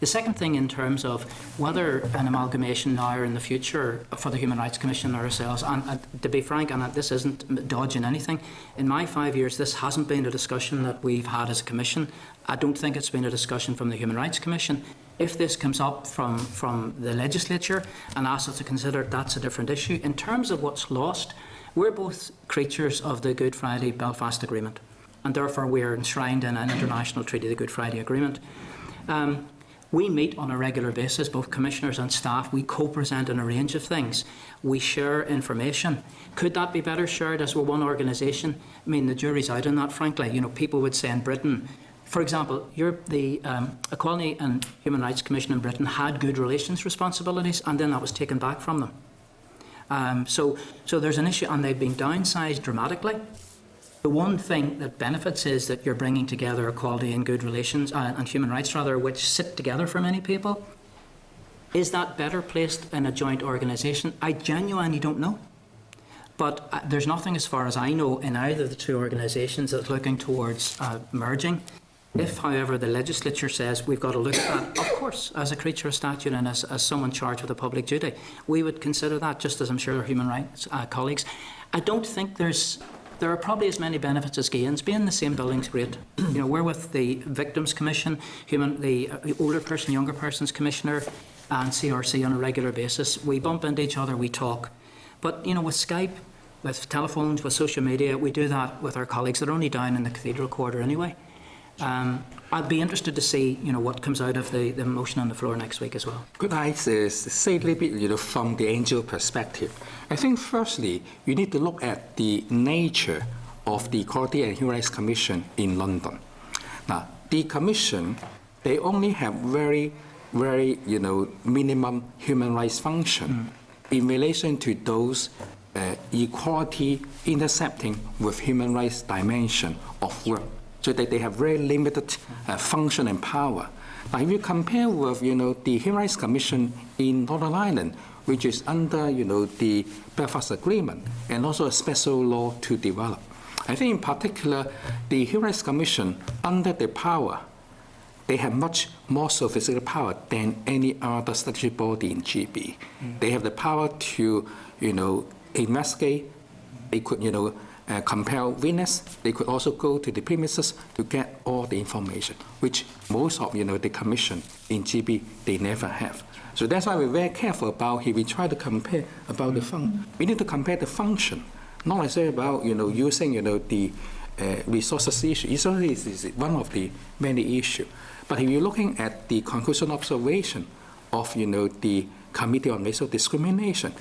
The second thing in terms of whether an amalgamation now or in the future for the Human Rights Commission or ourselves, and to be frank, and this isn't dodging anything, in my 5 years this hasn't been a discussion that we've had as a commission. I don't think it's been a discussion from the Human Rights Commission. If this comes up from the legislature and asks us to consider it, that's a different issue. In terms of what's lost, we're both creatures of the Good Friday Belfast Agreement, and therefore we are enshrined in an international treaty, the Good Friday Agreement. We meet on a regular basis, both commissioners and staff. We co-present on a range of things. We share information. Could that be better shared as we're one organisation? I mean, the jury's out on that, frankly. People would say in Britain, for example, the Equality and Human Rights Commission in Britain had good relations responsibilities, and then that was taken back from them. So there's an issue, and they've been downsized dramatically. The one thing that benefits is that you're bringing together equality and good relations, and human rights rather, which sit together for many people. Is that better placed in a joint organisation? I genuinely don't know. But there's nothing, as far as I know, in either of the two organisations that's looking towards merging. If, however, the legislature says we've got to look at that, of course, as a creature of statute and as someone charged with a public duty, we would consider that, just as I'm sure our human rights colleagues. I don't think there are probably as many benefits as gains. Being in the same building's great. You know, we're with the Victims Commission, the Older Person, Younger Persons Commissioner, and CRC on a regular basis. We bump into each other, we talk. But, you know, with Skype, with telephones, with social media, we do that with our colleagues that are only down in the Cathedral Quarter anyway. I'd be interested to see, you know, what comes out of the motion on the floor next week as well. Could I say a little bit, you know, from the NGO perspective? I think firstly, you need to look at the nature of the Equality and Human Rights Commission in London. Now, the Commission, they only have very, you know, minimum human rights function in relation to those equality intercepting with human rights dimension of work, so that they have very limited function and power. Now, if you compare with, you know, the Human Rights Commission in Northern Ireland, which is under, you know, the Belfast Agreement and also a special law to develop, I think in particular the Human Rights Commission, under the power, they have much more sophisticated power than any other statutory body in GB. They have the power to, you know, investigate. They could, you know, compel witness. They could also go to the premises to get all the information, which most of, you know, the commission in GB, they never have. So that's why we're very careful about if we try to compare about the function. We need to compare the function, not necessarily about, you know, using, you know, the resources issue. It's only one of the many issues. But if you're looking at the conclusion observation of, you know, the Committee on Racial Discrimination,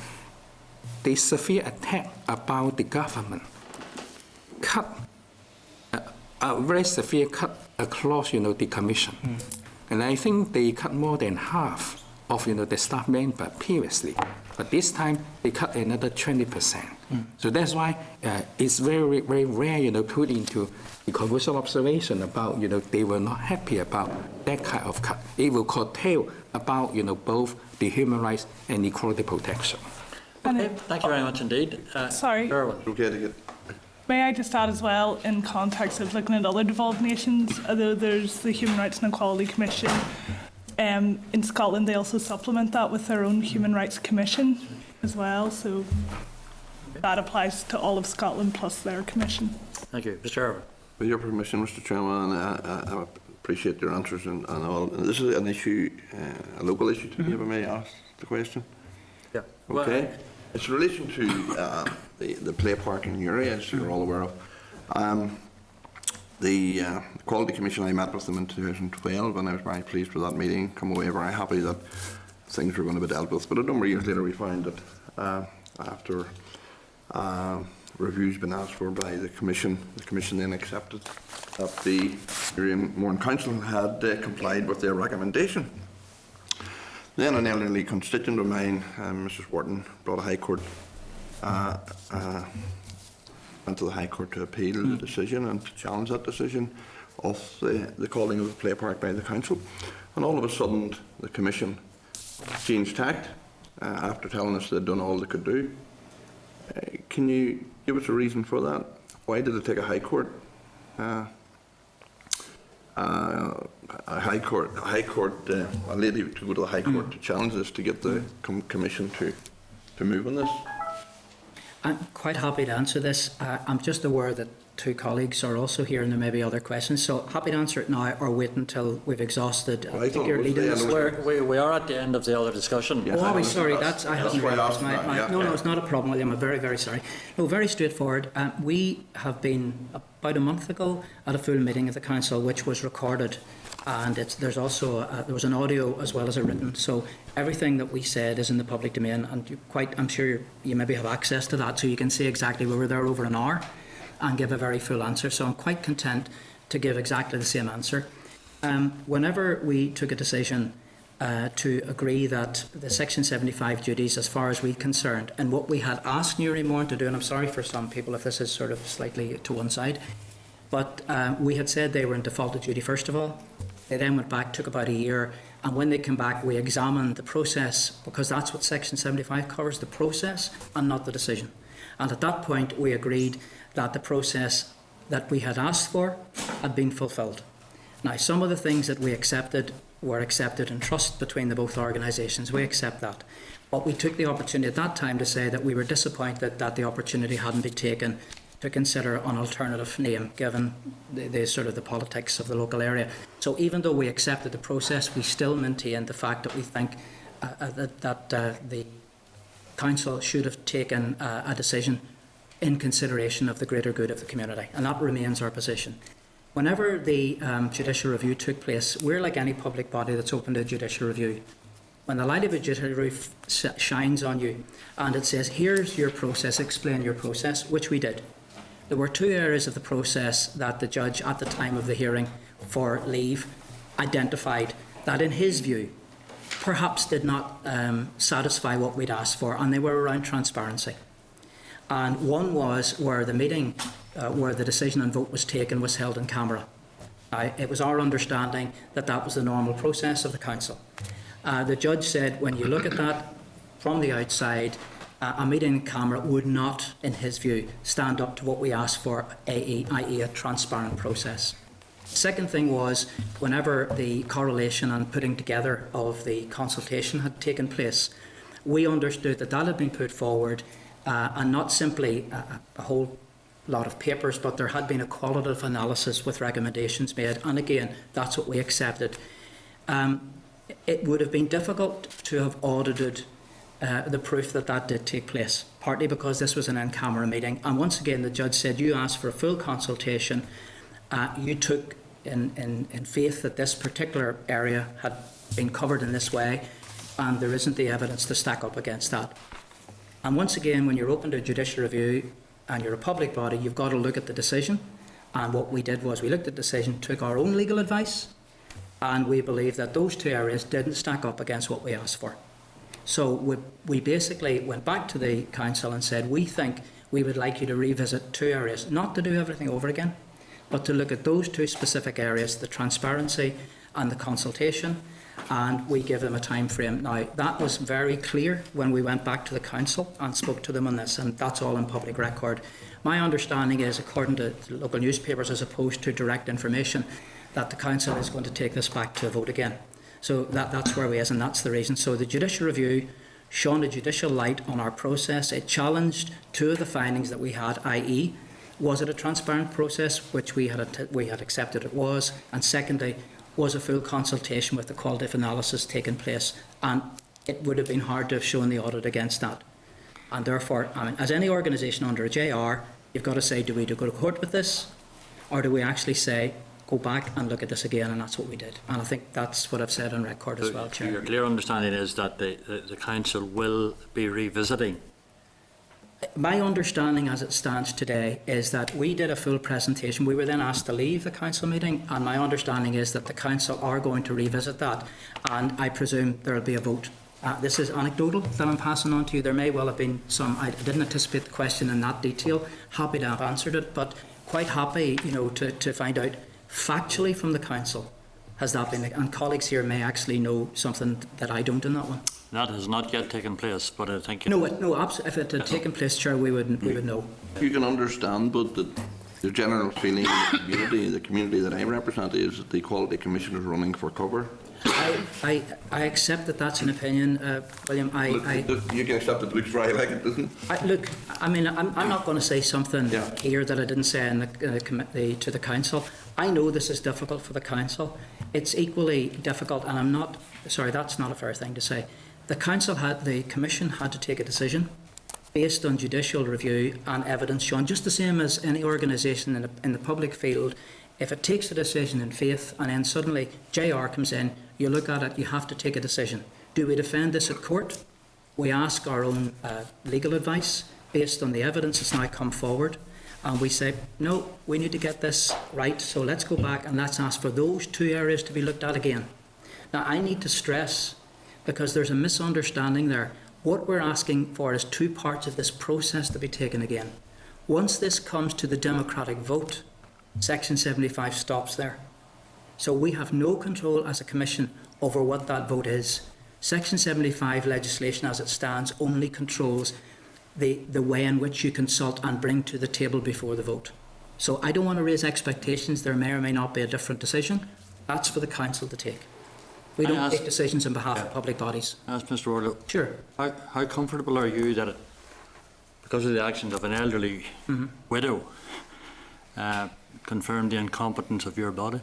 the severe attack about the government cut a very severe cut across, you know, the commission, and I think they cut more than half of, you know, the staff member previously, but this time they cut another 20%. So that's why it's very, very rare, you know, put into the conclusion observation about, you know, they were not happy about that kind of cut. It will curtail about, you know, both the human rights and equality protection. Okay, thank you very much indeed. Sorry. May I just add as well, in context of looking at other devolved nations, although there's the Human Rights and Equality Commission, in Scotland they also supplement that with their own Human Rights Commission as well, so that applies to all of Scotland plus their commission. Thank you. Mr. Irwin. With your permission, Mr. Chairman, I appreciate your answers and all. This is an issue, a local issue to me, if I may ask the question. Yeah. Okay. Well, it's in relation to the play park in Uri, as you're all aware of. The Quality Commission, I met with them in 2012, and I was very pleased with that meeting. Come away very happy that things were going to be dealt with. But a number of years later, we found that after reviews been asked for by the Commission then accepted that the Uri Mourne Council had complied with their recommendation. Then an elderly constituent of mine, Mrs. Wharton, brought a High Court, went to the High Court to appeal the decision and to challenge that decision of the calling of the play park by the council. And all of a sudden, the Commission changed tact after telling us they'd done all they could do. Can you give us a reason for that? Why did it take a High Court? A lady to go to the High Court to challenge this, to get the Commission to move on this? I'm quite happy to answer this. I'm just aware that two colleagues are also here and there may be other questions, so happy to answer it now or wait until we've exhausted. Well, I think you're leading this. We are at the end of the other discussion. Yes, are we? Sorry, I haven't realised. No, it's not a problem, William. I'm very, very sorry. No, very straightforward. We have been about a month ago at a full meeting of the council, which was recorded, and there's also there was an audio as well as a written. So everything that we said is in the public domain, and I'm sure you maybe have access to that, so you can see exactly. We were there over an hour and give a very full answer. So I'm quite content to give exactly the same answer. Whenever we took a decision to agree that the Section 75 duties, as far as we're concerned, and what we had asked Uri Mourne to do, and I'm sorry for some people if this is sort of slightly to one side, but we had said they were in default of duty first of all. They then went back, took about a year, And when they came back, we examined the process, because that's what Section 75 covers, the process and not the decision. And at that point, we agreed that the process that we had asked for had been fulfilled. Now, some of the things that we accepted were accepted in trust between the both organisations. We accept that. But we took the opportunity at that time to say that we were disappointed that the opportunity hadn't been taken to consider an alternative name, given the sort of the politics of the local area. So even though we accepted the process, we still maintained the fact that we think that the council should have taken a decision in consideration of the greater good of the community, and that remains our position. Whenever the judicial review took place, we're like any public body that's open to judicial review. When the light of a judicial review shines on you and it says, here's your process, explain your process, which we did. There were two areas of the process that the judge at the time of the hearing for leave identified that in his view perhaps did not satisfy what we'd asked for, and they were around transparency. And one was where the meeting where the decision and vote was taken was held in camera. It was our understanding that that was the normal process of the council. The judge said when you look at that from the outside, a meeting in camera would not, in his view, stand up to what we asked for, i.e. a transparent process. Second thing was, whenever the correlation and putting together of the consultation had taken place, we understood that that had been put forward and not simply a whole lot of papers, but there had been a qualitative analysis with recommendations made, and again, that's what we accepted. It would have been difficult to have audited the proof that that did take place, partly because this was an in-camera meeting. And once again, the judge said, you asked for a full consultation. You took in faith that this particular area had been covered in this way, and there isn't the evidence to stack up against that. And once again, when you're open to judicial review and you're a public body, you've got to look at the decision. And what we did was we looked at the decision, took our own legal advice, and we believe that those two areas didn't stack up against what we asked for. So we basically went back to the council and said, we think we would like you to revisit two areas, not to do everything over again, but to look at those two specific areas, the transparency and the consultation, and we give them a time frame. Now, that was very clear when we went back to the council and spoke to them on this, and that's all in public record. My understanding is, according to local newspapers as opposed to direct information, that the council is going to take this back to a vote again. So that's where we is, and that's the reason. So the judicial review shone a judicial light on our process. It challenged two of the findings that we had, i.e., was it a transparent process, which we had accepted it was, and secondly, was a full consultation with the qualitative analysis taking place, and it would have been hard to have shown the audit against that. And therefore, I mean, as any organisation under a JR, you've got to say, do we go to court with this, or do we actually say, go back and look at this again? And that's what we did. And I think that's what I've said on record as well, Chair. Your clear understanding is that the council will be revisiting. My understanding as it stands today is that we did a full presentation. We were then asked to leave the council meeting, and my understanding is that the council are going to revisit that, and I presume there will be a vote. This is anecdotal that I'm passing on to you. There may well have been some. I didn't anticipate the question in that detail. Happy to have answered it, but quite happy, to find out factually from the council, has that been, and colleagues here may actually know something that I don't in that one. That has not yet taken place, but I think... No, absolutely. If it had taken place, Chair, we would know. You can understand, but the general feeling in the community that I represent is that the Quality Commission is running for cover. I accept that that's an opinion, William. You can accept it. Looks very like it, doesn't it? Look, I mean, I'm not going to say something here that I didn't say in to the council. I know this is difficult for the council. It's equally difficult, and I'm not... Sorry, that's not a fair thing to say. The Commission had to take a decision based on judicial review and evidence shown, just the same as any organisation in the public field. If it takes a decision in faith and then suddenly JR comes in, you look at it, you have to take a decision. Do we defend this at court? We ask our own legal advice based on the evidence that's now come forward, and we say, no, we need to get this right, so let's go back and let's ask for those two areas to be looked at again. Now, I need to stress, because there's a misunderstanding there, what we're asking for is two parts of this process to be taken again. Once this comes to the democratic vote, Section 75 stops there. So we have no control as a Commission over what that vote is. Section 75 legislation as it stands only controls the way in which you consult and bring to the table before the vote. So I don't want to raise expectations. There may or may not be a different decision. That's for the Council to take. We don't take decisions on behalf of public bodies. Ask Mr. Wardlow. Sure. How comfortable are you that, because of the actions of an elderly widow, confirmed the incompetence of your body?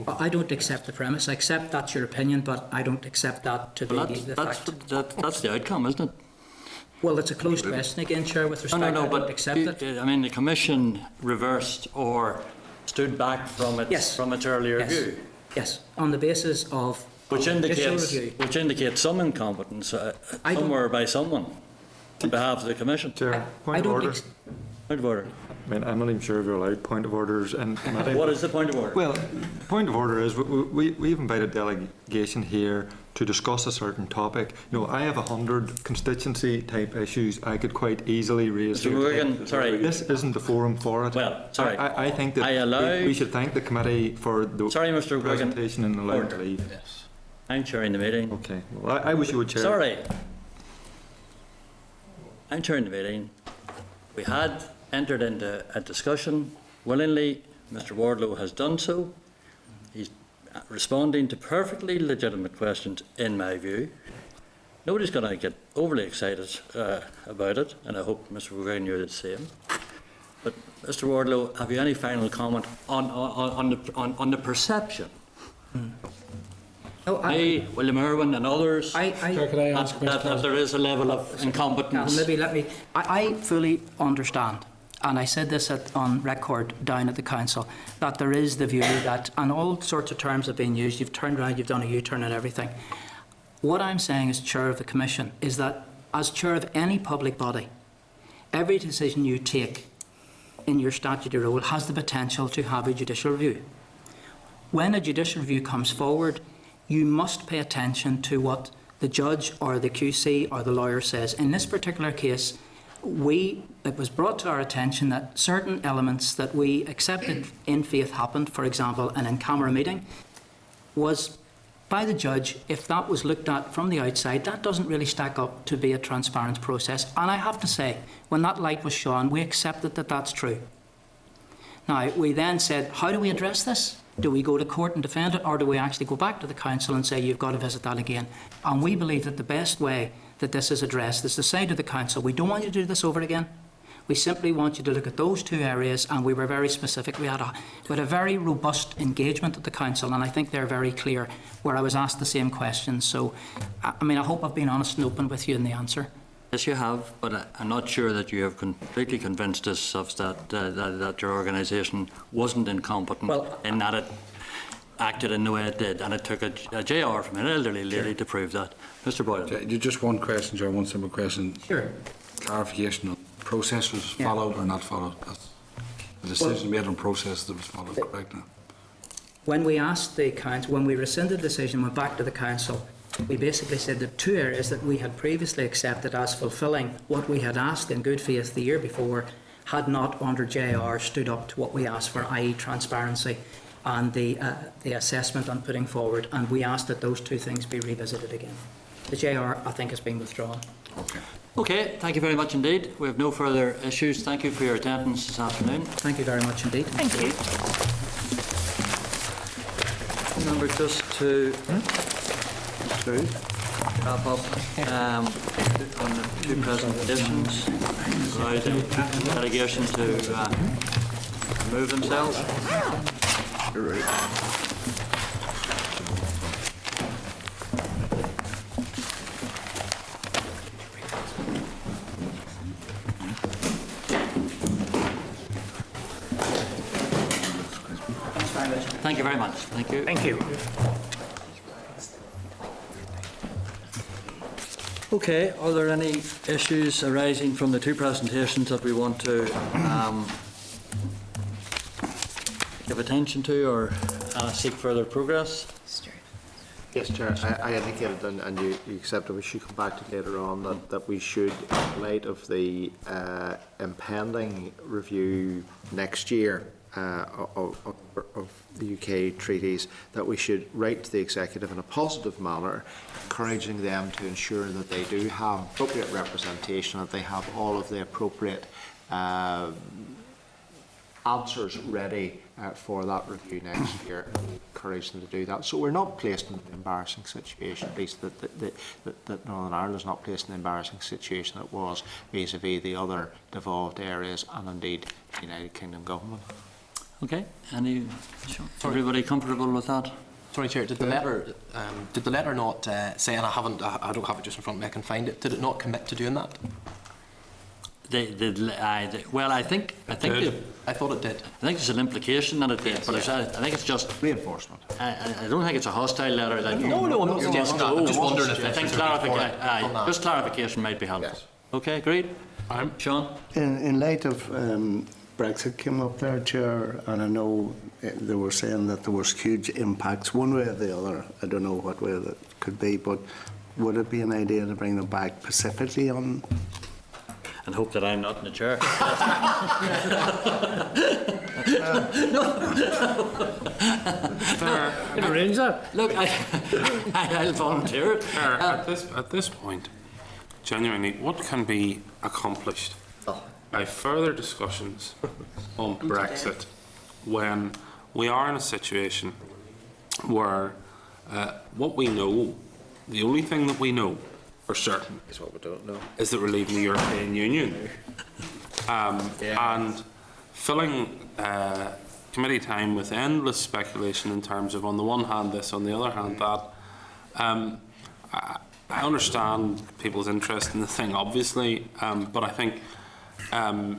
I don't accept the premise. I accept that's your opinion, but I don't accept that to be the fact. That's the outcome, isn't it? Well, it's a closed question again, Chair, with respect. No, I don't accept it. I mean, the Commission reversed or stood back from its earlier view. Yes, on the basis of which indicates some incompetence somewhere by someone on behalf of the Commission. Chair, point of order. Point of order. I mean, I'm not even sure if you're allowed point of orders. And what is the point of order? Well, the point of order is we've invited delegation here to discuss a certain topic. You know, I have 100 constituency type issues I could quite easily raise. Mr. Wigan, sorry. This isn't the forum for it. Well, sorry. I think that we should thank the committee for the presentation and allowing to leave. Yes. I'm chairing the meeting. Okay. Well, I wish you would chair. Sorry. I'm chairing the meeting. We had entered into a discussion willingly. Mr. Wardlow has done so. He's responding to perfectly legitimate questions, in my view. Nobody's going to get overly excited about it, and I hope, Mr. Wigan, you're the same. But, Mr. Wardlow, have you any final comment on the perception? William Irwin and others, that there is a level of incompetence? I fully understand, and I said this on record down at the Council, that there is the view that, and all sorts of terms have been used, you've turned around, you've done a U-turn and everything. What I'm saying as Chair of the Commission is that, as Chair of any public body, every decision you take in your statutory role has the potential to have a judicial review. When a judicial review comes forward, you must pay attention to what the judge or the QC or the lawyer says. In this particular case, it was brought to our attention that certain elements that we accepted in faith happened, for example, an in-camera meeting, was by the judge. If that was looked at from the outside, that doesn't really stack up to be a transparent process. And I have to say, when that light was shone, we accepted that that's true. Now, we then said, how do we address this? Do we go to court and defend it, or do we actually go back to the Council and say, you've got to visit that again? And we believe that the best way that this is addressed is to say to the Council, we don't want you to do this over again. We simply want you to look at those two areas, and we were very specific. We had a very robust engagement at the Council, and I think they're very clear, where I was asked the same questions. So, I mean, I hope I've been honest and open with you in the answer. Yes, you have, but I'm not sure that you have completely convinced us of that your organisation wasn't incompetent in that it acted in the way it did, and it took a JR from an elderly lady to prove that. Mr. Boyle. Just one question, Chair, one simple question. Sure. Clarification on process was followed or not followed. That's the decision made on process that was followed, correct? Now. When we asked the Council, when we rescinded the decision, went back to the Council, we basically said that two areas that we had previously accepted as fulfilling what we had asked in good faith the year before had not, under JR, stood up to what we asked for, i.e. transparency and the assessment on putting forward, and we asked that those two things be revisited again. The JR, I think, has been withdrawn. Okay, thank you very much indeed. We have no further issues. Thank you for your attendance this afternoon. Thank you very much indeed. Thank you. Remember just to wrap up on the two presentations, allow the delegation to remove themselves. You're right. Thank you very much. Thank you. Thank you. Okay, are there any issues arising from the two presentations that we want to give attention to or seek further progress? Yes, Chair. I indicated, and you accepted, we should come back to later on, that we should, in light of the impending review next year of the UK treaties, that we should write to the executive in a positive manner, encouraging them to ensure that they do have appropriate representation, that they have all of the appropriate answers ready for that review next year, and encourage them to do that. So we're not placed in an embarrassing situation, at least that Northern Ireland is not placed in an embarrassing situation that was vis-à-vis the other devolved areas and indeed the United Kingdom government. Okay, everybody comfortable with that? Sorry, Chair, did the letter not say, and I don't have it just in front of me, I can find it, did it not commit to doing that? Well, I think I thought it did. I think there's an implication that it did, but I think it's just reinforcement. I don't think it's a hostile letter. That No, I'm not suggesting that. I'm just wondering if I think just clarification might be helpful. Yes. Okay, agreed. Sean? In light of Brexit came up there, Chair, and I know they were saying that there was huge impacts one way or the other. I don't know what way that could be, but would it be an idea to bring them back specifically on? And hope that I'm not in the chair. Look, I'll volunteer it. At this point, genuinely, what can be accomplished by further discussions on Brexit when we are in a situation where what we know, the only thing that we know for certain Is what we don't know. is that we're leaving the European Union, and filling committee time with endless speculation in terms of, on the one hand this, on the other hand that. I understand people's interest in the thing, obviously, but I think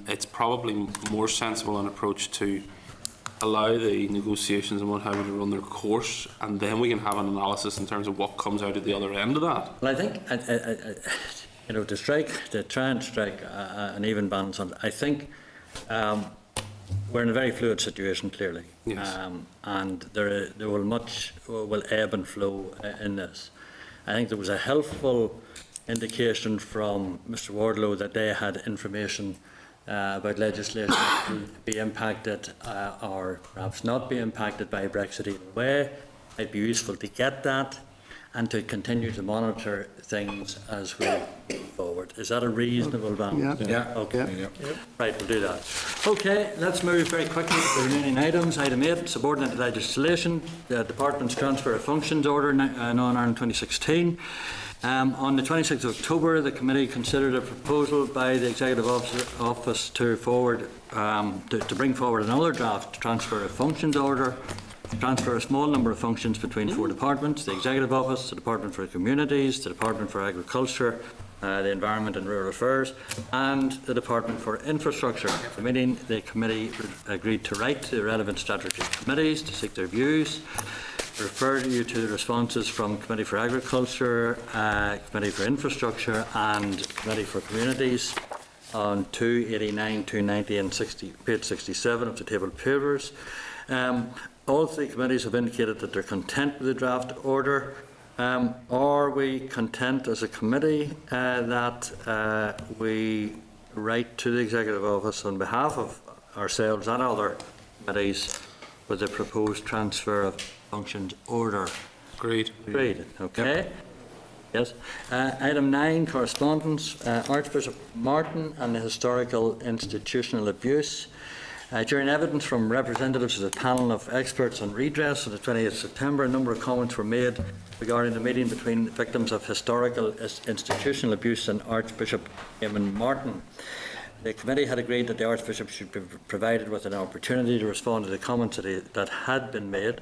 it's probably more sensible an approach to allow the negotiations and what have you to run their course, and then we can have an analysis in terms of what comes out at the other end of that. Well, I think, to try and strike an even balance on it, I think we're in a very fluid situation, clearly. Yes. And there will ebb and flow in this. I think there was a helpful indication from Mr. Wardlow that they had information about legislation that would be impacted or perhaps not be impacted by Brexit either way. It'd be useful to get that and to continue to monitor things as we move forward. Is that a reasonable balance? Yeah. Okay. Yeah. Right, we'll do that. Okay, let's move very quickly to the remaining items. Item 8, subordinate legislation, the Department's Transfer of Functions Order, Northern Ireland 2016. On the 26th of October, the committee considered a proposal by the Executive Office to bring forward another draft transfer of functions order, transfer a small number of functions between 4 departments: the Executive Office, the Department for Communities, the Department for Agriculture, the Environment and Rural Affairs, and the Department for Infrastructure. At the meeting, the committee agreed to write to the relevant statutory committees to seek their views, refer you to the responses from Committee for Agriculture, Committee for Infrastructure and Committee for Communities on 289, 290 and page 67 of the table papers. All 3 committees have indicated that they're content with the draft order. Are we content as a committee that we write to the Executive Office on behalf of ourselves and other committees with the proposed transfer of functions order? Agreed. Agreed. Okay. Yes. Item 9, correspondence. Archbishop Martin and the historical institutional abuse. During evidence from representatives of the panel of experts on redress on the 20th of September, a number of comments were made regarding the meeting between victims of historical institutional abuse and Archbishop Eamon Martin. The committee had agreed that the Archbishop should be provided with an opportunity to respond to the comments that had been made.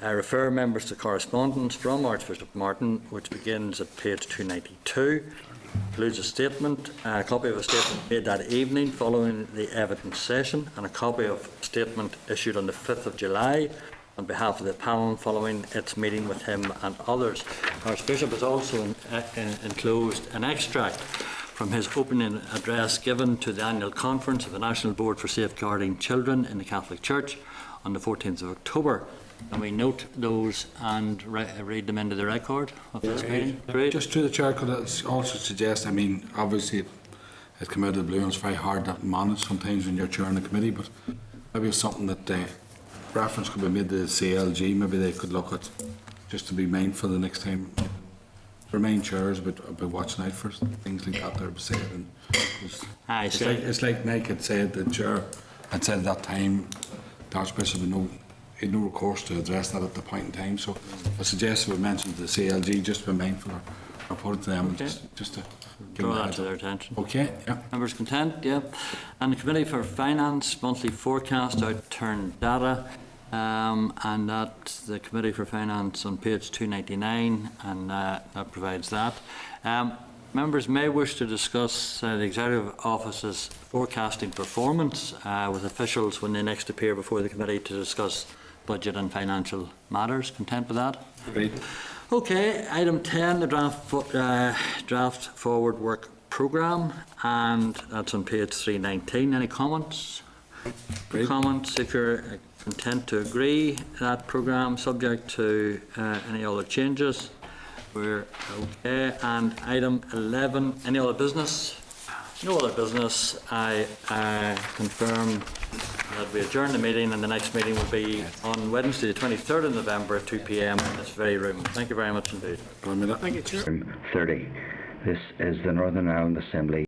Refer members to correspondence from Archbishop Martin, which begins at page 292. Includes a copy of a statement made that evening following the evidence session, and a copy of a statement issued on the 5th of July on behalf of the panel following its meeting with him and others. Archbishop has also enclosed an extract from his opening address given to the annual conference of the National Board for Safeguarding Children in the Catholic Church on the 14th of October. And we note those and read them into the record of this meeting. Great. Just through the chair, could I also suggest, I mean, obviously it came out of the blue and it's very hard to manage sometimes when you're chairing the committee, but maybe it's something that reference could be made to the CLG. Maybe they could look at, just to be mindful the next time. Remain chairs about watching out for things like that that are said. And it's like Mike had said, the chair had said at that time, the Archbishop had no recourse to address that at the point in time. So I suggest we mention to the CLG, just to be mindful or report it to them, Okay. just to Draw that to their attention. Okay, yeah. Members content? Yeah. And the Committee for Finance, monthly forecast, outturn data. And that, the Committee for Finance on page 299, and that provides that. Members may wish to discuss the Executive Office's forecasting performance with officials when they next appear before the committee to discuss budget and financial matters. Content with that? Great. Okay, item 10, the draft forward work programme, and that's on page 319. Any comments? Great. Comments? If you're content to agree that programme, subject to any other changes, we're okay. And item 11, any other business? No other business. I confirm that we adjourn the meeting, and the next meeting will be on Wednesday, the 23rd of November at 2 p.m. in this very room. Thank you very much indeed. Thank you, Chair. 30. This is the Northern Ireland Assembly.